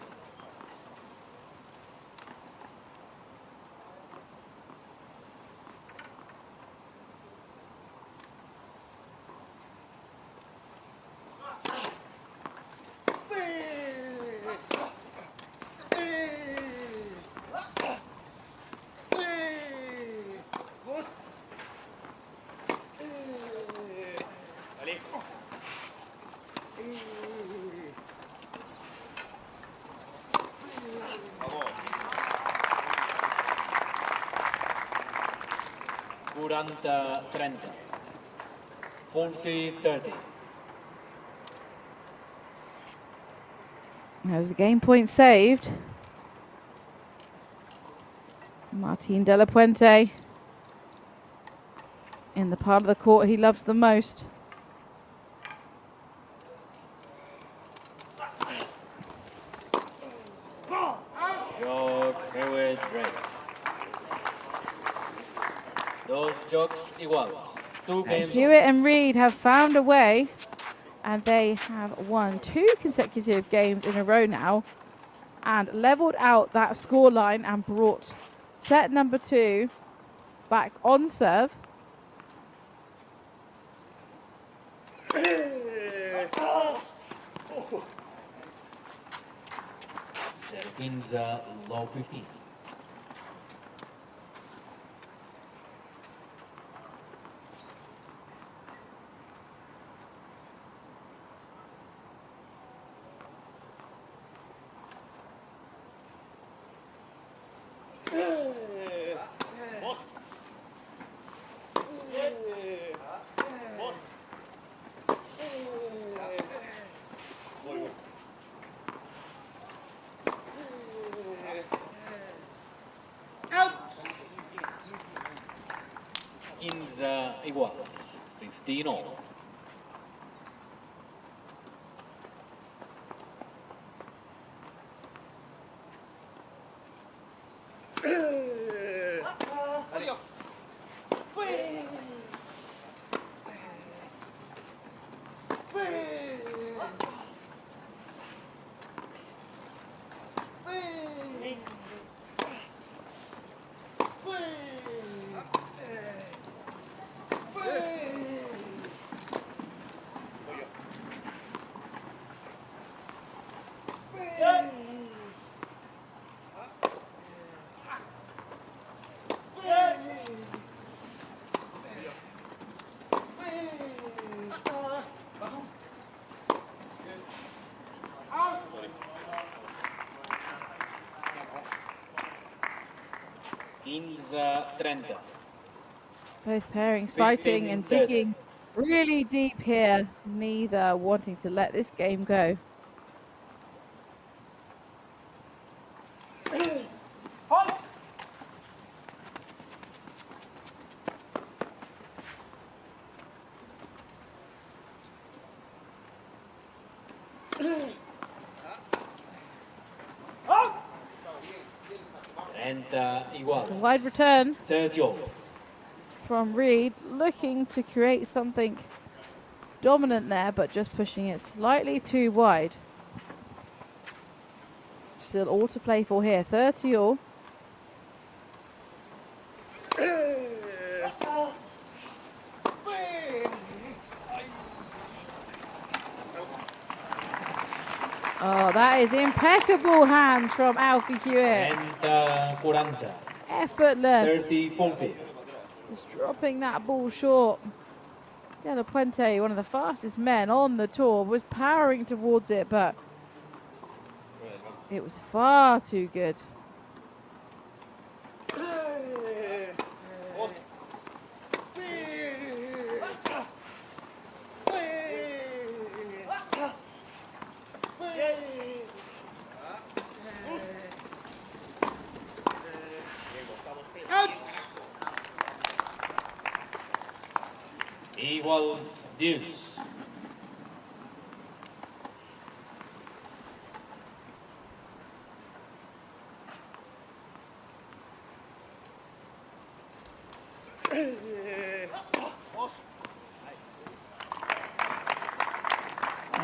Kuranta 30. 40, 30. There was a game point saved. Martin de la Puente in the part of the court he loves the most. Jog Hewitt breaks. Dos jogs iguales. 2 games. Hewitt and Reed have found a way, and they have won 2 consecutive games in a row now and leveled out that scoreline and brought set number 2 back on serve. Serpinza low 15. Iguales. 15 all. 15-30. Both pairings 15 fighting and 30. digging really deep here, neither wanting to let this game go. Igual. It's a wide return 30 all. from Reed, looking to create something dominant there, but just pushing it slightly too wide. Still all to play for here, 30 all. Oh, that is impeccable hands from Alfie Hewitt. 40. Effortless. 30-40. Just dropping that ball short. De La Puente, one of the fastest men on the tour, was powering towards it, but it was far too good. Equals deuce.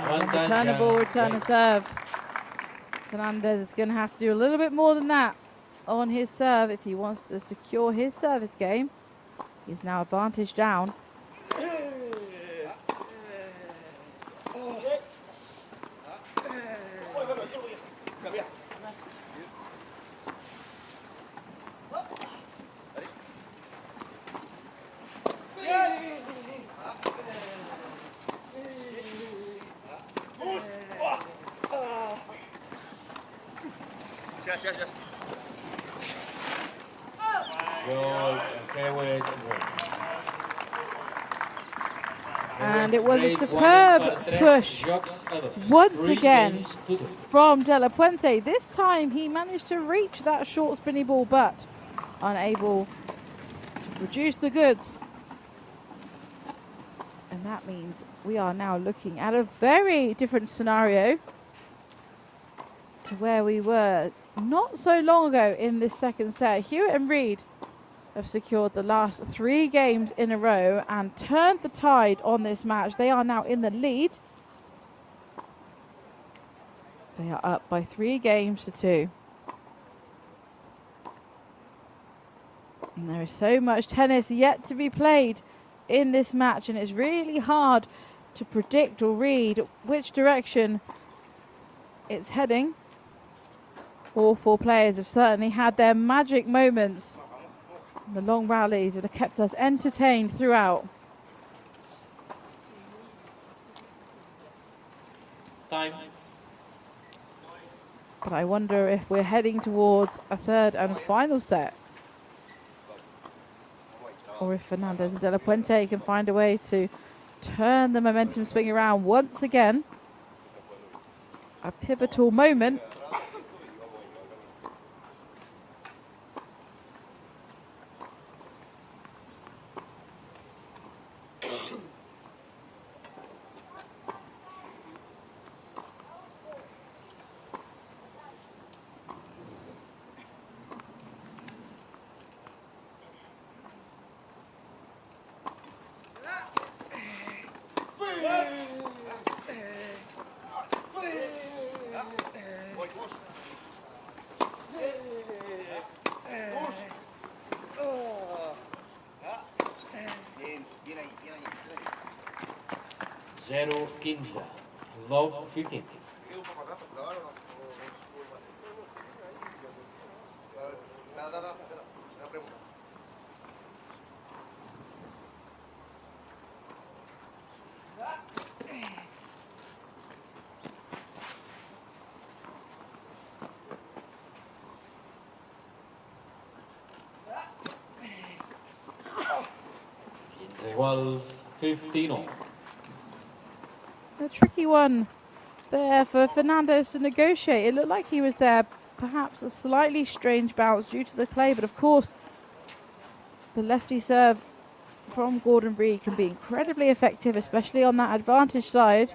Returnable, return and serve. Fernandez is going to have to do a little bit more than that on his serve if he wants to secure his service game. He's now advantage down. And it was a superb push once again from De La Puente. This time he managed to reach that short spinny ball, but unable to produce the goods. And that means we are now looking at a very different scenario to where we were not so long ago in this second set. Hewitt and Reed have secured the last 3 games in a row and turned the tide on this match. They are now in the lead. They are up by 3 games to 2. And there is so much tennis yet to be played in this match, and it's really hard to predict or read which direction it's heading. All 4 players have certainly had their magic moments. The long rallies that have kept us entertained throughout. Time. But I wonder if we're heading towards a third and final set, or if Fernandez and De La Puente can find a way to turn the momentum swing around once again. A pivotal moment. Zero 15. Love 15. iguals 15-all. A tricky one there for Fernandez to negotiate. It looked like he was there, perhaps a slightly strange bounce due to the clay, but of course the lefty serve from Gordon Reid can be incredibly effective, especially on that advantage side.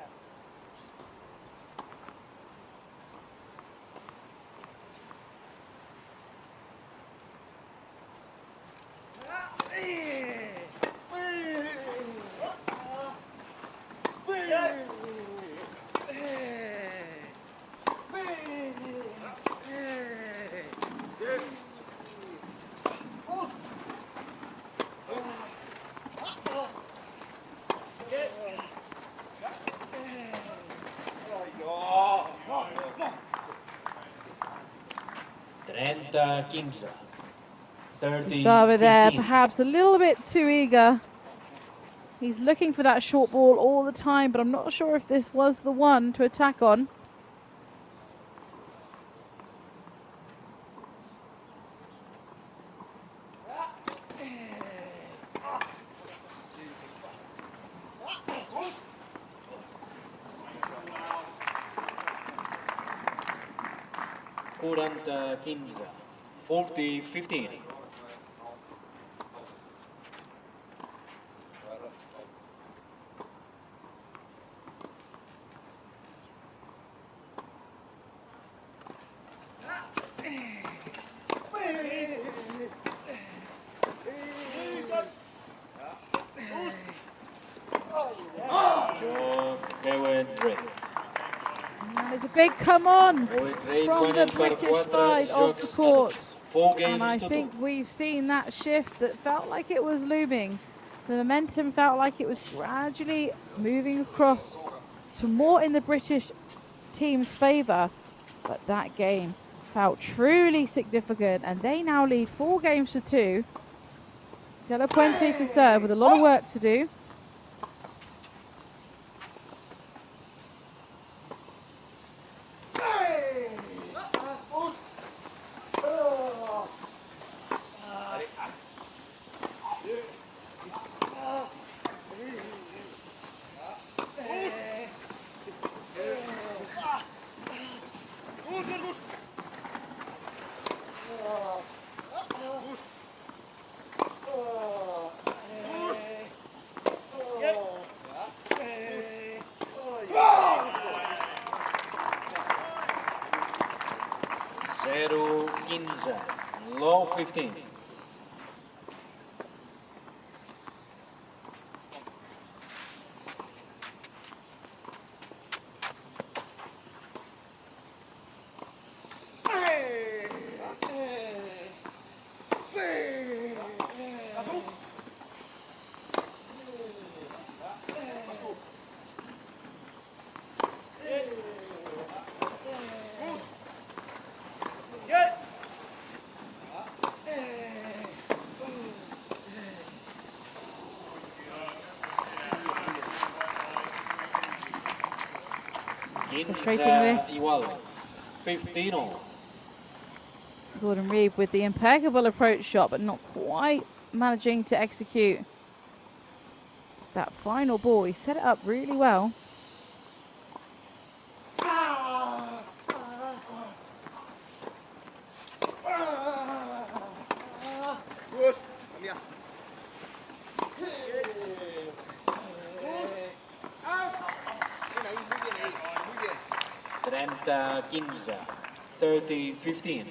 Kingsa. 30. Gustavo there, perhaps a little bit too eager. He's looking for that short ball all the time, but I'm not sure if this was the one to attack on. Kingsa. 40-15. There's a big come on from the British side of the court. And I think we've seen that shift that felt like it was looming. The momentum felt like it was gradually moving across to more in the British team's favour. But that game felt truly significant, and they now lead 4-2. De La Puente to serve with a lot of work to do. Low 15. Frustrating this. 15-all. Gordon Reid with the impeccable approach shot, but not quite managing to execute that final ball. He set it up really well. Kingsa. 30-15.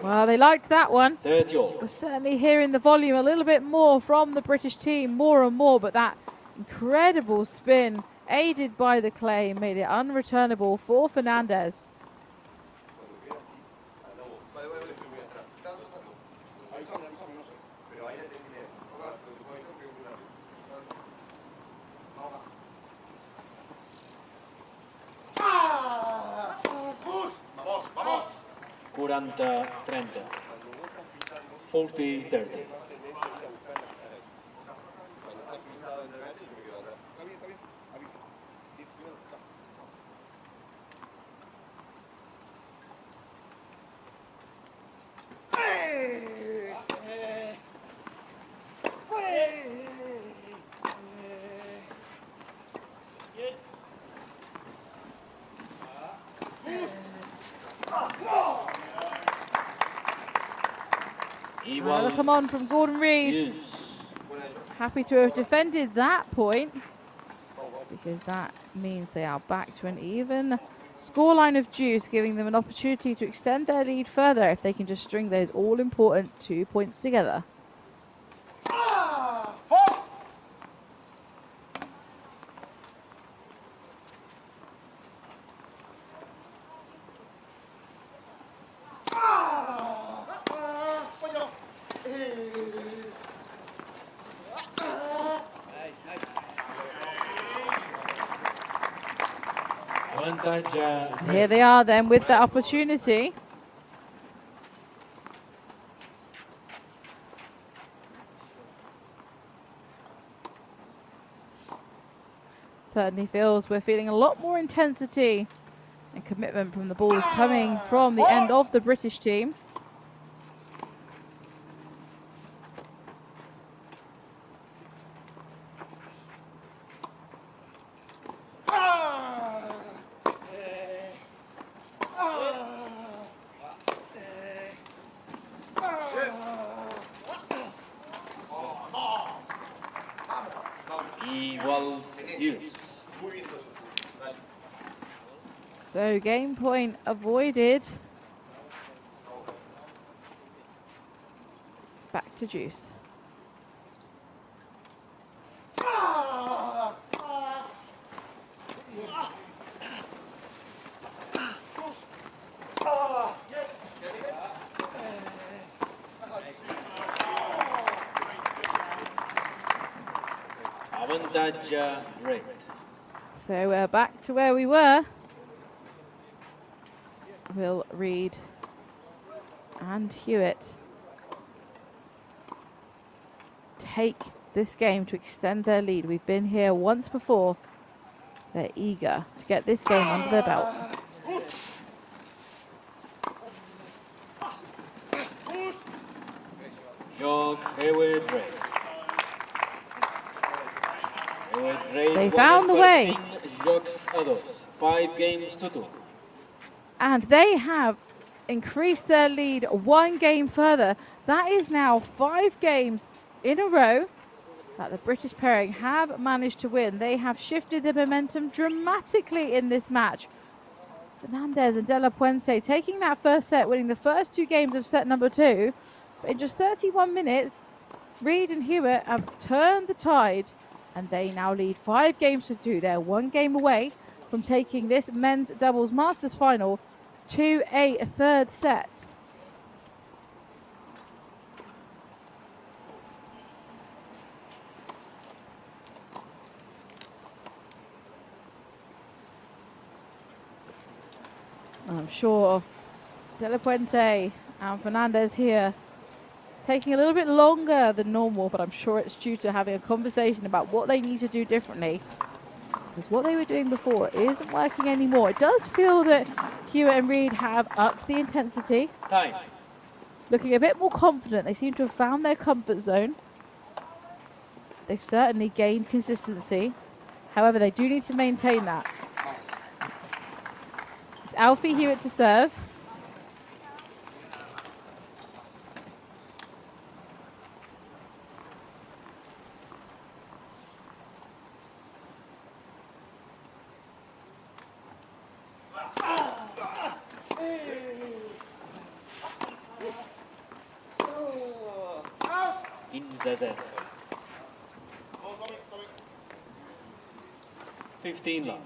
Well, they liked that one. 30-all. We're certainly hearing the volume a little bit more from the British team, more and more, but that incredible spin, aided by the clay, made it unreturnable for Fernandez. Curanta 30. 40-30. Another come on from Gordon Reed. Happy to have defended that point, because that means they are back to an even scoreline of juice, giving them an opportunity to extend their lead further if they can just string those all-important 2 points together. Here they are then with the opportunity. Certainly feels we're feeling a lot more intensity and commitment from the balls coming from the end of the British team. So game point avoided. Back to juice. Red. So we're back to where we were. Will Reed and Hewitt take this game to extend their lead. We've been here once before. They're eager to get this game under their belt. They found the way. 5 games to 2. And they have increased their lead 1 game further. That is now 5 games in a row that the British pairing have managed to win. They have shifted the momentum dramatically in this match. Fernandez and De La Puente taking that first set, winning the first 2 games of set number 2. But in just 31 minutes, Reed and Hewitt have turned the tide, and they now lead 5 games to 2. They're 1 game away from taking this men's doubles Masters final to a 3rd set. I'm sure De La Puente and Fernandez here taking a little bit longer than normal, but I'm sure it's due to having a conversation about what they need to do differently, because what they were doing before isn't working anymore. It does feel that Hewitt and Reed have upped the intensity. Time. Looking a bit more confident. They seem to have found their comfort zone. They've certainly gained consistency. However, they do need to maintain that. It's Alfie Hewitt to serve. Zazen. 15 love.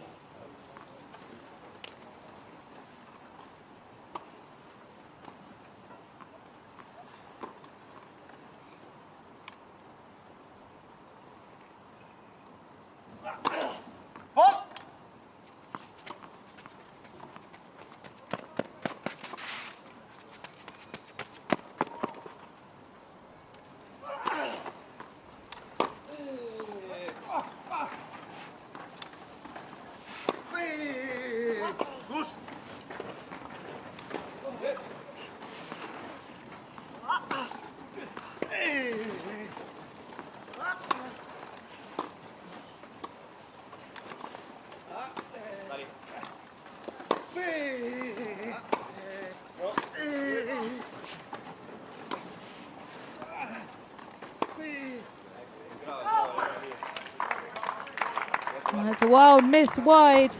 a wild miss wide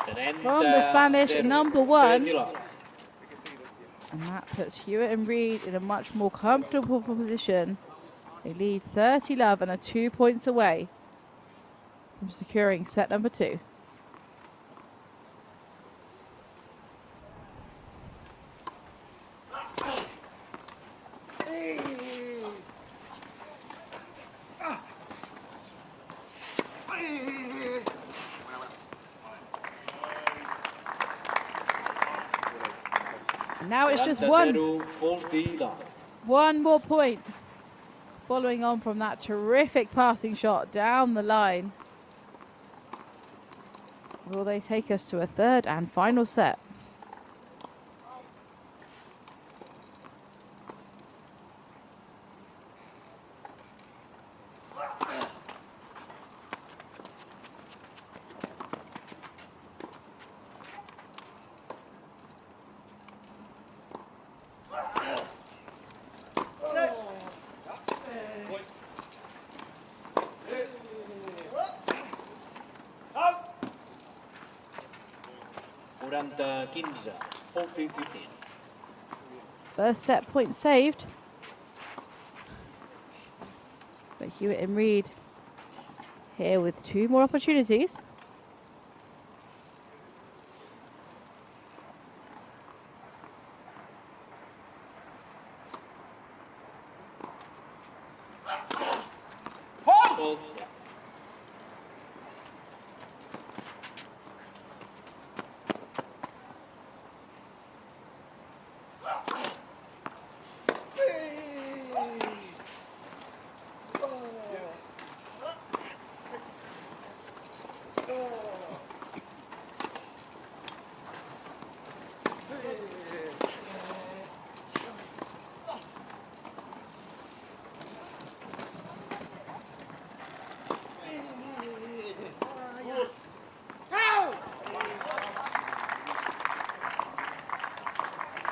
Tenenta from the Spanish serve, number 1. 30 love. And that puts Hewitt and Reed in a much more comfortable position. They lead 30 love and are 2 points away from securing set number 2. And now it's just 40 love. one more point. Following on from that terrific passing shot down the line. Will they take us to a third and final set? First set point saved. But Hewitt and Reed here with 2 more opportunities.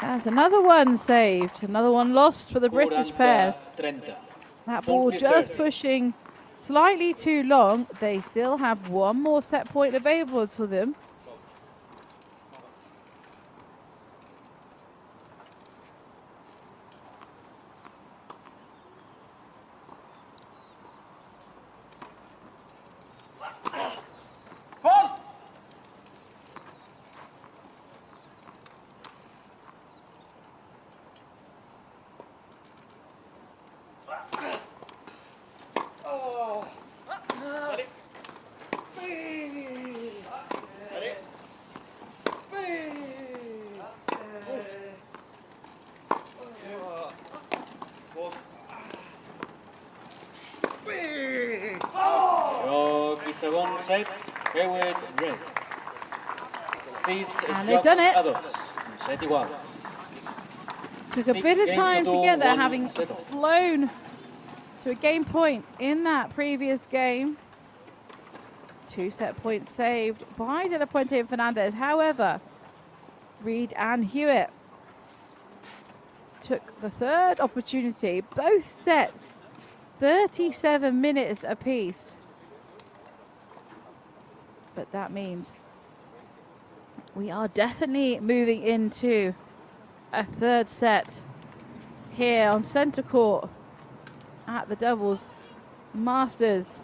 That's another one saved, another one lost for the British pair. 30. That ball just pushing slightly too long. They still have one more set point available to them. Set, Hewitt, Reed. And they've done it. Set igual. Took a bit of time together, having flown to a game point in that previous game. 2 set points saved by De La Puente and Fernandez. However, Reed and Hewitt took the third opportunity. Both sets, 37 minutes apiece. But that means we are definitely moving into a third set here on centre court at the Doubles Masters.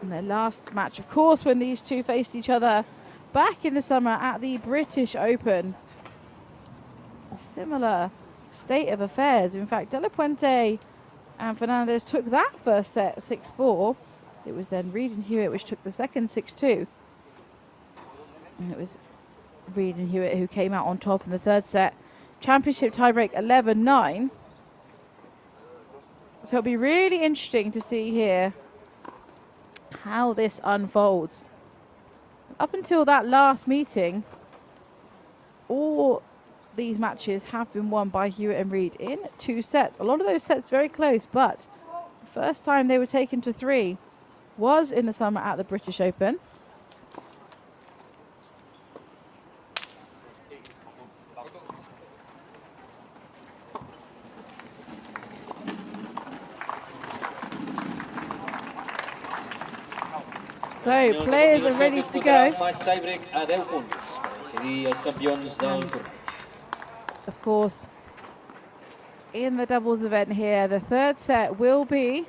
And their last match, of course, when these two faced each other back in the summer at the British Open. It's a similar state of affairs. In fact, De La Puente and Fernandez took that first set 6-4. It was then Reed and Hewitt which took the second 6-2. And it was Reed and Hewitt who came out on top in the third set. Championship tiebreak 11-9. So it'll be really interesting to see here how this unfolds. Up until that last meeting, all these matches have been won by Hewitt and Reed in 2 sets. A lot of those sets very close, but the first time they were taken to 3 was in the summer at the British Open. So players are ready to go. Mais tiebreak a 10 punts. Decidir els campions del torneig. Of course, in the doubles event here, the third set will be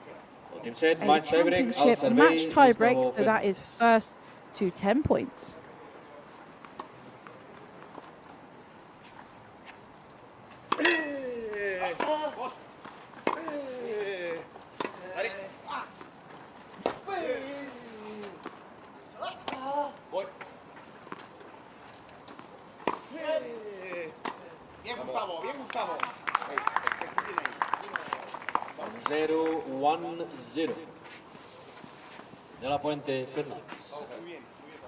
Últim set, a match tiebreak al championship servei match tiebreak, Gustavo so that is first to 10 points. Bien, Gustavo, bien, Gustavo. 0-1-0. De la Puente Fernández. Muy bien, muy bien.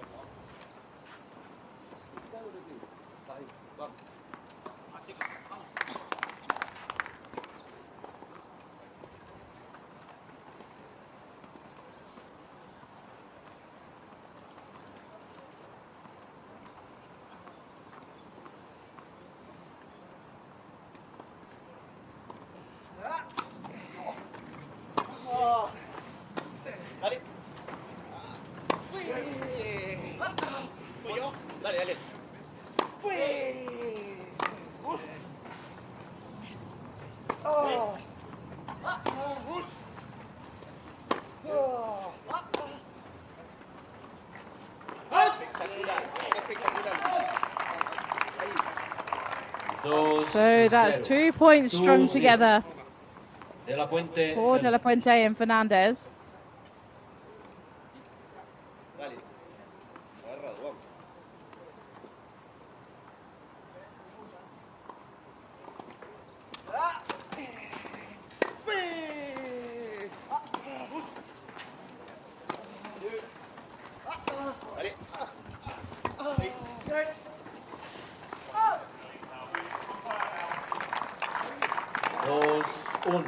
Dale. Voy yo. Dale, dale. Espectacular, espectacular. So that's 2 points strung 2-0. together De la Puente for De La Puente and Fernandez. Dale. Agarrado, vamos. Dale. 2-1.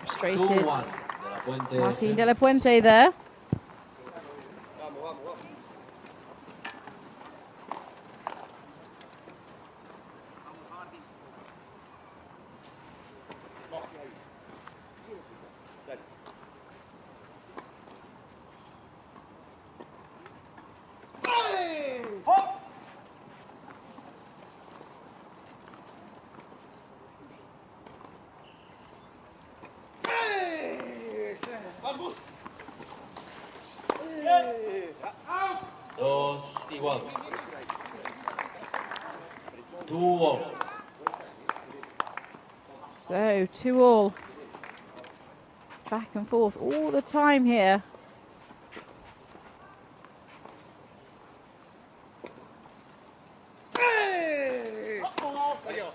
Frustrated. 2-1. De la Puente Martin De La Puente there. Vamos, vamos, vamos. Dale. Vamos. 2 igual. 2-all. So 2-all. It's back and forth all the time here. Adiós.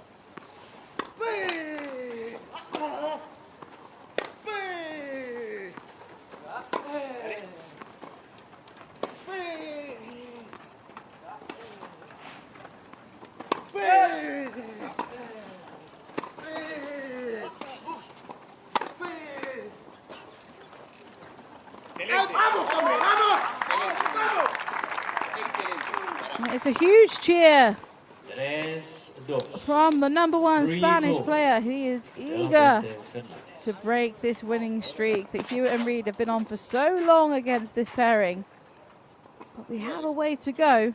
¡Vamos, hombre! ¡Vamos! ¡Vamos! Excelente. It's a huge cheer 3-2. from the number one 3-2. Spanish player. He is De la eager Puente Fernández. to break this winning streak that Hewitt and Reed have been on for so long against this pairing. But we have a way to go.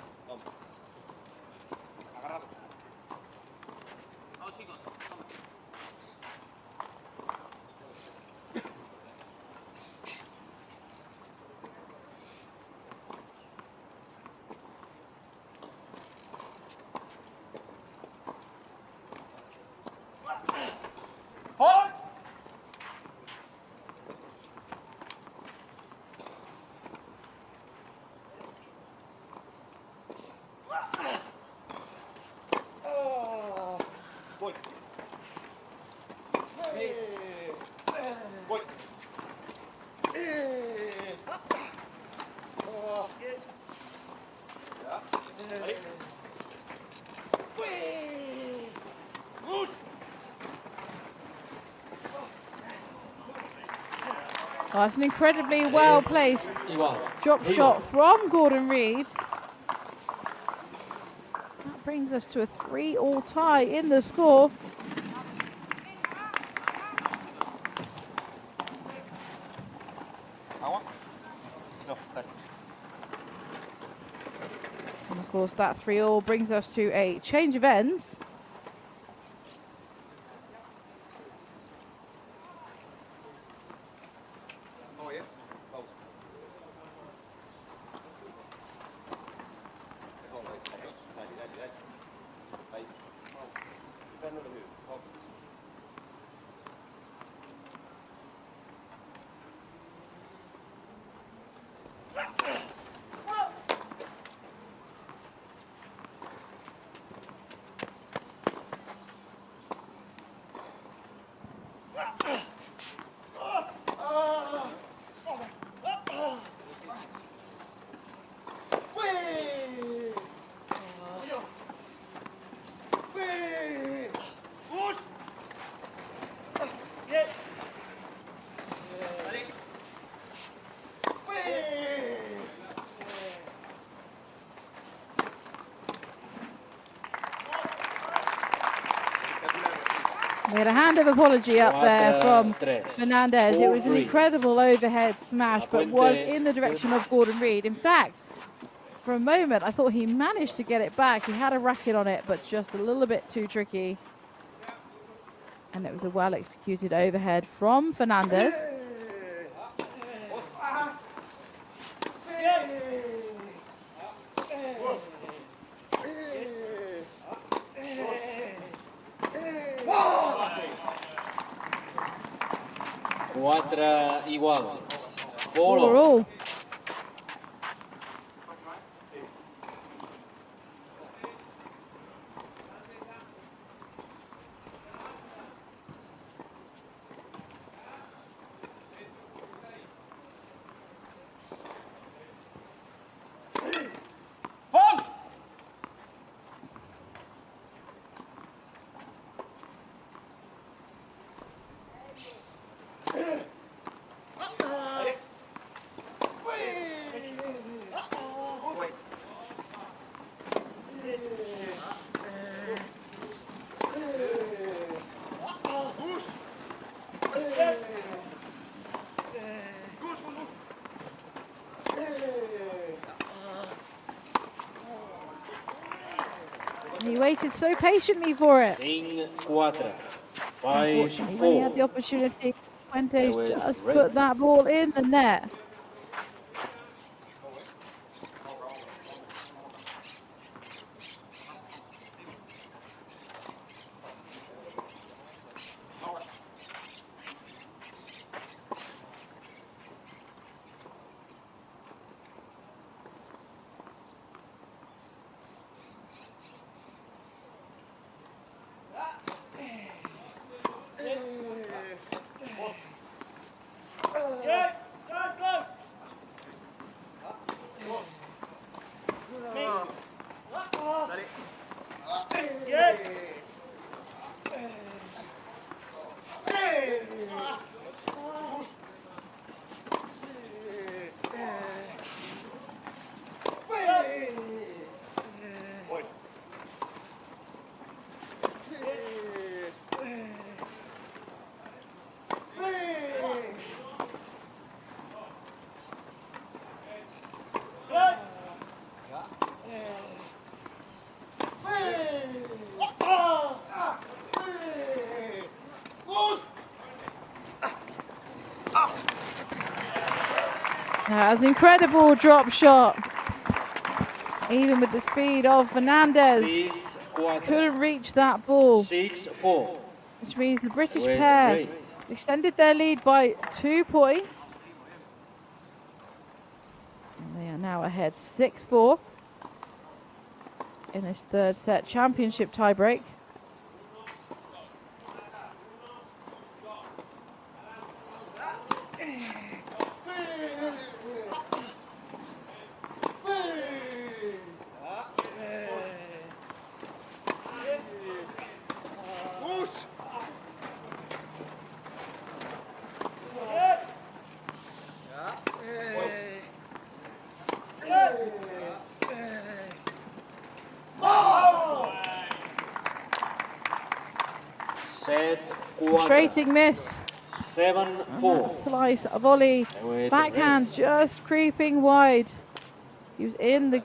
Voy. Voy. Oh, it's an incredibly well placed Igual. drop Igual. shot from Gordon Reed. That brings us to a 3-all tie in the score. ¿Agua? No, dale. course, that 3-all brings us to a change of ends. Vamos bien. Vamos. Vamos ahí. Dale, dale, dale. Ahí. Vamos. Quizás no lo veo. Vamos. We had a hand of apology up there from 4-3. Fernandez. It was an 4-3. incredible overhead smash, but was in the direction of Gordon Reed. In fact, for a moment, I thought he managed to get it back. He had a racket on it, but just a little bit too tricky. And it was a well-executed overhead from Fernandez. Cuatro igual. 4-all. He waited so patiently for it. 5-4. Unfortunately, when he had the 5-4. opportunity, Fuentes They were just ready. put that ball in the net. That was an incredible drop shot. Even with the speed of Fernandez, 6-4. couldn't reach that ball, 6-4. which means the British They were pair great. extended their lead by 2 points. And they are now ahead 6-4 in this third set championship tiebreak. Set 4. Frustrating miss. 7-4. Slice, a volley, They were backhand ready. just creeping wide. He was in the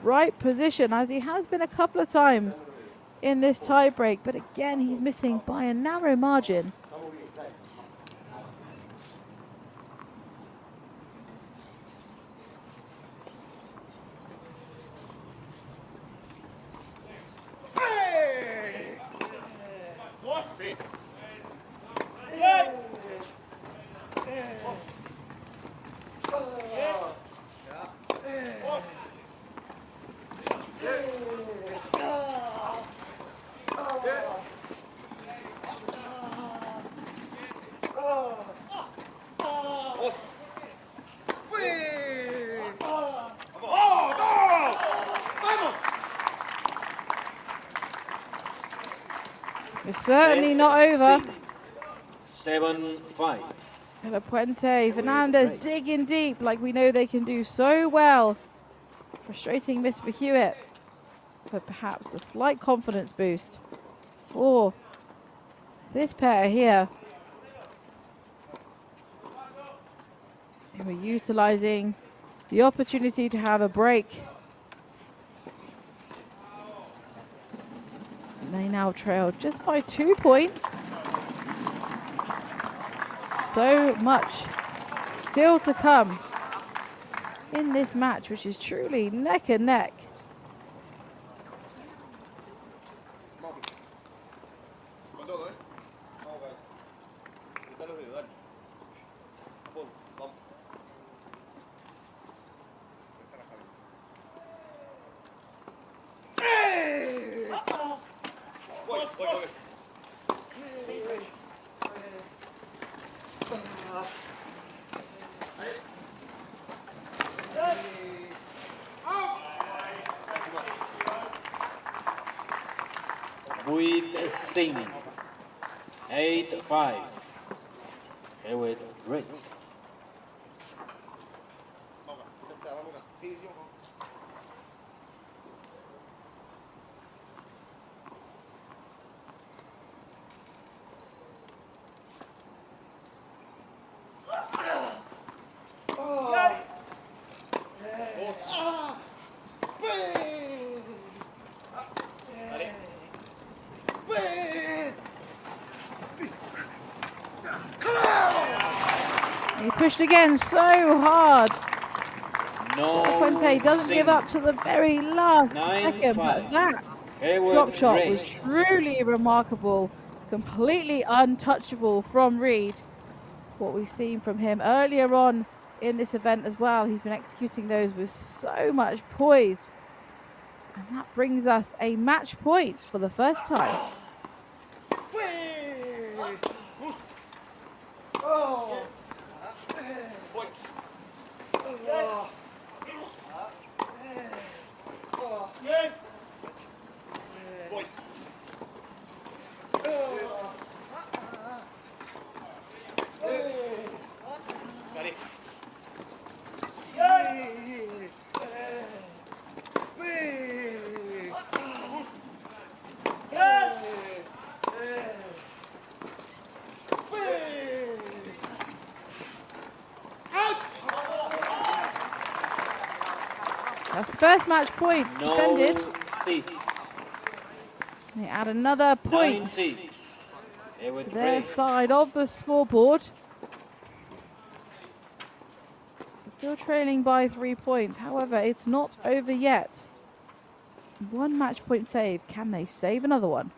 right position, as he has been a couple of times in this tie break. But again, he's missing by a narrow margin. It's certainly not over. 7-5. De La Puente, Fernandez digging deep like we know they can do so well. Frustrating miss for Hewitt, but perhaps a slight confidence boost for this pair here. They were utilizing the opportunity to have a break. And they now trail just by 2 points. So much still to come in this match, which is truly neck and neck. Con todo, ¿eh? Vamos, guys. Quita los dedos, dale. Vamos, vamos. Esta la Javi. Voy, voy, voy. With Singh. 8-5. Hewitt Ray. Vamos, vamos. Sí, sí, vamos. He pushed again so hard. No. Puente doesn't give up to the very last second, but that drop shot was truly remarkable, completely untouchable from Reed. What we've seen from him earlier on in this event as well, he's been executing those with so much poise. And that brings us a match point for the first time. That's the first match point defended. They add another point to their side of the scoreboard. Still trailing by 3 points. However, it's not over yet. One match point save. Can they save another one?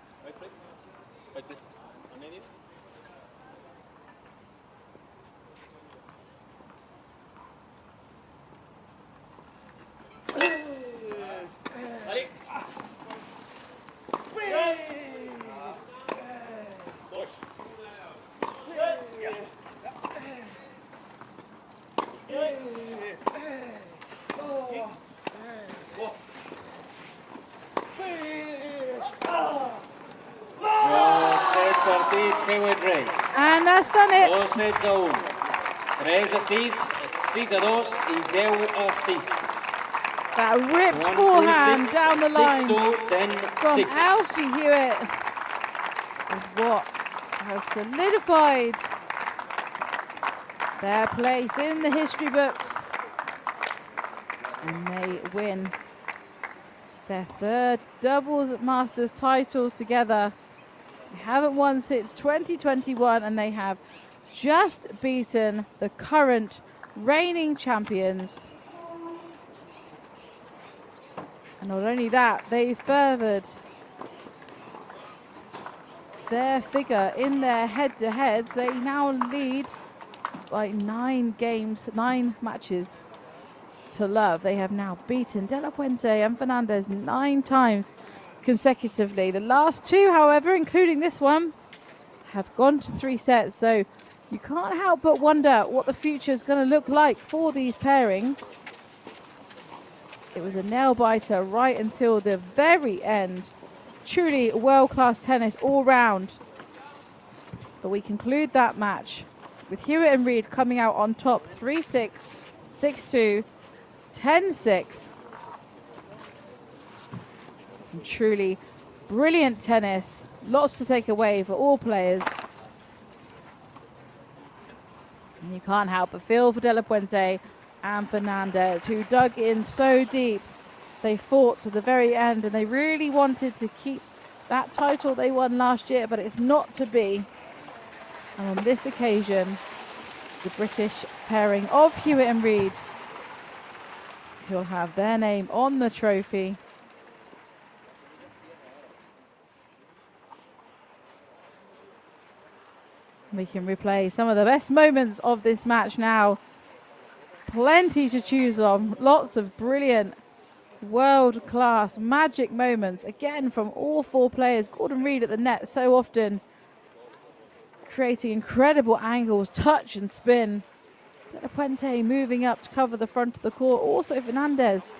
And that's done it. 2-1, 3-6, 6-2 y 10-6. That ripped forehand down the line 6-2, from 10-6. Alfie Hewitt is what has solidified their place in the history books. And they win Their third doubles masters title together. They haven't won since 2021, and they have just beaten the current reigning champions. And not only that, they furthered their figure in their head-to-heads. They now lead by 9 matches to love. They have now beaten De La Puente and Fernandez 9 times consecutively. The last 2, however, including this one, have gone to 3 sets. So you can't help but wonder what the future is going to look like for these pairings. It was a nail-biter right until the very end. Truly world-class tennis all round. But we conclude that match with Hewitt and Reid coming out on top 3-6, 6-2, 10-6. Some truly brilliant tennis. Lots to take away for all players. And you can't help but feel for De La Puente and Fernandez, who dug in so deep. They fought to the very end, and they really wanted to keep that title they won last year, but it's not to be. And on this occasion, the British pairing of Hewitt and Reid, who'll have their name on the trophy. We can replay some of the best moments of this match now. Plenty to choose on. Lots of brilliant, world-class magic moments. Again, from all 4 players. Gordon Reid at the net so often, creating incredible angles, touch and spin. De La Puente moving up to cover the front of the court. Also Fernandez.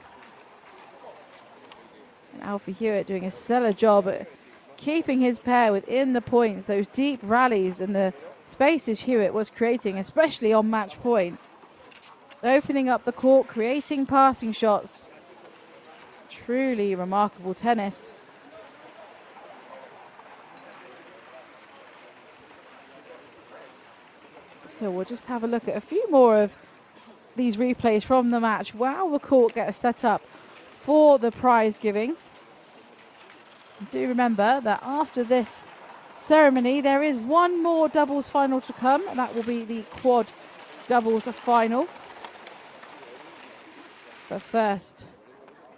And Alfie Hewitt doing a stellar job at keeping his pair within the points. Those deep rallies and the spaces Hewitt was creating, especially on match point. Opening up the court, creating passing shots. Truly remarkable tennis. So we'll just have a look at a few more of these replays from the match while the court gets set up for the prize giving. Do remember that after this ceremony there is one more doubles final to come, and that will be the quad doubles final. But first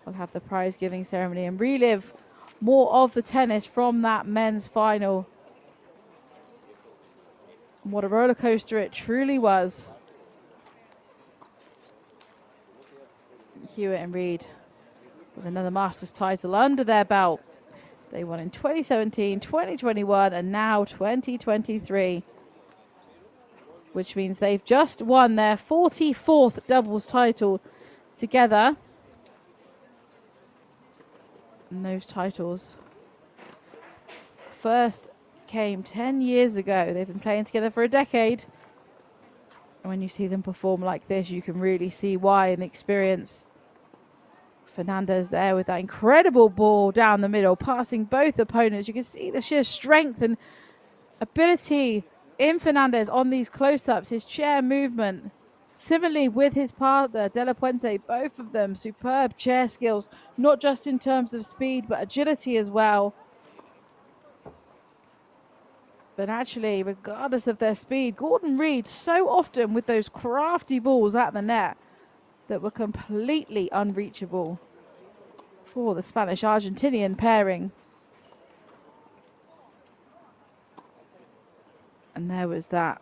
we'll have the prize giving ceremony and relive more of the tennis from that men's final. What a roller coaster it truly was. Hewitt and Reid with another Masters title under their belt. They won in 2017, 2021, and now 2023. Which means they've just won their 44th doubles title together. And those titles first came 10 years ago. They've been playing together for a decade. And when you see them perform like this, you can really see why and the experience. Fernandez there with that incredible ball down the middle, passing both opponents. You can see the sheer strength and ability in Fernandez on these close-ups, his chair movement. Similarly with his partner, De La Puente, both of them superb chair skills, not just in terms of speed, but agility as well. But actually, regardless of their speed, Gordon Reid so often with those crafty balls at the net that were completely unreachable for the Spanish-Argentinian pairing. And there was that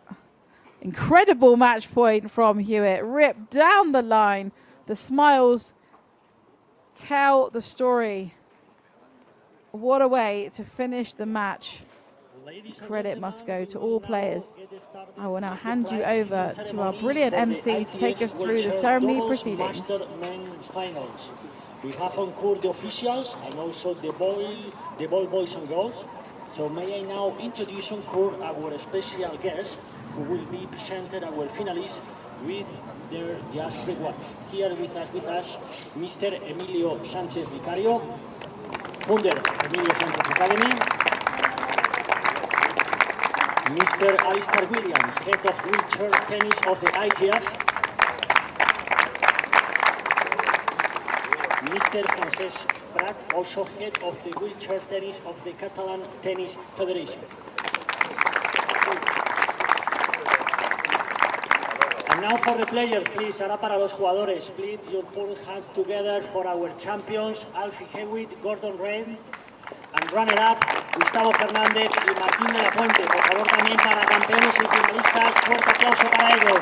incredible match point from Hewitt, ripped down the line. The smiles tell the story. What a way to finish the match. Credit must go to all players. I will now hand you over to our brilliant MC to take us through the ceremony proceedings. We have on court the officials and also the ball boys and girls. So may I now introduce on court our special guest, who will be presented our finalists with their just reward. Here with us, Mr. Emilio Sanchez Vicario, founder Emilio Sanchez Academy. Mr. Alistair Williams, head of wheelchair tennis of the ITF. Mr. Francesc Prat, also head of the wheelchair tennis of the Catalan Tennis Federation. And now for the players, please, ahora para los jugadores, please, you put hands together for our champions, Alfie Hewitt, Gordon Wren, and runner-up, Gustavo Fernández y Martín de la Puente. Por favor, también para campeones y finalistas, fuerte aplauso para ellos.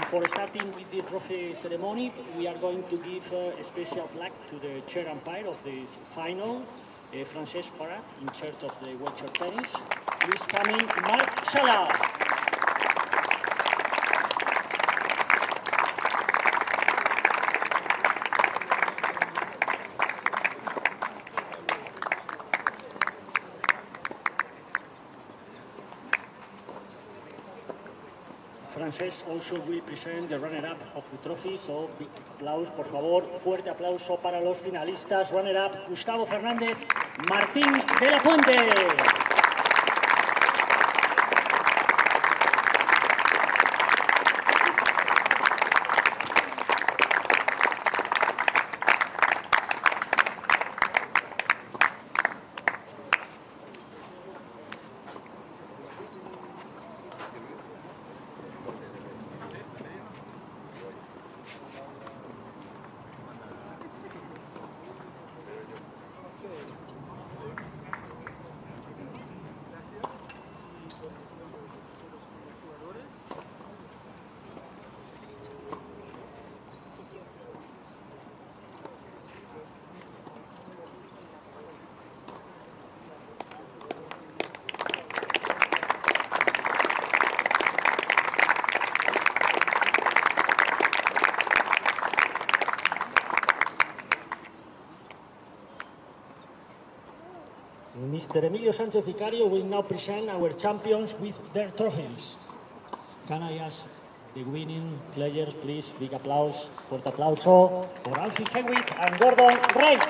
Before starting with the trophy ceremony, we are going to give a special plaque to the chair umpire of this final, Francesc Parat, in charge of the wheelchair tennis. Please coming, Marc Sala. Francesc also will present the runner-up of the trophy, so big applause, por favor, fuerte aplauso para los finalistas. Runner-up, Gustavo Fernández, Martín de la Puente. Mr. Emilio Sánchez Vicario will now present our champions with their trophies. Can I ask the winning players, please, big applause, fuerte aplauso for Alfie Hewitt and Gordon Wren.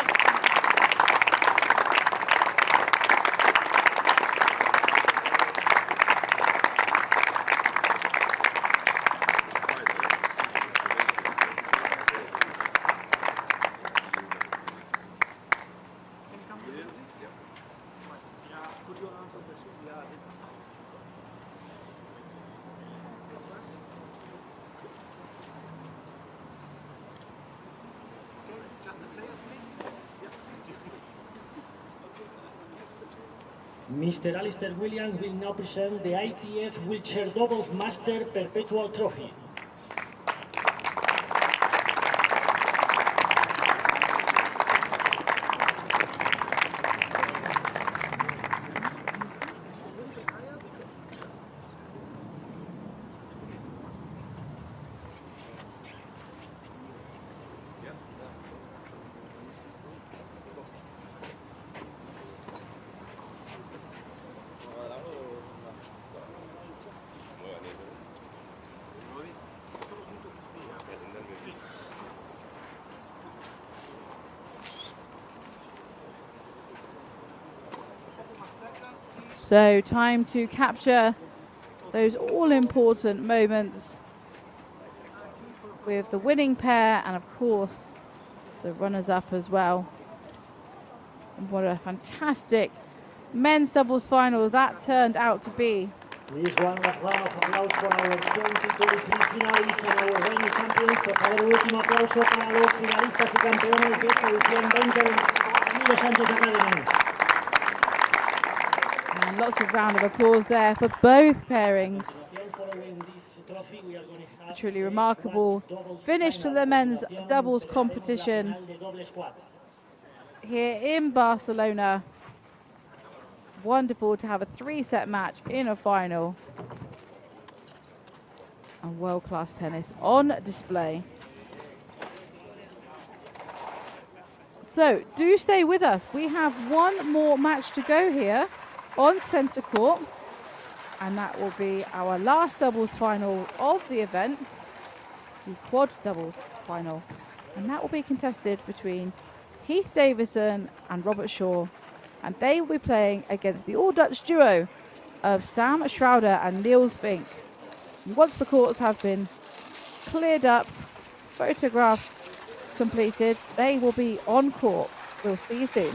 Mr. Alistair Williams will now present the ITF Wheelchair Doubles Master Perpetual Trophy. So time to capture those all-important moments with the winning pair and, of course, the runners-up as well. And what a fantastic men's doubles final that turned out to be. Please, one last round of applause for our 2023 finalists and our reigning champions. Por favor, un último aplauso para los finalistas y campeones de esta edición 2023 Emilio Sánchez Academy. And lots of round of applause there for both pairings. A truly remarkable finish to the men's doubles competition here in Barcelona. Wonderful to have a three-set match in a final. And world-class tennis on display. So do stay with us. We have one more match to go here on centre court, and that will be our last doubles final of the event, the quad doubles final, and that will be contested between Heath Davison and Robert Shaw, and they will be playing against the all-Dutch duo of Sam Schrouder and Niels Vink. Once the courts have been cleared up, photographs completed, they will be on court. We'll see you soon.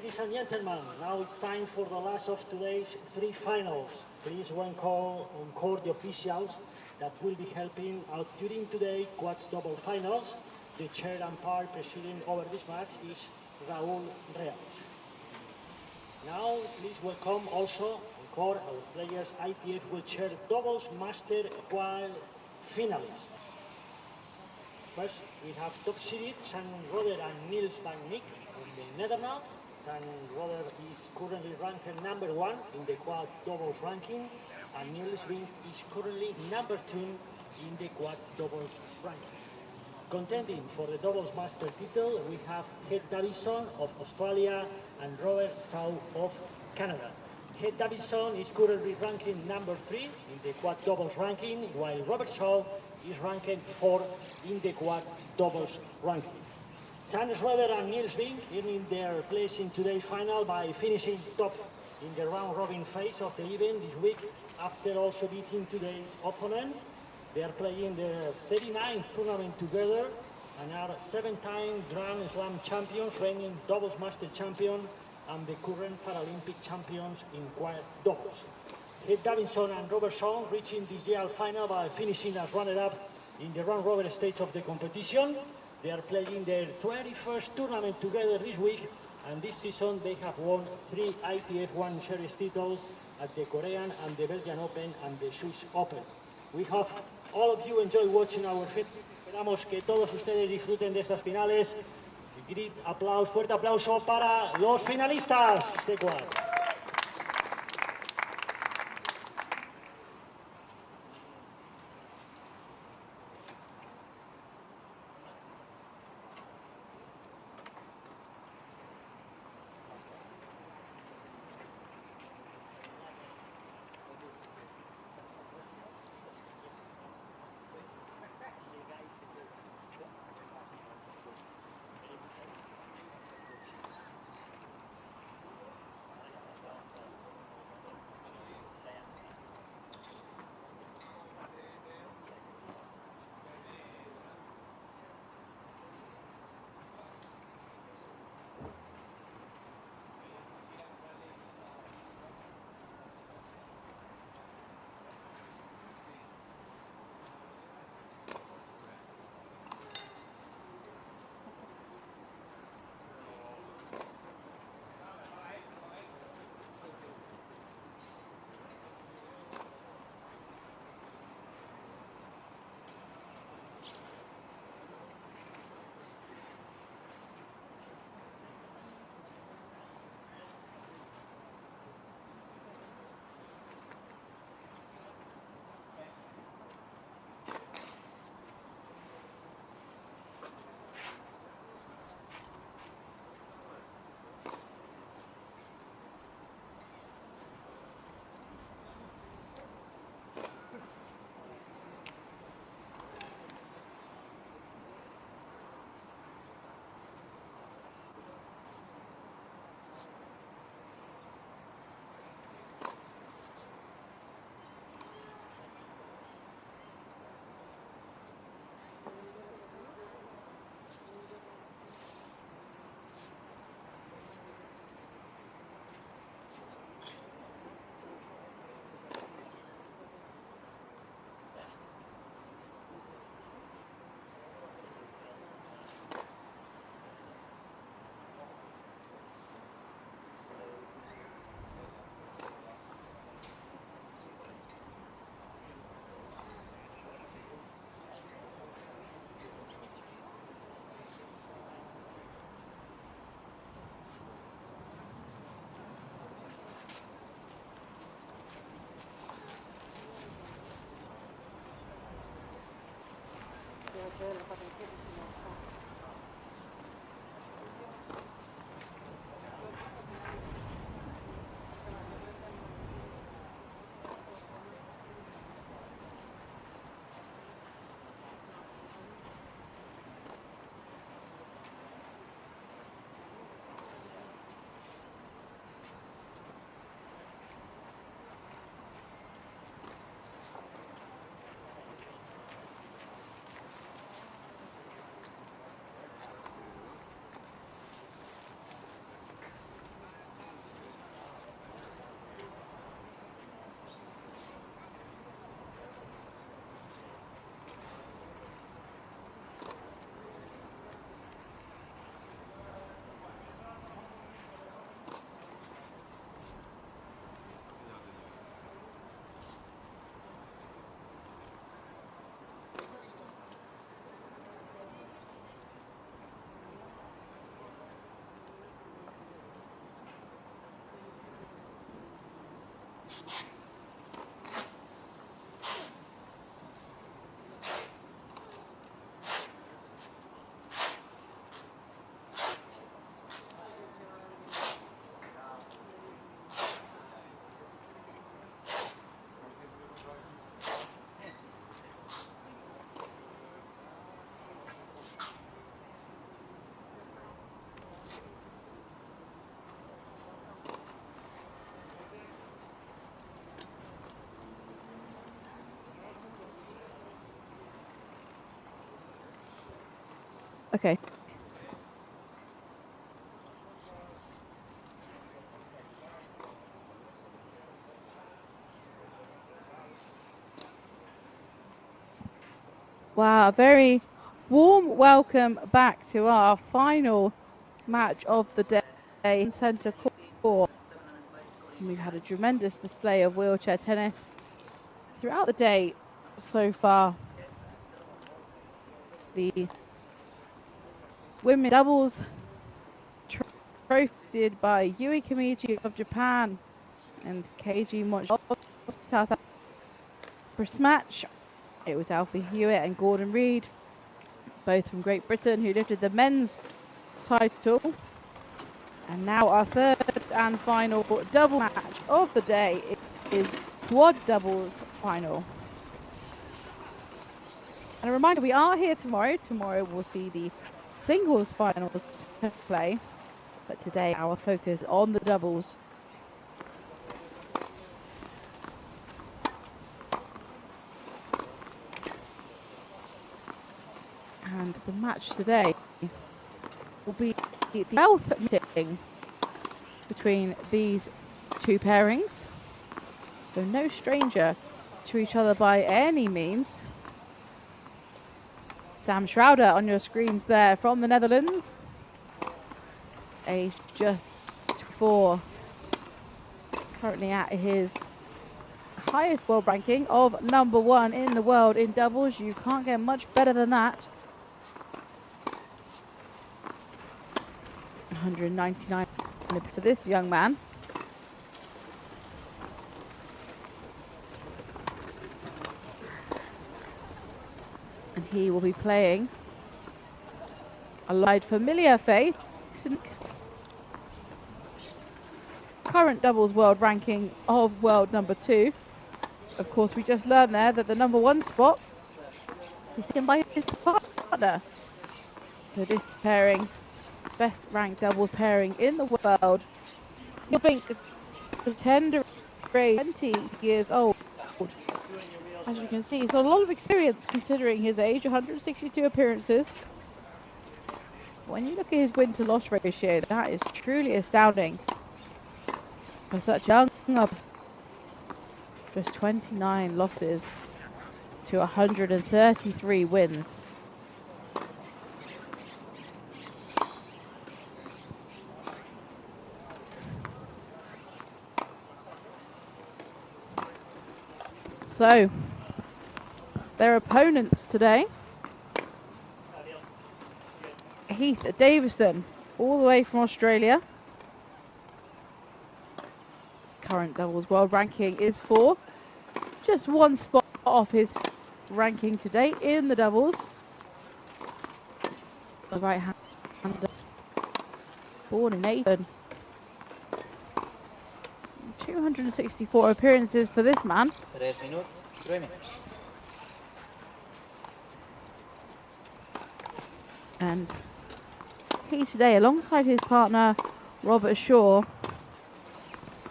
Ladies and gentlemen, now it's time for the last of today's 3 finals. Please welcome on court the officials that will be helping out during today's quads double finals. The chair umpire presiding over this match is Raúl Real. Now, please welcome also on court our players ITF Wheelchair Doubles Master Quad finalists. First, we have top seeded San Roder and Niels van Nick from the Netherlands. San Roder is currently ranked number 1 in the quad doubles ranking, and Niels Vink is currently number 2 in the quad doubles ranking. Contending for the doubles master title, we have Head Davison of Australia and Robert Shaw of Canada. Head Davison is currently ranking number 3 in the quad doubles ranking, while Robert Shaw is ranked 4 in the quad doubles ranking. San Schroeder and Niels Vink earning their place in today's final by finishing top in the round-robin phase of the event this week after also beating today's opponent. They are playing their 39th tournament together and are 7-time Grand Slam champions, reigning doubles master champion and the current Paralympic champions in quad doubles. Head Davison and Robert Shaw reaching the GL final by finishing as runner-up in the round-robin stage of the competition. They are playing their 21st tournament together this week, and this season they have won 3 ITF 1 Series titles at the Korean and the Belgian Open and the Swiss Open. We hope all of you enjoy watching our fit. Esperamos que todos ustedes disfruten de estas finales. Fuerte aplauso para los finalistas de quad. Okay. Wow, a very warm welcome back to our final match of the day in centre court. We've had a tremendous display of wheelchair tennis throughout the day so far. The women's doubles trophied by Yui Kamichi of Japan and Keiji Mochi of South Africa. First match, it was Alfie Hewitt and Gordon Reed, both from Great Britain, who lifted the men's title. And now our third and final double match of the day is quad doubles final. And a reminder, we are here tomorrow. Tomorrow we'll see the singles finals play. But today our focus on the doubles. And the match today will be the 12th meeting between these two pairings. So no stranger to each other by any means. Sam Schrouder on your screens there from the Netherlands. Aged just 4. Currently at his highest world ranking of #1 in the world in doubles. You can't get much better than that. 199 for this young man. And he will be playing a light familiar face. Current doubles world ranking of world #2. Of course, we just learned there that the #1 spot is taken by his partner. So this pairing, best ranked doubles pairing in the world. I think the tender age, 20 years old. As you can see, he's got a lot of experience considering his age, 162 appearances. When you look at his win to loss ratio, that is truly astounding for such young up. Just 29 losses to 133 wins. So, their opponents today, Heath Davison, all the way from Australia. His current doubles world ranking is 4. Just 1 spot off his ranking to date in the doubles. The right-hander, born in Avon. 264 appearances for this man. 3 minutos, 3 minutes. And he today, alongside his partner Robert Shaw,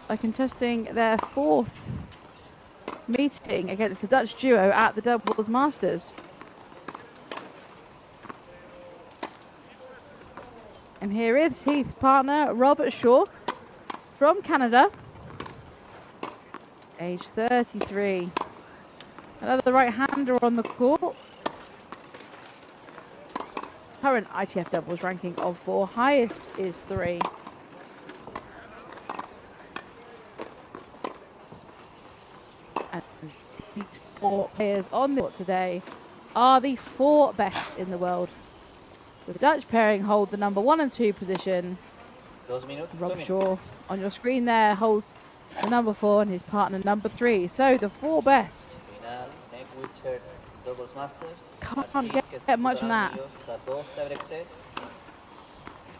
are contesting their 4th meeting against the Dutch duo at the Doubles Masters. And here is Heath's partner Robert Shaw from Canada, age 33. Another right-hander on the court. Current ITF doubles ranking of 4, highest is 3. And these 4 players on the court today are the 4 best in the world. So the Dutch pairing hold the #1 and 2 position. 2 minutos, Rob Shaw on your screen there holds the number 4 and his partner number 3. So the 4 best. Final, NEC Wheelchair Doubles Masters. Can't Martín, get que se much from disputarán that. ellos hasta 2 tiebreak sets.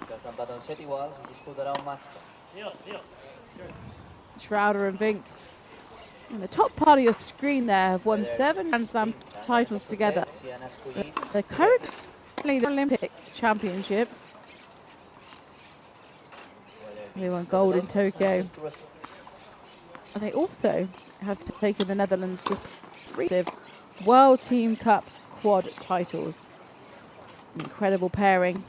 Que hasta empate un set igual, se disputará un match time. Shrouder and Vink. And the top part of your screen there have won Whether 7 Grand Slam Vink and titles Professor together. Tex, y han escollit They're currently the Olympic Championships. whether They won the gold in girls Tokyo. answers to wrestle. And they also have taken the Netherlands to 3 World Team Cup quad titles. An incredible pairing.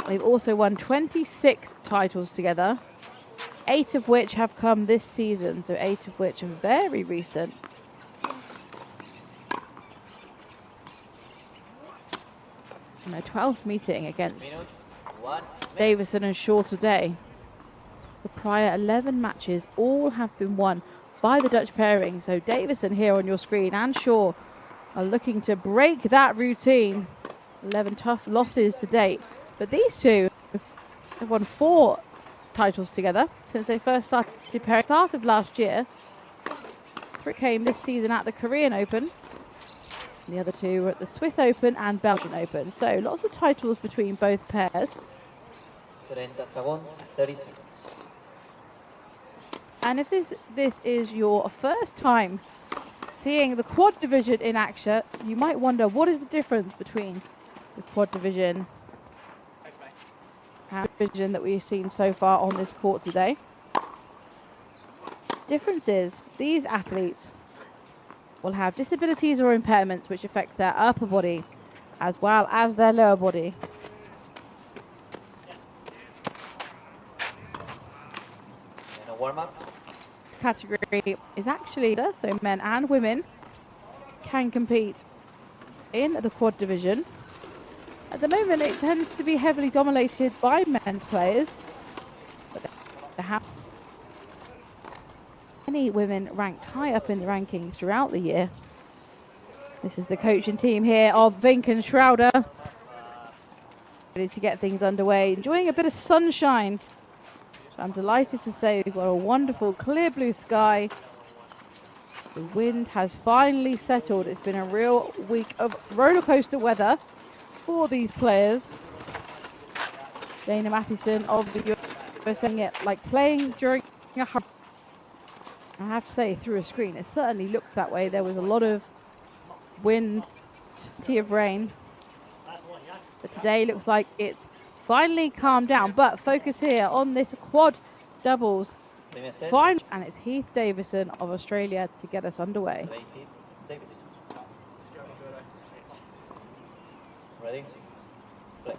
They've also won 26 titles together, 8 of which have come this season, so 8 of which are very recent. And their 12th meeting against Minutes, 1 minute. Davison and Shaw today. The prior 11 matches all have been won by the Dutch pairing. So Davison here on your screen and Shaw are looking to break that routine. 11 tough losses to date. But these two have won 4 titles together since they first started pairing. Start of last year. 3 came this season at the Korean Open. The other 2 were at the Swiss Open and Belgian Open. So lots of titles between both pairs. 30 seconds, 30 seconds. And if this is your first time seeing the quad division in action, you might wonder what is the difference between the quad division and the division that we've seen so far on this court today. Difference is these athletes will have disabilities or impairments which affect their upper body as well as their lower body. And a warm-up. Category is actually, so men and women can compete in the quad division. At the moment it tends to be heavily dominated by men's players, but there have many women ranked high up in the rankings throughout the year. This is the coaching team here of Vink and Shrouder, ready to get things underway, enjoying a bit of sunshine. So I'm delighted to say we've got a wonderful clear blue sky. The wind has finally settled. It's been a real week of roller coaster weather for these players. Dana Mathewson of the US saying it like playing during a hurricane. I have to say, through a screen, it certainly looked that way. There was a lot of wind, plenty of rain. But today looks like it's finally calmed down. But focus here on this quad doubles Premier set. final. And it's Heath Davison of Australia to get us underway. Davis. Ready? Play.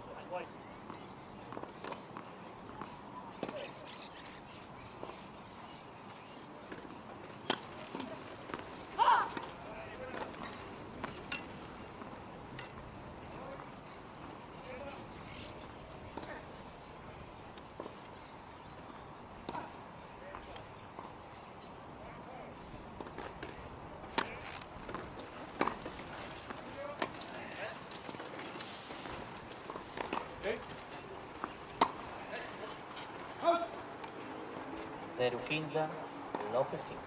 Zero 15, low 15.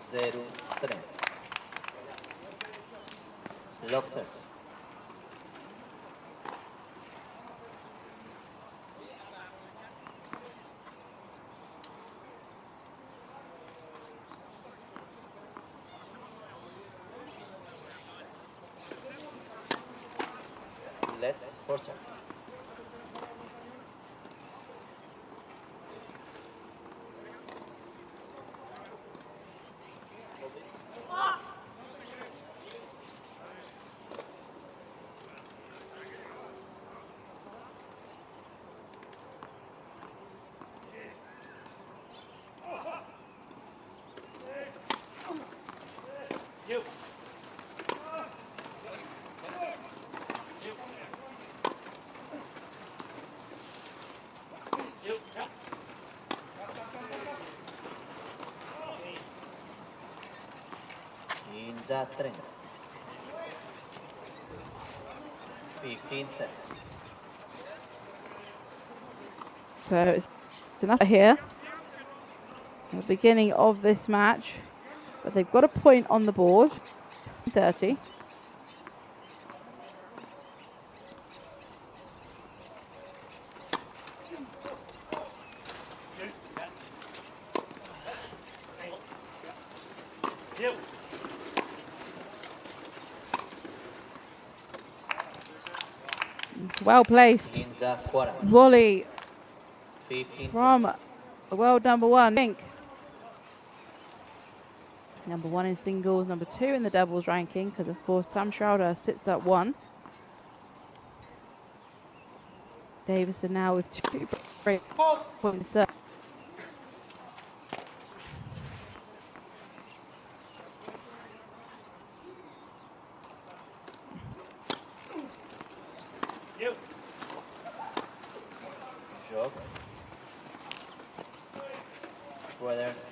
Zero 30. Lock 30. Let's force it. 15 30. 15 30. So it's enough here at the beginning of this match, but they've got a point on the board. 30. It's well placed. 15 40. Volley 15 from the world number one, Fink. Number one in singles, number two in the doubles ranking, because of course Sam Schroeder sits at one. Davison now with 2 break points up. Joke.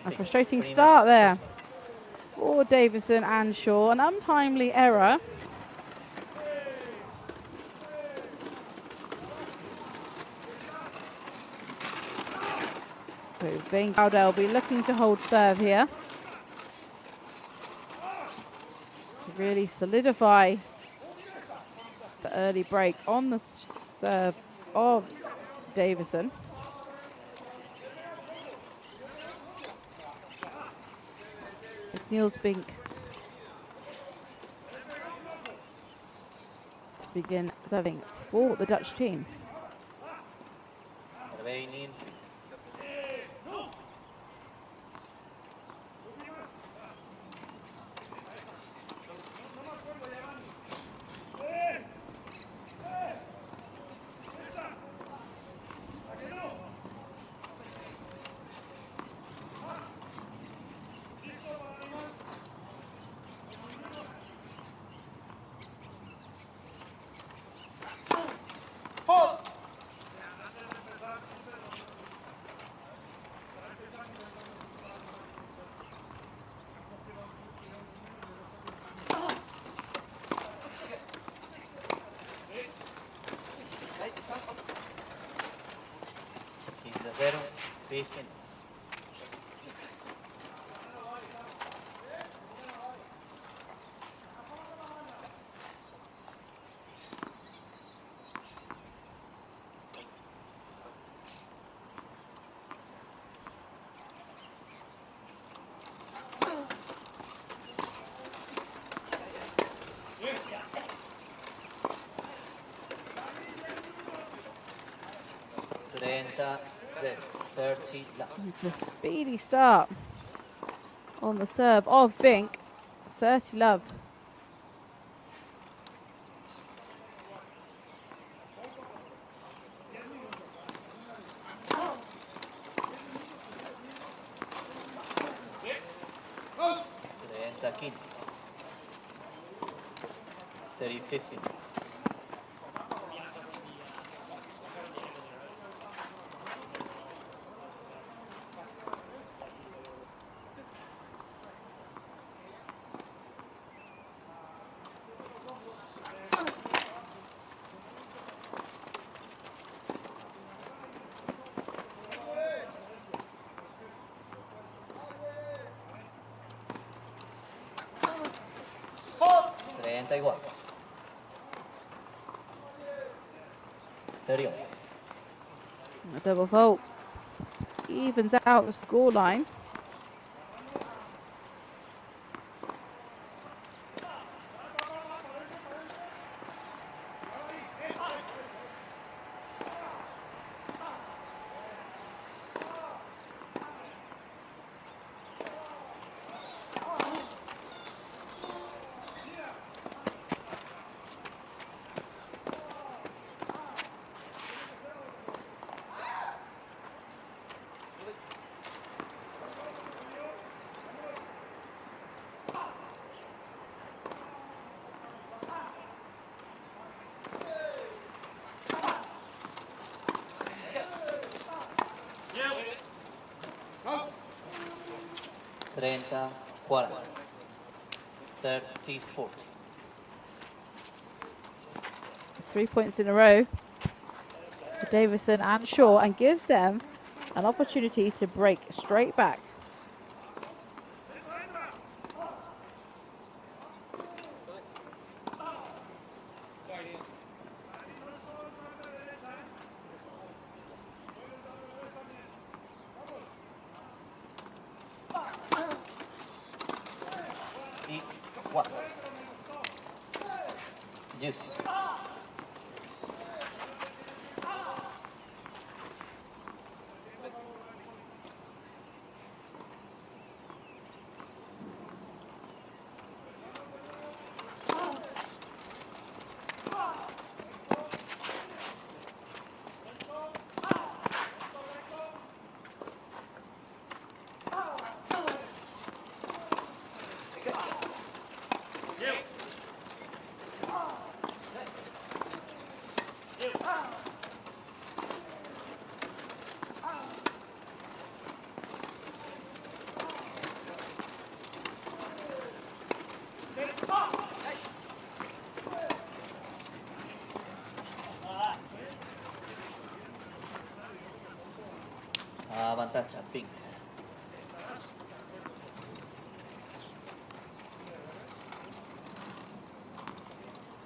A frustrating start there for Davison and Shaw. An untimely error. So Vink will be looking to hold serve here to really solidify the early break on the serve of Davison. It's Niels Vink to begin serving for the Dutch team. Survey Niels. Zero, 15. Trenta, 30 love. It's a speedy start on the serve of Vink. 30 love. Trenta, 15. 30, 15. Igual. 31. A double fault evens out the scoreline. Treinta, 40. 30-40. It's 3 points in a row for Davison and Shaw, and gives them an opportunity to break straight back. What? Juice. Avantage at pink.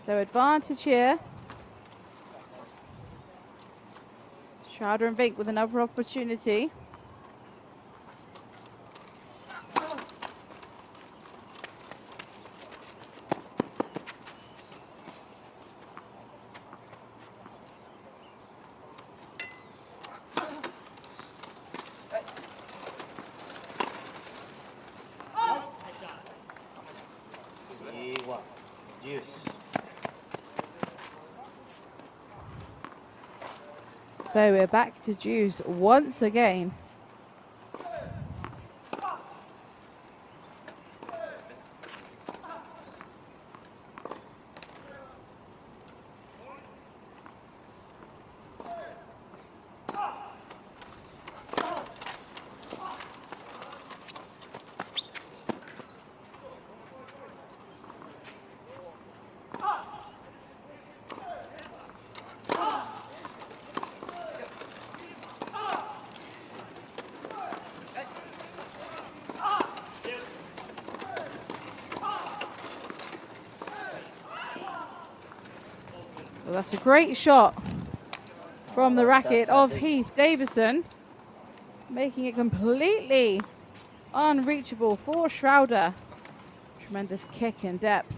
So advantage here. Schrader and Vink with another opportunity. Juice. So we're back to juice once again. Well, that's a great shot from the racket of Heath Davison, making it completely unreachable for Schrader. Tremendous kick in depth.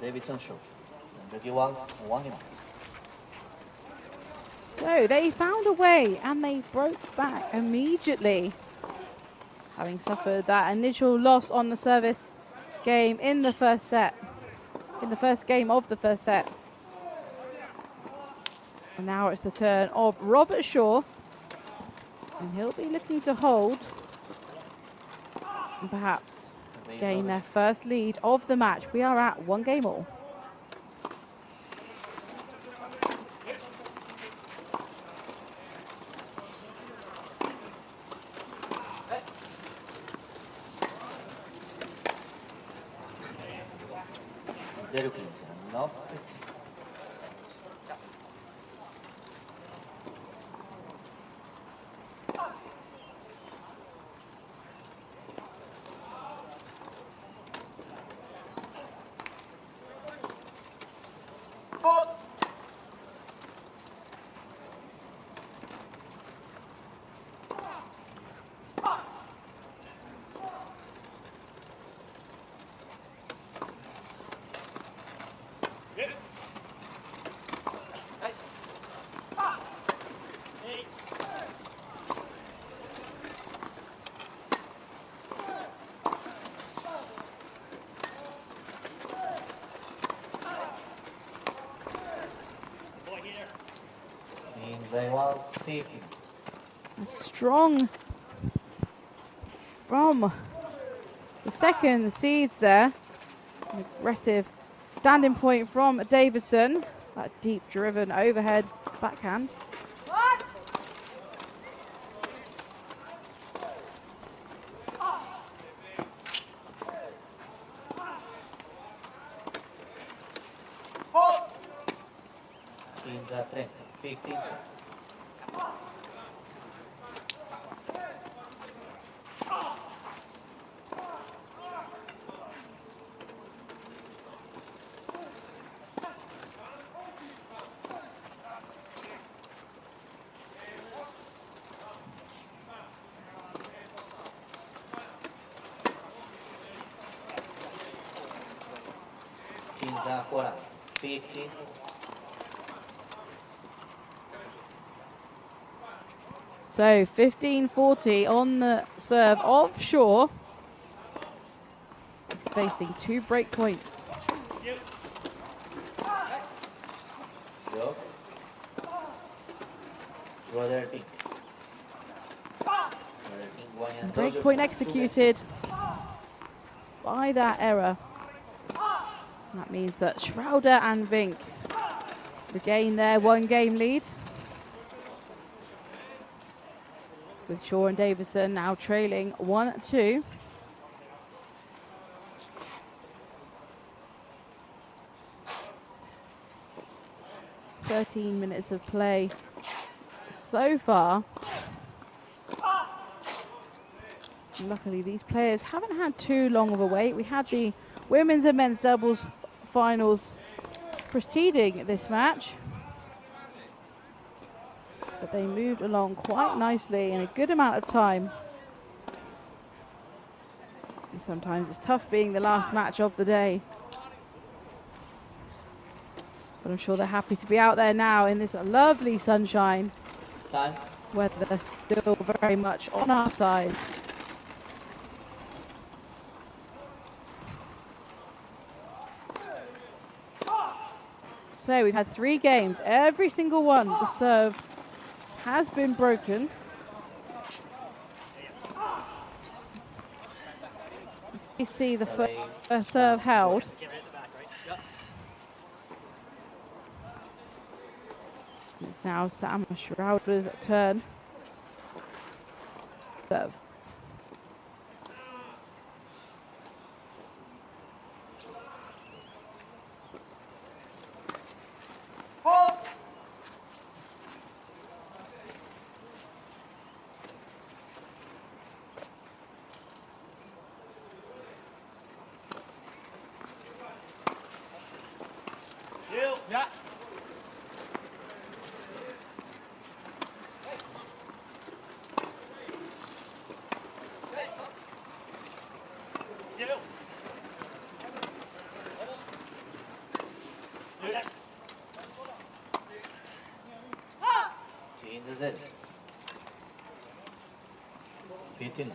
Davidson show. And Ricky Walls, 1 game. So they found a way and they broke back immediately, having suffered that initial loss on the service game in the first set, in the first game of the first set. And now it's the turn of Robert Shaw, and he'll be looking to hold and perhaps gain their first lead of the match. We are at 1 game all. Zero kills. No. walls, 15. Strong from the second seeds there. An aggressive standing point from Davidson. That deep driven overhead backhand. Teams are 30, 15. Teams are 40, 15. So 15-40 on the serve offshore. He's facing 2 break points. Joke. Brother Pink. Brother Pink, Guanyan 2 Break jokes point out. executed by that error. And that means that Schroeder and Vink regain their 1 game lead. With Shaw and Davison now trailing 1-2. "13 minutes of play so far. And luckily, these players haven't had too long of a wait. We had the women's and men's doubles finals preceding this match. But they moved along quite nicely in a good amount of time. And sometimes it's tough being the last match of the day. But I'm sure they're happy to be out there now in this lovely sunshine. Time. Weather still very much on our side. So we've had 3 games. Every single one, the serve has been broken. You see the first serve held. It's now Sam Schroeder's turn. Serve. Changes it. 15.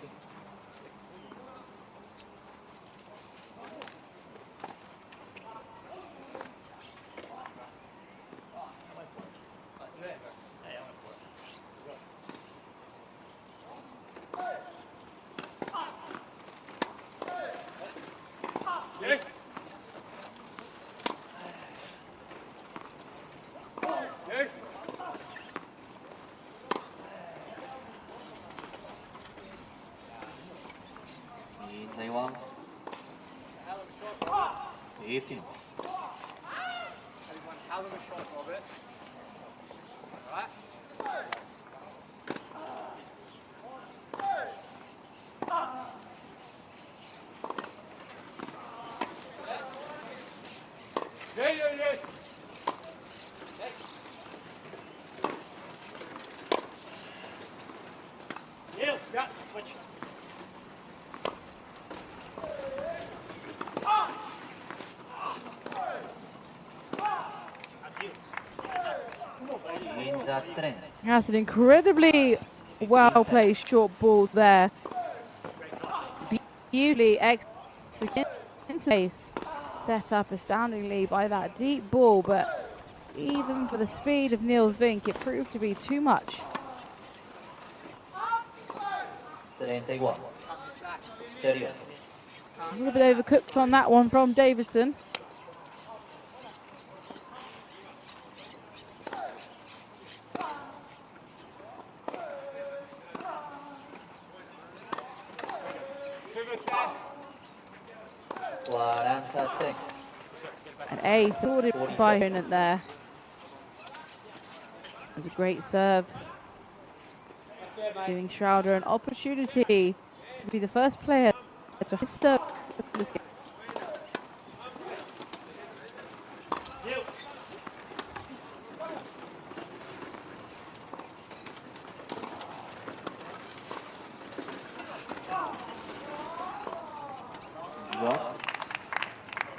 They want 15. That's an incredibly well placed short ball there. Beautifully executed in place. Set up astoundingly by that deep ball, but even for the speed of Niels Vink, it proved to be too much. 31. 31. A little bit overcooked on that one from Davidson. An ace sorted by opponent there. It was a great serve, giving Schroeder an opportunity to be the first player to hit the this game.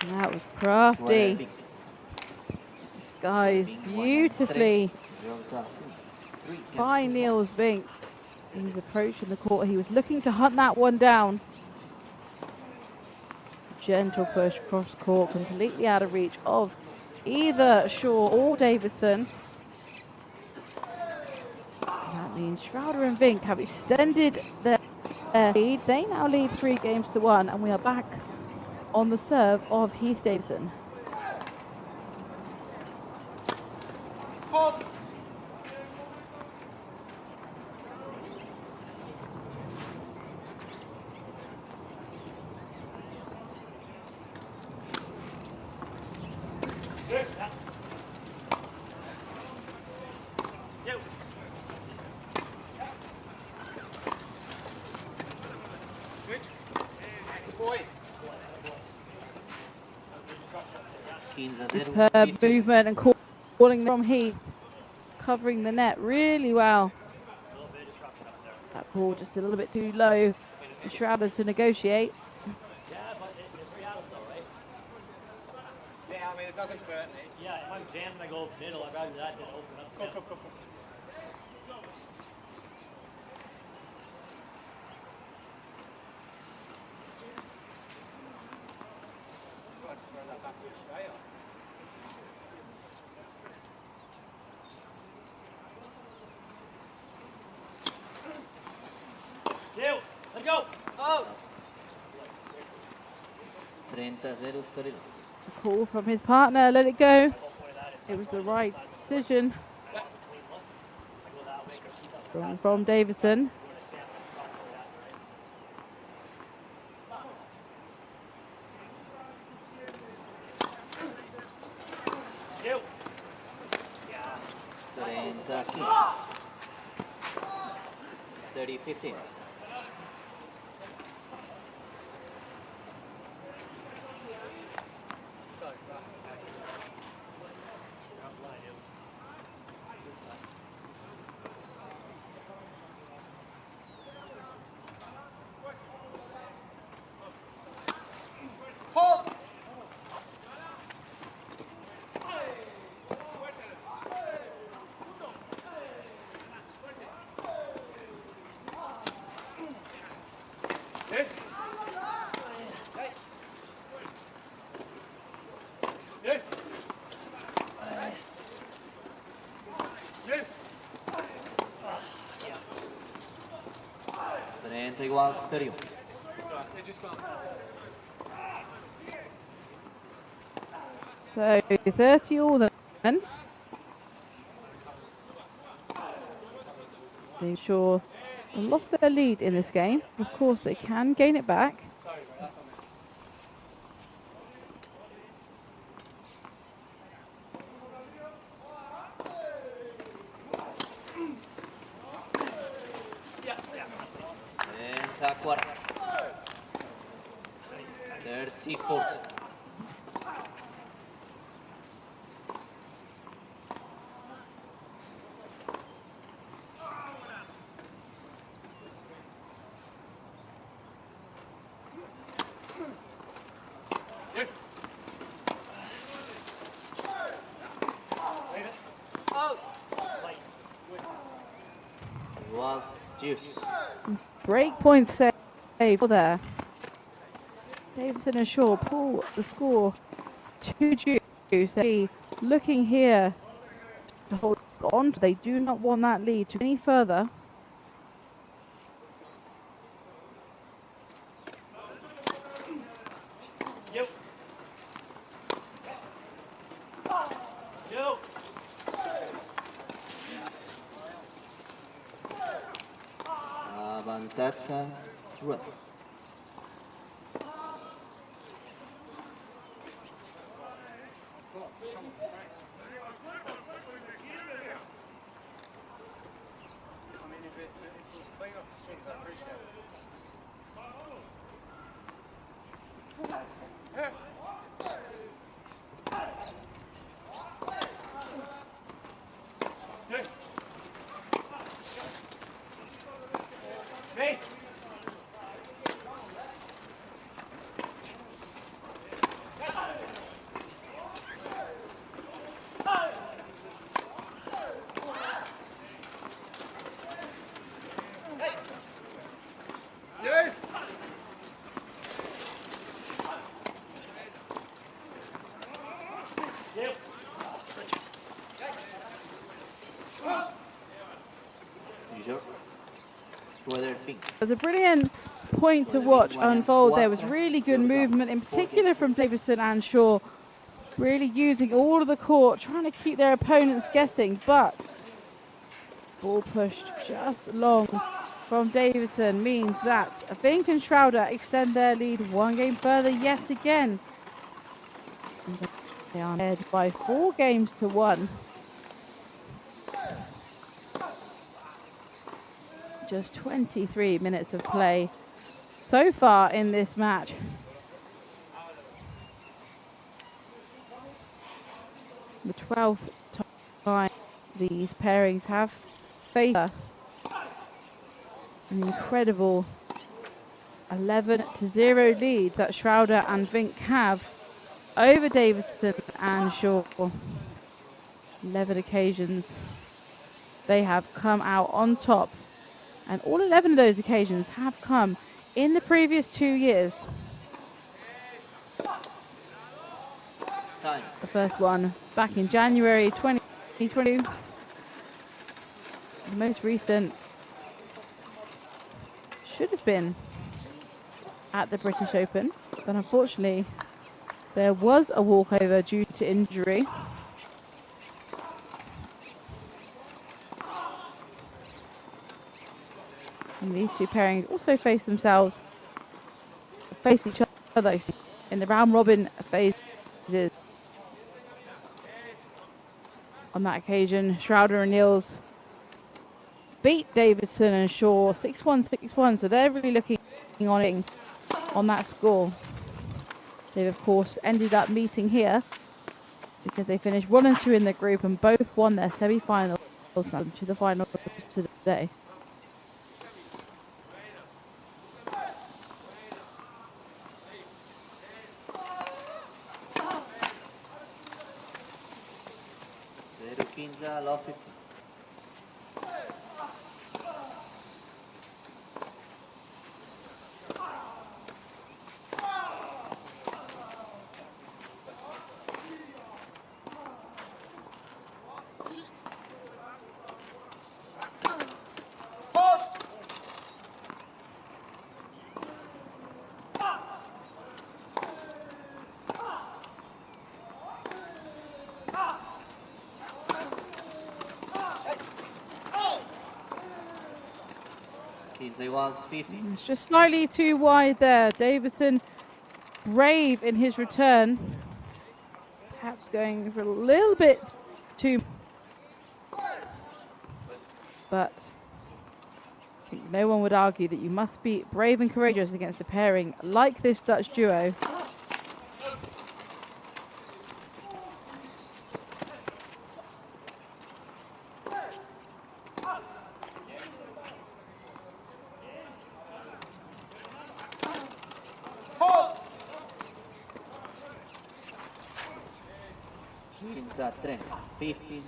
And that was crafty, disguised beautifully by Niels Vink. He was approaching the court. He was looking to hunt that one down. Gentle push cross court, completely out of reach of either Shaw or Davidson. That means Schroeder and Vink have extended their lead. They now lead 3 games to 1, and we are back on the serve of Heath Davidson. Superb movement and calling from Heath, covering the net really well. That ball just a little bit too low for Schroeder to negotiate. Yeah, I mean, it doesn't hurt me. Yeah, if I'm jammed and I go middle, I'd rather that than open up. Go. Let's go. Oh! 30-0 Torino. A call from his partner, let it go. It was the right decision. Strong from Davidson. You. 30-15. Igual 31. So 30 all then. They sure lost their lead in this game. Of course they can gain it back. Quarter. 30-40. Was juice. Break point save there. Davidson and Shaw pull the score to juice. They're looking here on. They do not want that lead to go any further. Avantatge jugador. It was a brilliant point to watch unfold. There was really good movement, in particular from Davison and Shaw, really using all of the court, trying to keep their opponents guessing, but ball pushed just long from Davison means that Vink and Schroeder extend their lead one game further yet again. They are ahead by 4 games to 1. Just 23 minutes of play so far in this match. The 12th time these pairings have faced an incredible 11-0 lead that Schroeder and Vink have over Davison and Shaw. 11 occasions they have come out on top. And all 11 of those occasions have come in the previous 2 years. Time. The first one back in January 2022. The most recent should have been at the British Open, but unfortunately there was a walkover due to injury. And these two pairings also face each other in the round robin phases. On that occasion, Schroeder and Niels beat Davison and Shaw 6-1, 6-1, so they're really looking on that score. They've of course ended up meeting here because they finished 1 and 2 in the group and both won their semi-finals now to the finals today. Love 15. Wants 50. It's just slightly too wide there. Davison brave in his return. Perhaps going for a little bit too. But I think no one would argue that you must be brave and courageous against a pairing like this Dutch duo. At 15.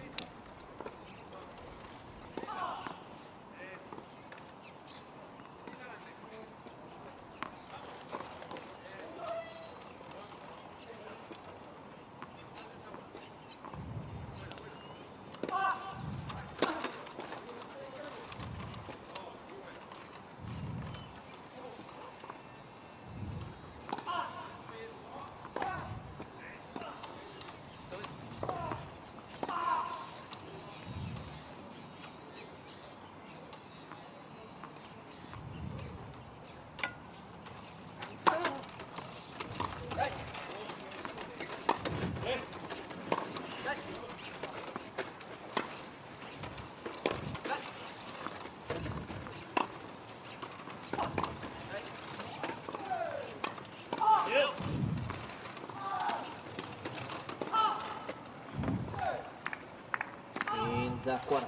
40.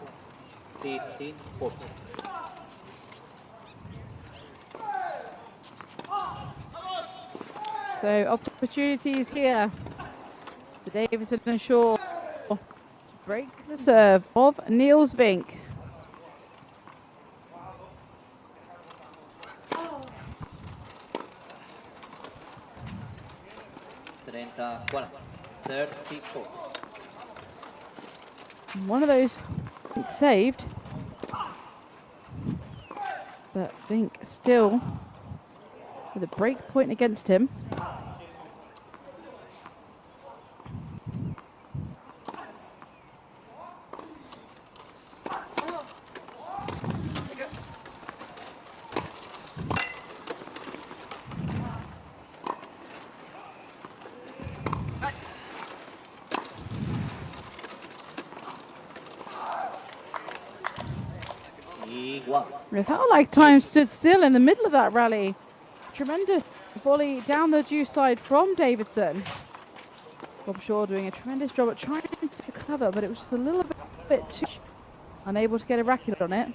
15-40. So opportunities here for Davidson and Shaw to break the serve of Niels Vink. Trenta-40. 34. One of those saved, but Vink still with a break point against him. It felt like time stood still in the middle of that rally. Tremendous volley down the due side from Davidson. Bob Shaw doing a tremendous job at trying to cover, but it was just a little bit too unable to get a racket on it.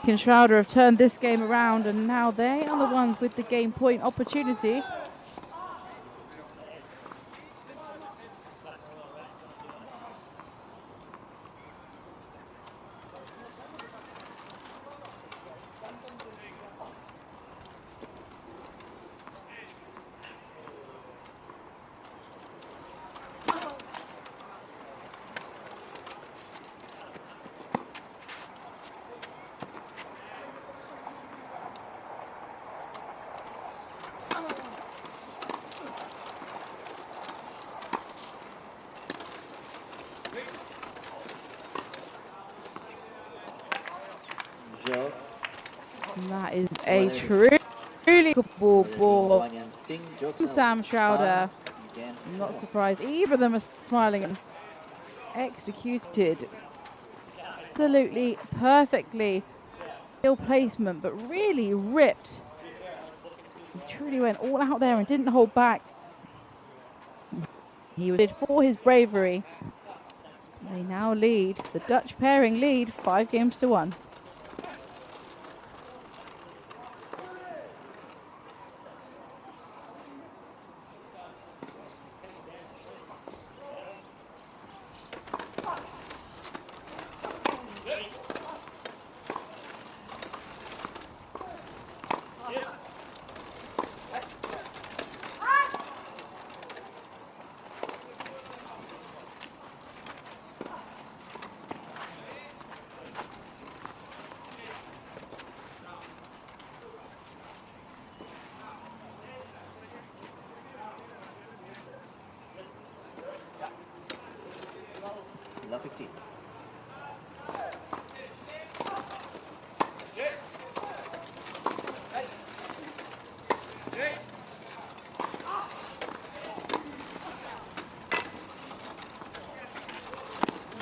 and Schrader have turned this game around, and now they are the ones with the game point opportunity. And that is a truly good ball from Sam Schrader. I'm not surprised either of them are smiling and executed absolutely perfectly. Ill placement, but really ripped. He truly went all out there and didn't hold back. He did for his bravery. They now lead, the Dutch pairing lead 5-1. La 15.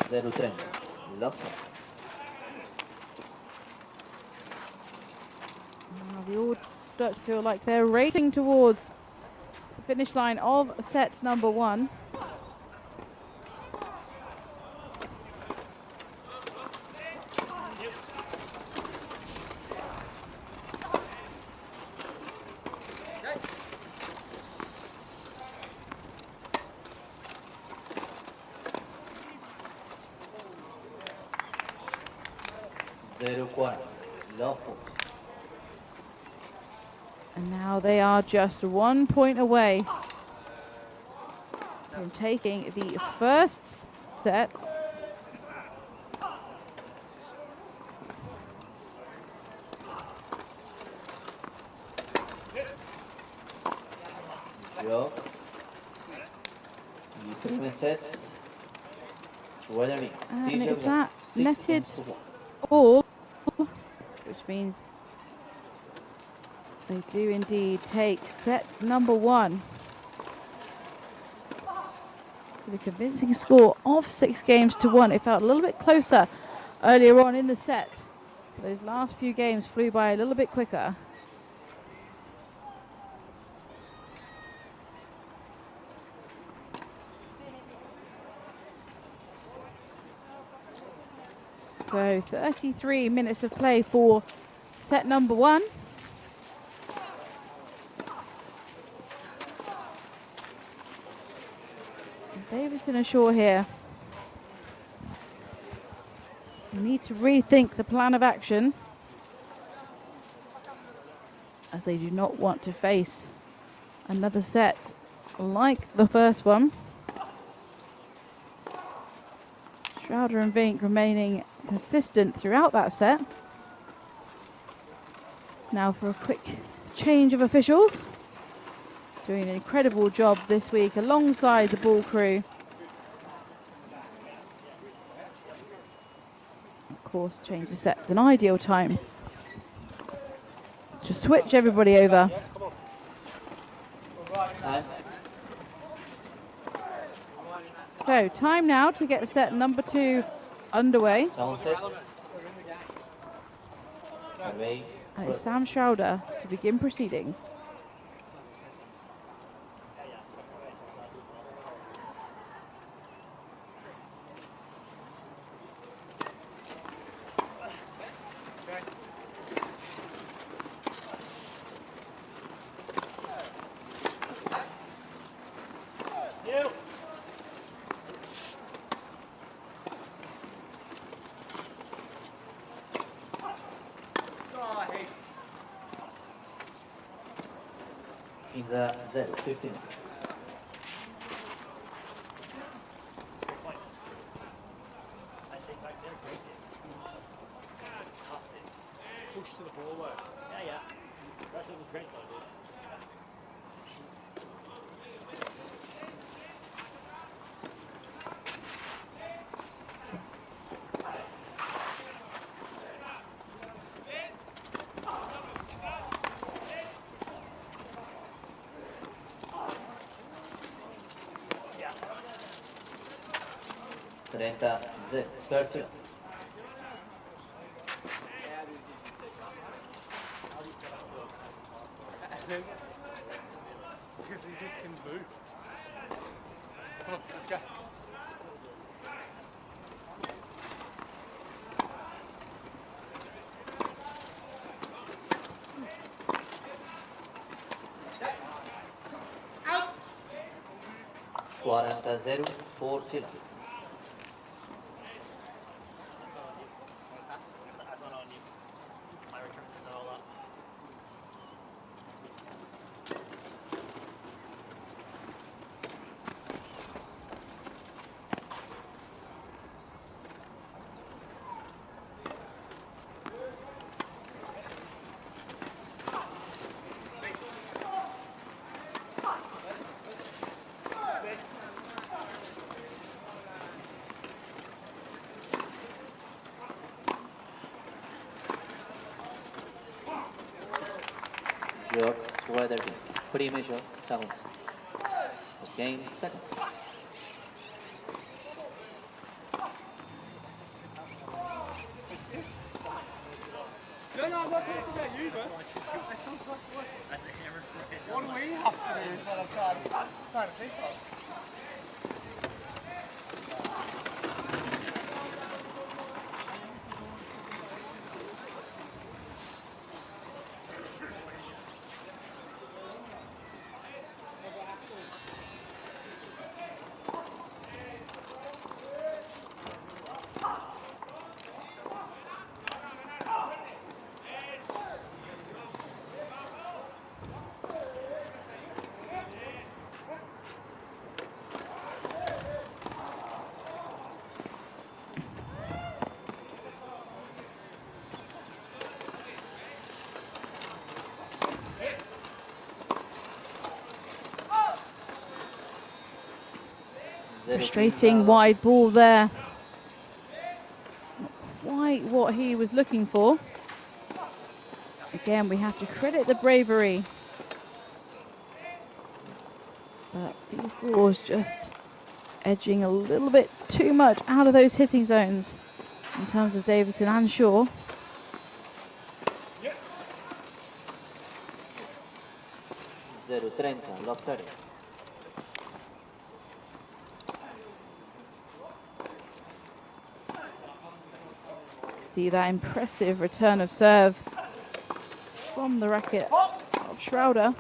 Zero 30. Love. The All Dutch feel like they're racing towards the finish line of set number 1. And now they are just 1 point away from taking the first set. Joc. I primer set. Guanyant. And it's that netted ball, which means they do indeed take set number 1 with a convincing score of 6-1. It felt a little bit closer earlier on in the set. Those last few games flew by a little bit quicker. So 33 minutes of play for set number 1. Davison and Shaw here. We need to rethink the plan of action, as they do not want to face another set like the first one. Schrader and Vink remaining consistent throughout that set. Now for a quick change of officials. Doing an incredible job this week alongside the ball crew. Of course, change of sets an ideal time to switch everybody over. Time. So time now to get set number 2 underway. Sound set. Survey. And it's Sam Schrader to begin proceedings. In the 0-15. Push to the ball though. Yeah. That was great though, dude. 30-30. Because he just can move. Come on, let's go. Out. 40-0 for Chile. That's not on you. My return says it all up. Joc, Schrader, primer joc, segon. First game, second. No, I'm not talking about you, but what do we have to do is what I'm trying to think of. Frustrating wide ball there. Not quite what he was looking for. Again, we have to credit the bravery. But these balls just edging a little bit too much out of those hitting zones in terms of Davidson and Shaw. Zero 30, love 30. See that impressive return of serve from the racket of Schroeder.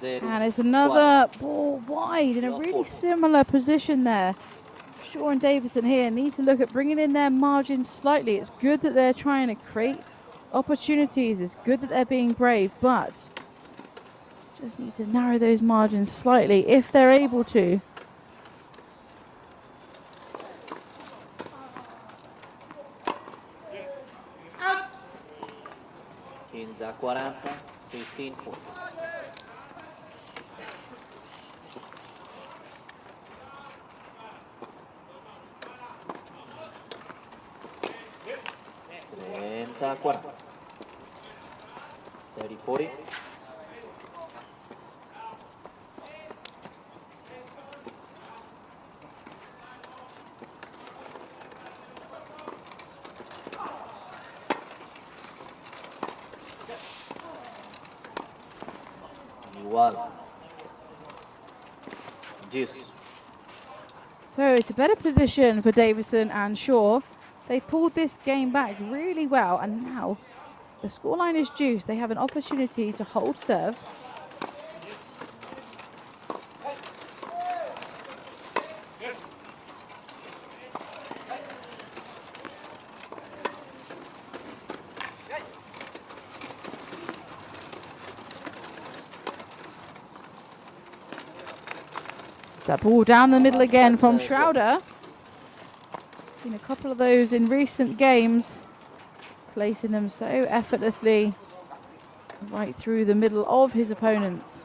And it's another ball wide in a really similar position there. Shaw and Davidson here need to look at bringing in their margins slightly. It's good that they're trying to create opportunities. It's good that they're being brave, but just need to narrow those margins slightly if they're able to. Kinza 40, 15 40. Trenta 40. 30 40. Juice. So it's a better position for Davison and Shaw. They pulled this game back really well, and now the scoreline is juice. They have an opportunity to hold serve. That ball down the middle again from Schroeder. Seen a couple of those in recent games, placing them so effortlessly right through the middle of his opponents.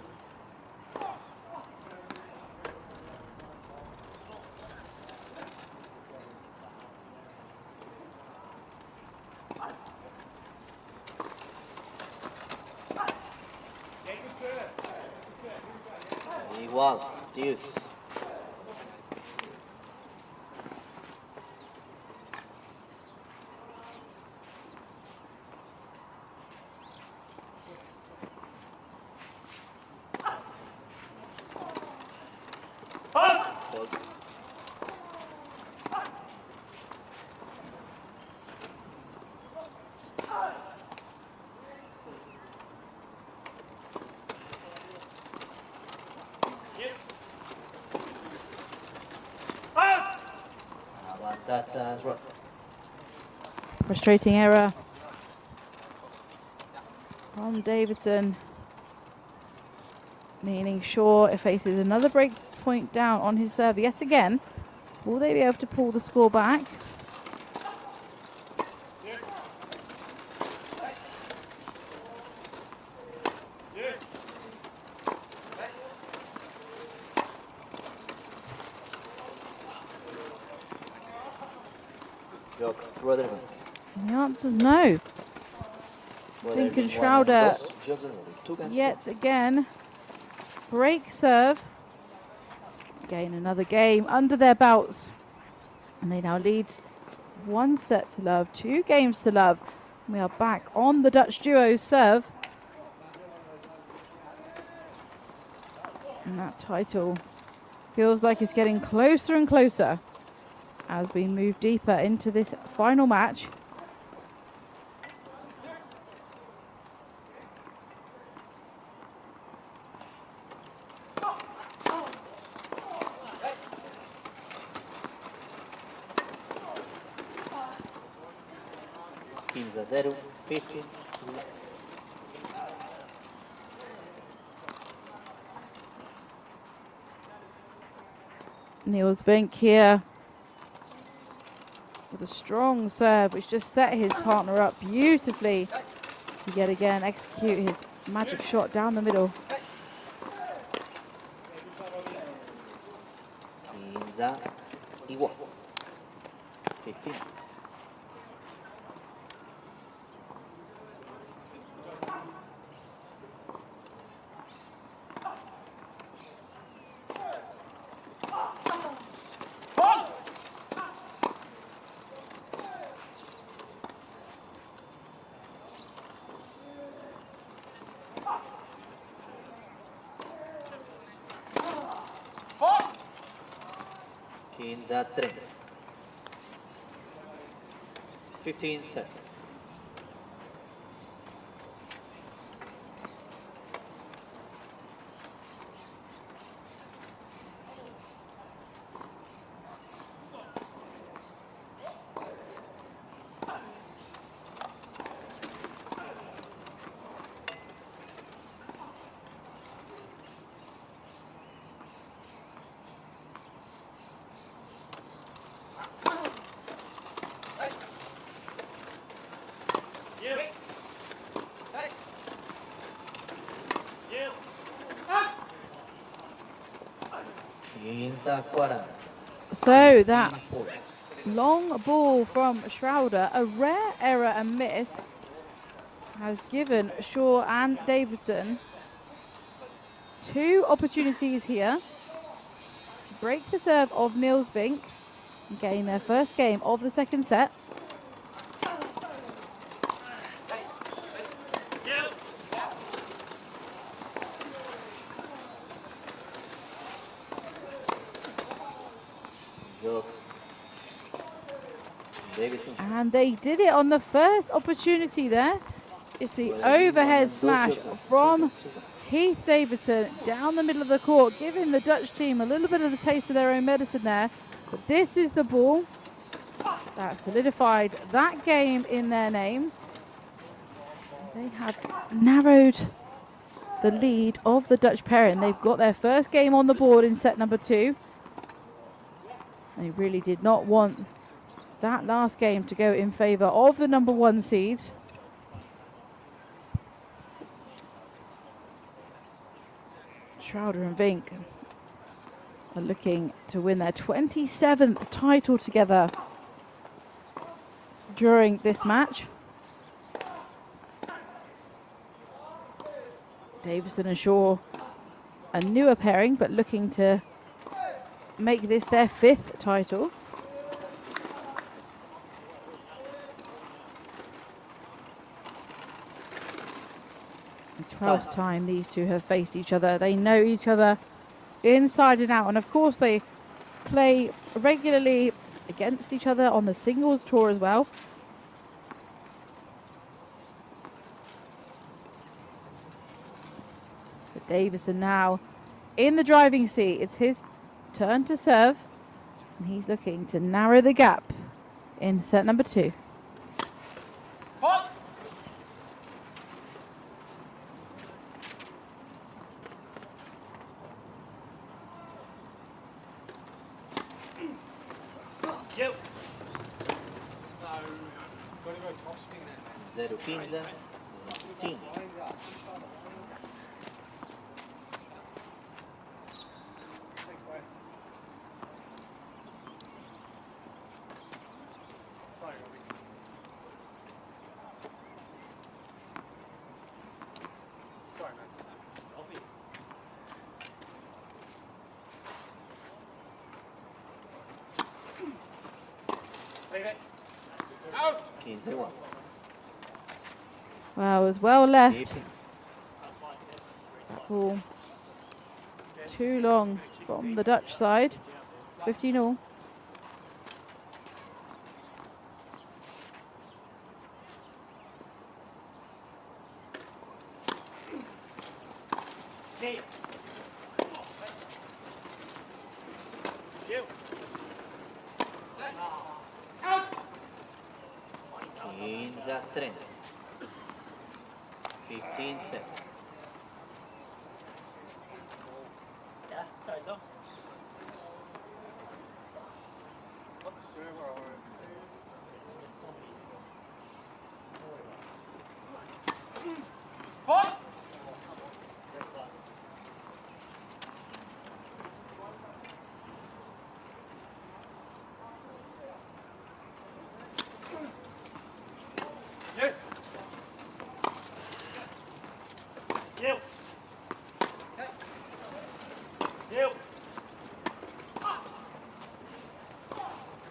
Igual, juice. That's right. Frustrating error from Davidson, meaning Shaw faces another break point down on his serve yet again. Will they be able to pull the score back? And the answer's no. Thinking Schroeder yet again break serve. Again, another game under their belts. And they now lead 1 set to love, 2 games to love. We are back on the Dutch duo's serve. And that title feels like it's getting closer and closer as we move deeper into this final match. 15-0, 15. Niels Vink here with a strong serve, which just set his partner up beautifully to yet again execute his magic shot down the middle. 15 igual. 15. Quinza 3. 15-30. Quinza 40. So that long ball from Schroeder, a rare error and miss, has given Shaw and Davidson 2 opportunities here to break the serve of Niels Vink and gain their first game of the second set. And they did it on the first opportunity there. It's the overhead smash from Heath Davidson down the middle of the court, giving the Dutch team a little bit of the taste of their own medicine there. But this is the ball that solidified that game in their names. They have narrowed the lead of the Dutch pairing. They've got their first game on the board in set number 2. They really did not want that last game to go in favour of the number 1 seed. Schroeder and Vink are looking to win their 27th title together during this match. Davison and Shaw, a newer pairing, but looking to make this their 5th title. The 12th time these two have faced each other. They know each other inside and out, and of course they play regularly against each other on the singles tour as well. But Davison now in the driving seat. It's his turn to serve, and he's looking to narrow the gap in set number 2. Zero 15, 15. Well, it was well left. That ball too long from the Dutch side. 15 all. 15-30. 15-30. Not the server, alright.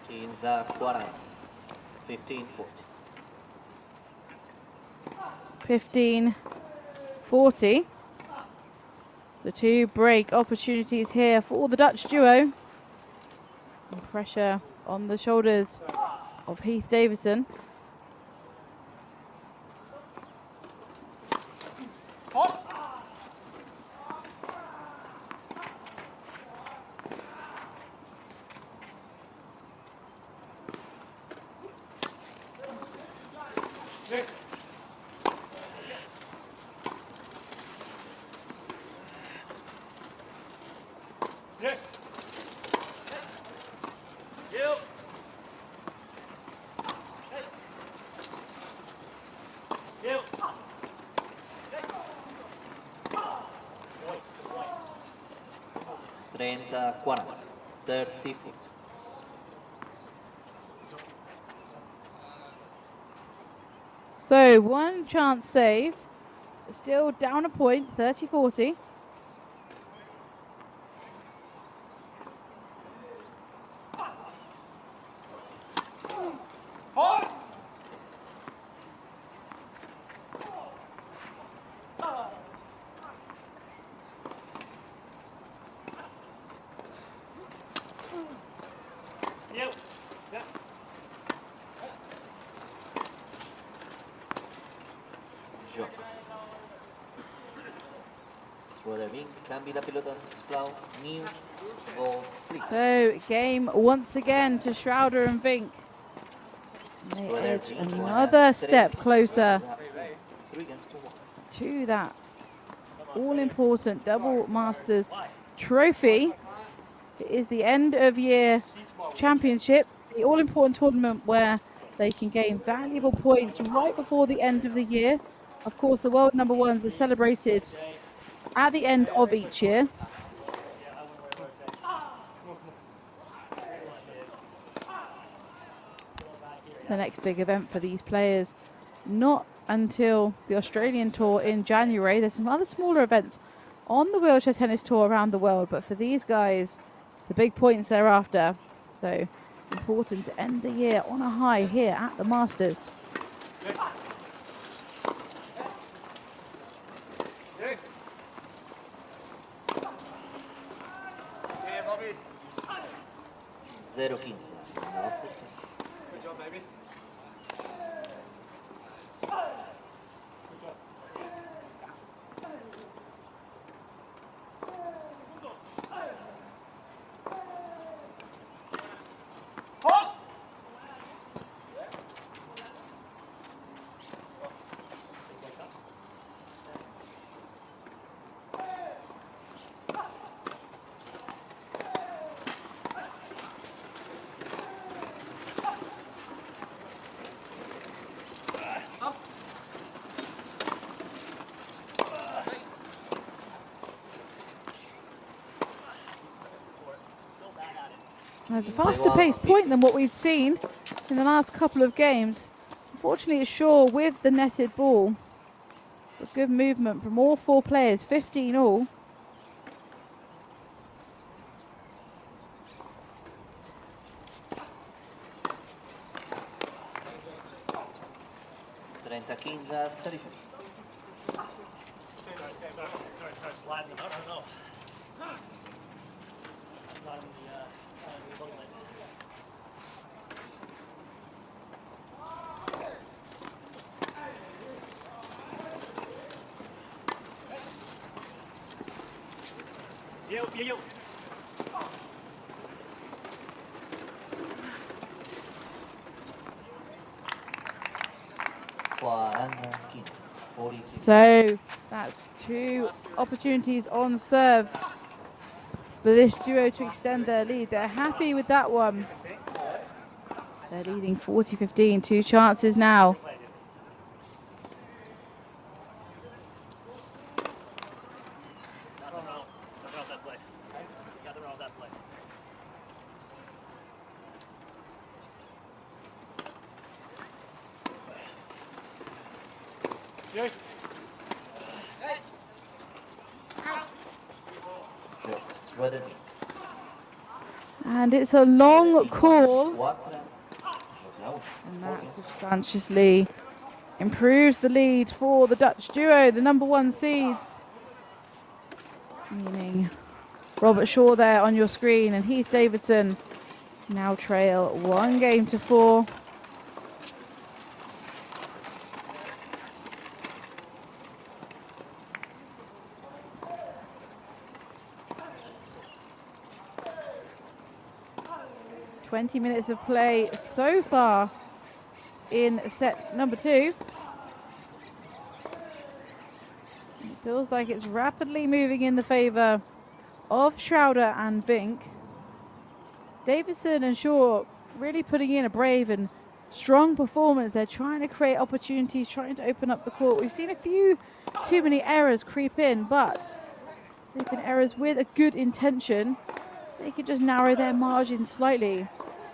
Quinza 40. 15-40. 15-40. So 2 break opportunities here for the Dutch duo. And pressure on the shoulders of Heath Davidson. Trenta 40. 30-40. So 1 chance saved. Still down a point, 30-40. Joc. Schroeder Vink, canvi la pilota, sisplau. New balls, please. So game once again to Schroeder and Vink. They Schroeder edge Vink, another step tres. closer 3 against 1. to that all-important double Masters trophy. It is the end of year championship, the all-important tournament where they can gain valuable points right before the end of the year. Of course, the world number ones are celebrated at the end of each year. The next big event for these players, not until the Australian tour in January. There's some other smaller events on the wheelchair tennis tour around the world, but for these guys, it's the big points they're after. So important to end the year on a high here at the Masters. Good 0-15. job, baby. There's a faster paced point than what we've seen in the last couple of games. Unfortunately, it's Shaw with the netted ball. But good movement from all 4 players, 15 all. Trenta 15, 30. Sorry, sliding them out. I don't know. Sliding the bottom line. Yo. 40-15. 40. So that's 2 opportunities on serve for this duo to extend their lead. They're happy with that one. They're leading 40-15, 2 chances now. And it's a long call. And that substantially improves the lead for the Dutch duo, the #1 seeds. Meaning Robert Shaw there on your screen and Heath Davidson now trail 1-4. "20 minutes of play so far in set number 2. It feels like it's rapidly moving in the favour of Schroeder and Vink. Davidson and Shaw really putting in a brave and strong performance. They're trying to create opportunities, trying to open up the court. We've seen a few too many errors creep in, but they've been errors with a good intention. They could just narrow their margin slightly.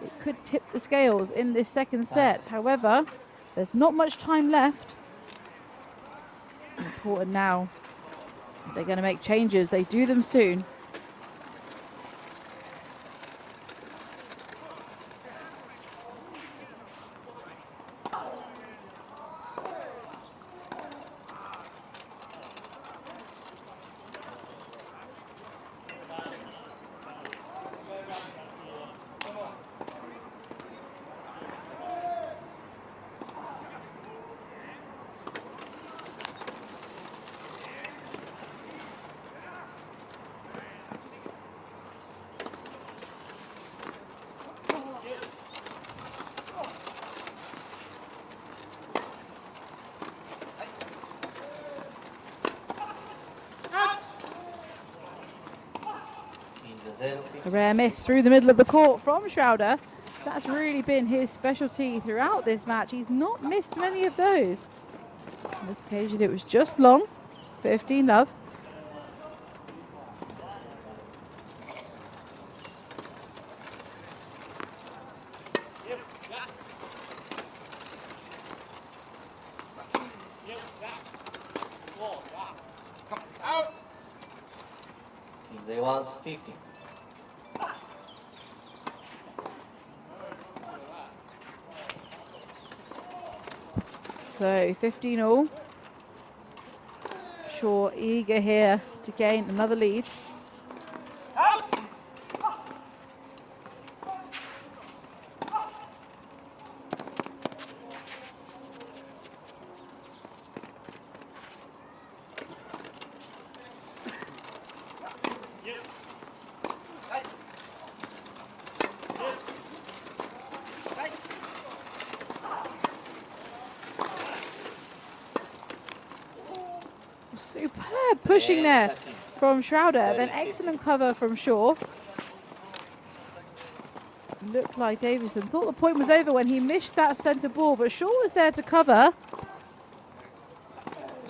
It could tip the scales in this second set. However, there's not much time left. Important now. They're going to make changes. They do them soon. A rare miss through the middle of the court from Schroeder. That's really been his specialty throughout this match. He's not missed many of those. On this occasion it was just long. 15-love. They want 50. So 15-all. Shaw eager here to gain another lead. Superb pushing there from Schroeder. Then excellent cover from Shaw. Looked like Davison thought the point was over when he missed that centre ball, but Shaw was there to cover.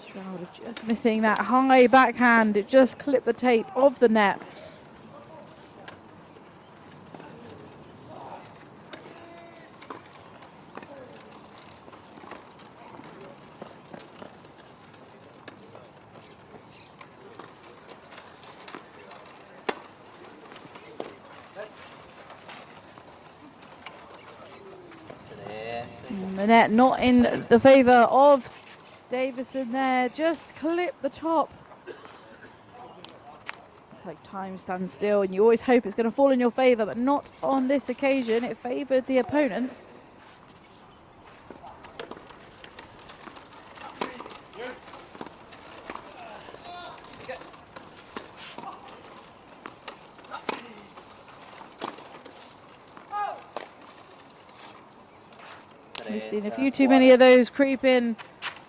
Schroeder just missing that high backhand. It just clipped the tape of the net. The net not in the favour of Davison there, just clipped the top. It's like time stands still and you always hope it's going to fall in your favour, but not on this occasion. It favoured the opponents. We've seen a few too many of those creep in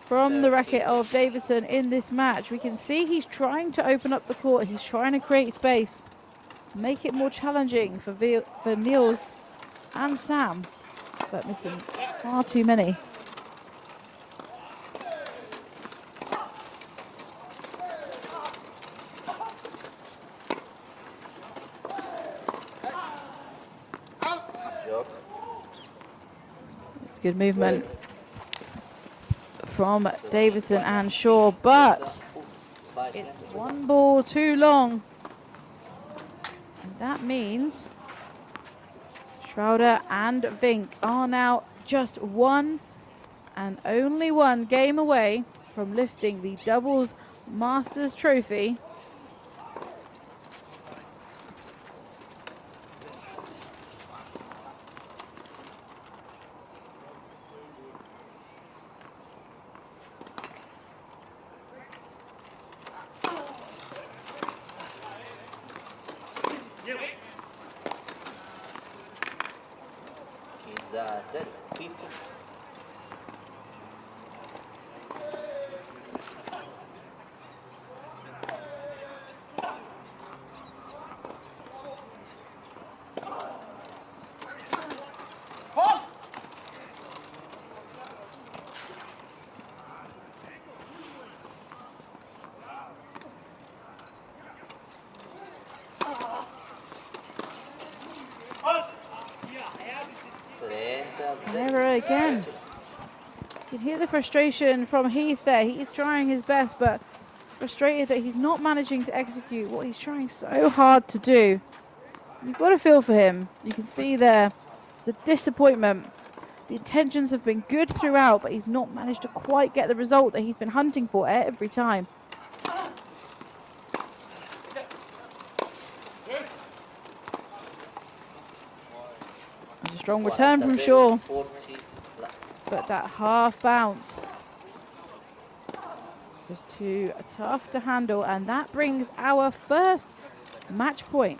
from the racket of Davison in this match. We can see he's trying to open up the court. He's trying to create space, make it more challenging for Niels and Sam, but missing far too many. It's good movement from Davison and Shaw, but it's one ball too long. And that means Schroeder and Vink are now just one and only one game away from lifting the doubles Masters trophy. Set 50. Never again. You can hear the frustration from Heath there. He's trying his best, but frustrated that he's not managing to execute what he's trying so hard to do. You've got to feel for him. You can see there the disappointment. The intentions have been good throughout, but he's not managed to quite get the result that he's been hunting for every time. There's a strong return from Shaw, but that half bounce was too tough to handle, and that brings our first match point.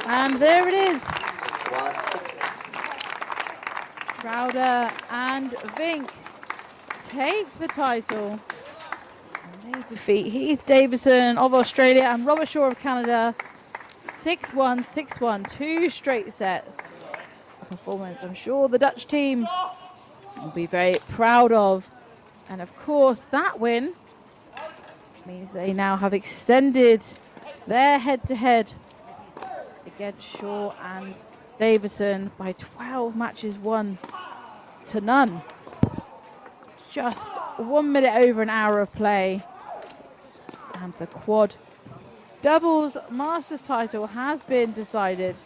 And there it is. Schroeder and Vink take the title. And they defeat Heath Davison of Australia and Robert Shaw of Canada 6-1, 6-1, 2 straight sets. A performance I'm sure the Dutch team will be very proud of. And of course that win means they now have extended their head-to-head against Shaw and Davison by 12 matches, 1-0. Just 1 minute over an hour of play, and the quad doubles Masters title has been decided,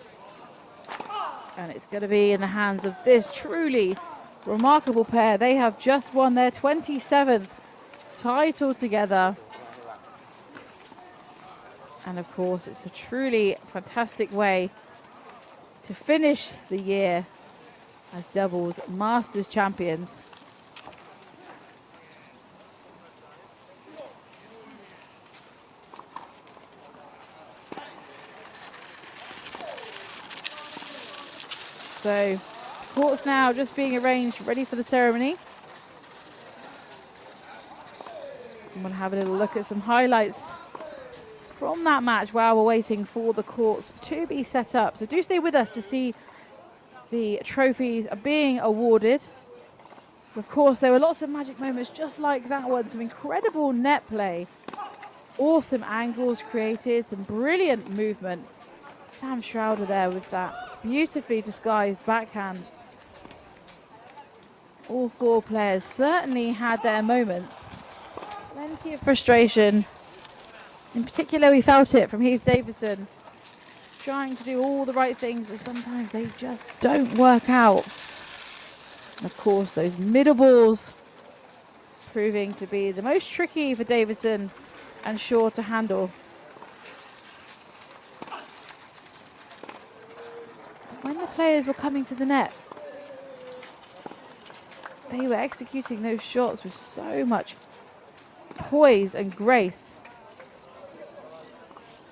and it's going to be in the hands of this truly remarkable pair. They have just won their 27th title together. And of course, it's a truly fantastic way to finish the year as doubles Masters champions. So, courts now just being arranged, ready for the ceremony. I'm going to have a little look at some highlights from that match while we're waiting for the courts to be set up. So do stay with us to see the trophies are being awarded. Of course, there were lots of magic moments just like that one. Some incredible net play. Awesome angles created, some brilliant movement. Sam Schroeder there with that beautifully disguised backhand. All four players certainly had their moments. Plenty of frustration In particular, we felt it from Heath Davison, trying to do all the right things, but sometimes they just don't work out. And of course, those middle balls proving to be the most tricky for Davison and Shaw to handle. When the players were coming to the net, they were executing those shots with so much poise and grace.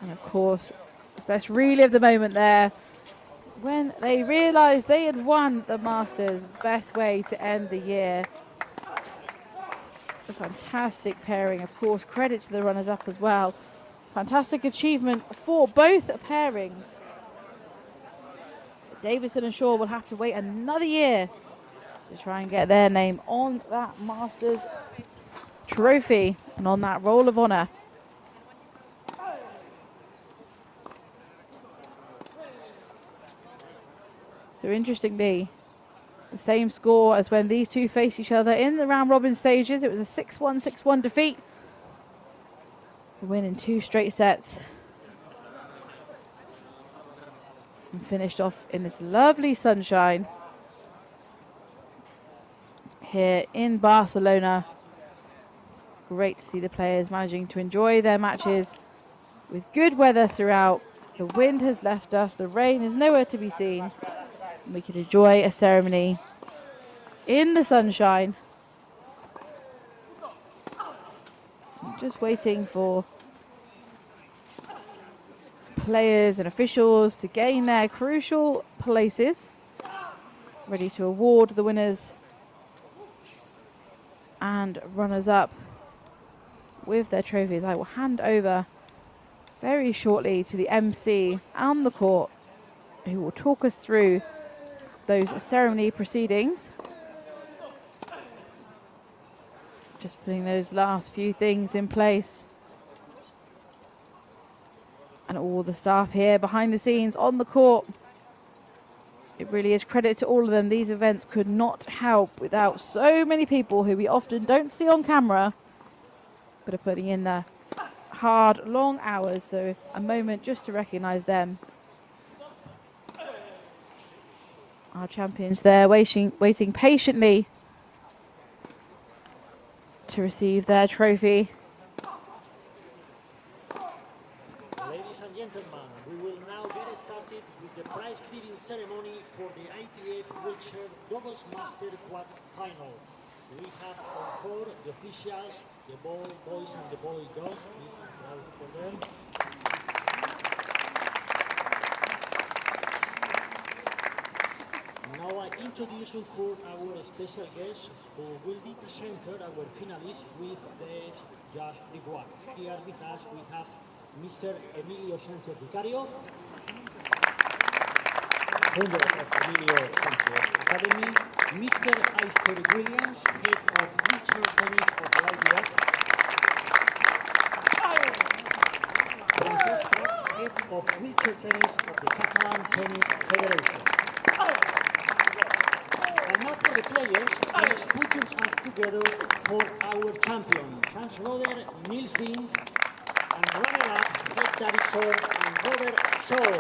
And of course, let's relive the moment there when they realised they had won the Masters. Best way to end the year. A fantastic pairing, of course. Credit to the runners-up as well. Fantastic achievement for both pairings. Davison and Shaw will have to wait another year to try and get their name on that Masters trophy and on that Roll of Honour. So interestingly, the same score as when these two faced each other in the round robin stages. It was a 6-1, 6-1 defeat. The win in 2 straight sets. And finished off in this lovely sunshine here in Barcelona. Great to see the players managing to enjoy their matches with good weather throughout. The wind has left us, the rain is nowhere to be seen. And we can enjoy a ceremony in the sunshine. I'm just waiting for players and officials to gain their crucial places, ready to award the winners and runners-up with their trophies. I will hand over very shortly to the MC on the court, who will talk us through those ceremony proceedings. Just putting those last few things in place. And all the staff here behind the scenes on the court. It really is credit to all of them. These events could not help without so many people who we often don't see on camera, but are putting in the hard, long hours. So a moment just to recognise them. Our champions there waiting patiently to receive their trophy. Ladies and gentlemen, we will now get started with the prize giving ceremony for the ITF Wheelchair Doubles Master Quad Final. We have on board the officials, the boys and the boy girls. Please applaud for them. Now I introduce you for our special guest who will be presented our finalists with the Just Reward. Here with us we have Mr. Emilio Sanchez Vicario, founder of Emilio Sanchez Academy, Mr. Aister Williams, head of wheelchair tennis of IDF, Francesca, head of wheelchair tennis of the Catalan Tennis Federation. And now for the players, let's put your hands together for our champion, Hans Roder, Niels Bing, and runner-up, Heath Davison and Robert Shaw.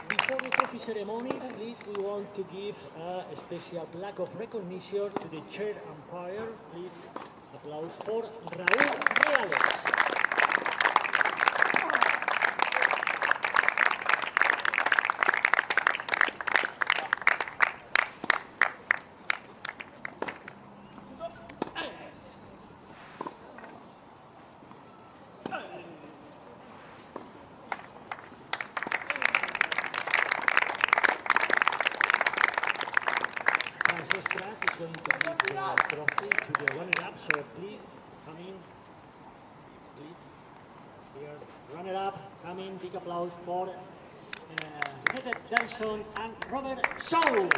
Before the trophy ceremony, please, we want to give a special plaque of recognition to the chair umpire. Please, applause for Raúl Reales. Going to give the trophy to the runner-up, so please come in. Please, here, runner-up, come in. Big applause for Heath Davison and Robert Shaw.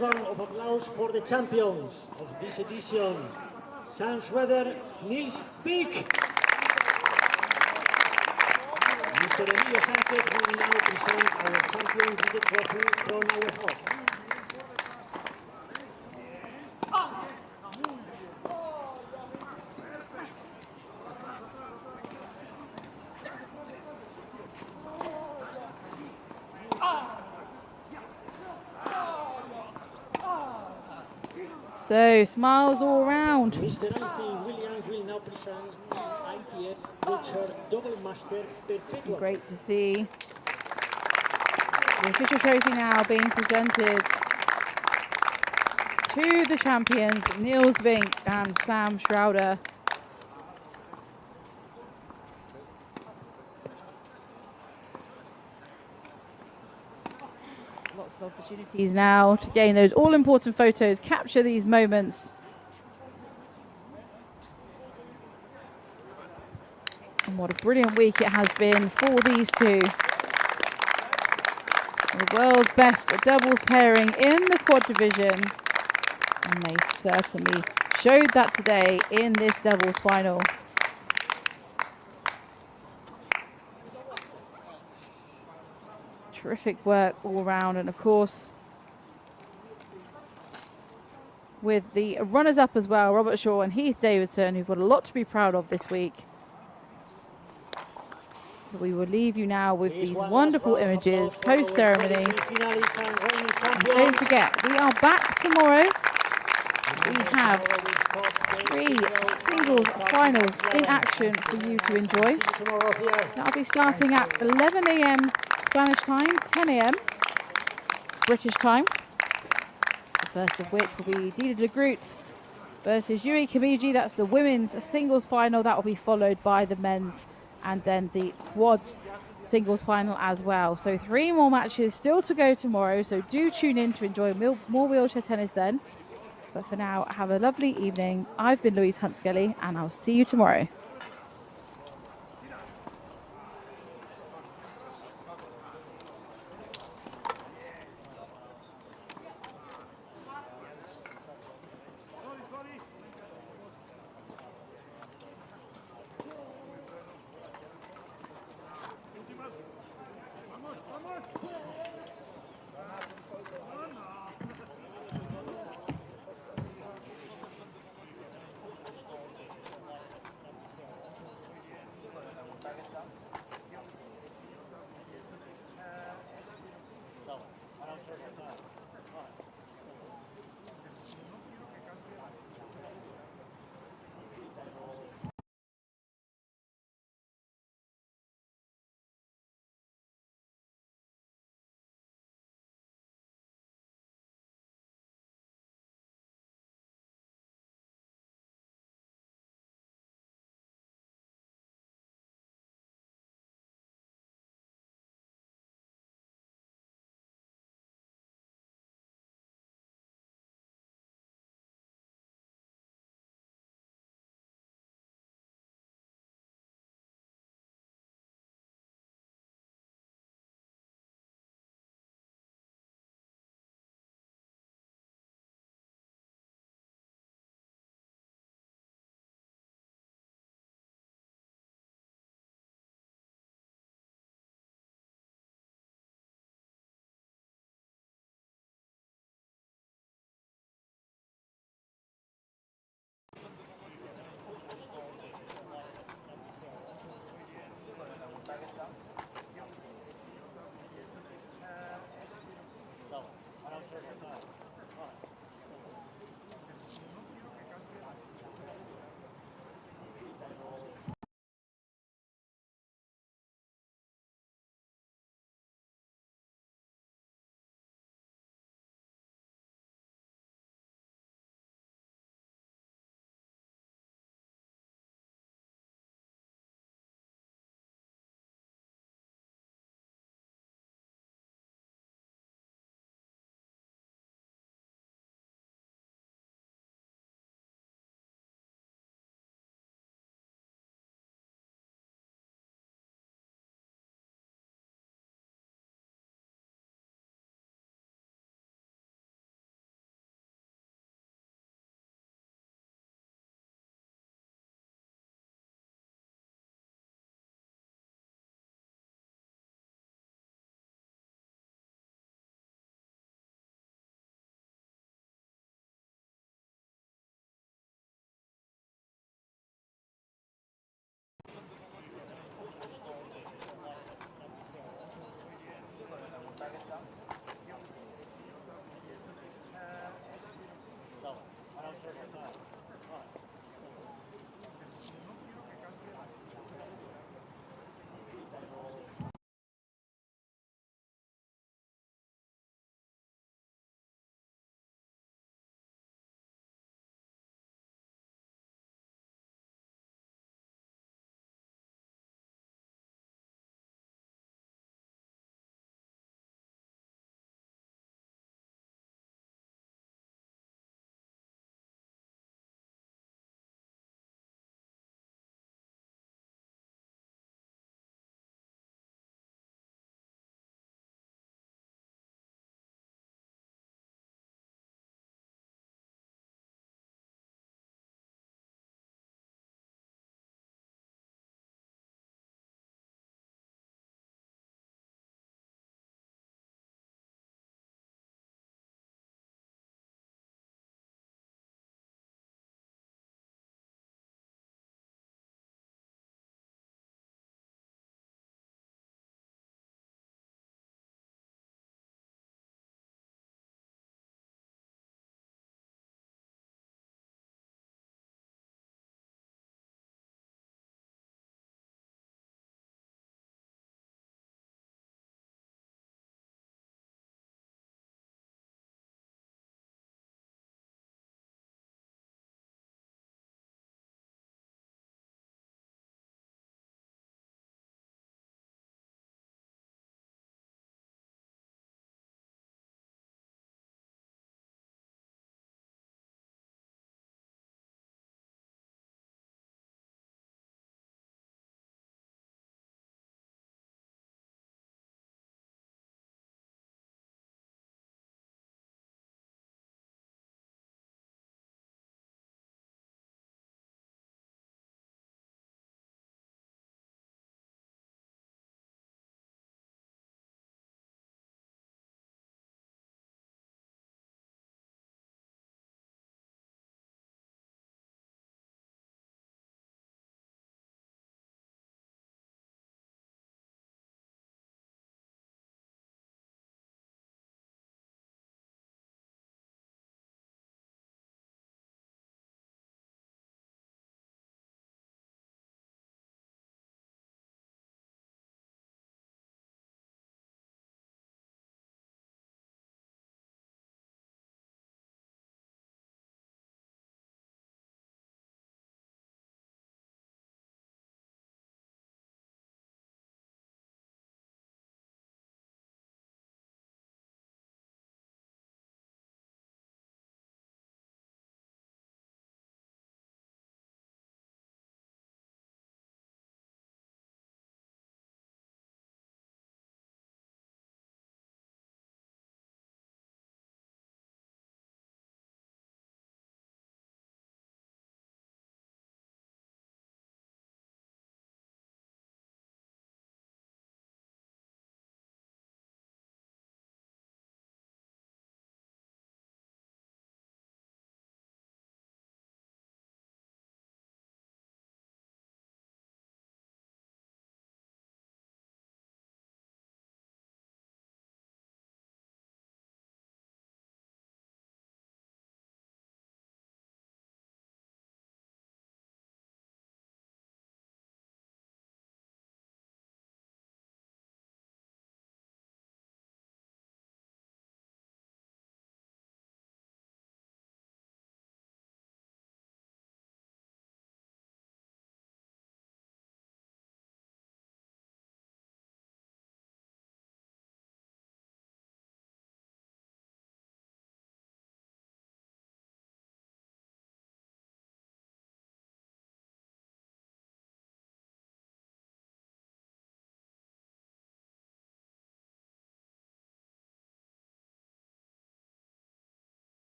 round of applause for the champions of this edition. Sam Schroeder, Niels Beek. Mr. Emilio Sanchez will now present our champion with the trophy from our host. So, smiles all around. Mr. Einstein Williams will now present ITF Wheelchair Double Master Perpetual. Great to see the official trophy now being presented to the champions, Niels Vink and Sam Schroeder. Lots of opportunities now to gain those all-important photos, capture these moments. And what a brilliant week it has been for these two. The world's best doubles pairing in the quad division. And they certainly showed that today in this doubles final. Terrific work all round, and of course with the runners-up as well, Robert Shaw and Heath Davidson, who've got a lot to be proud of this week. But we will leave you now with these wonderful images post-ceremony. Don't forget, we are back tomorrow. We have 3 singles finals in action for you to enjoy. That'll be starting at 11 AM Spanish time, 10 AM British time. The first of which will be Dida de Groot versus Yuri Kimiji. That's the women's singles final. That will be followed by the men's and then the quads singles final as well. So 3 more matches still to go tomorrow. So do tune in to enjoy more wheelchair tennis then. But for now, have a lovely evening. I've been Louise Hunt-Skelly, and I'll see you tomorrow.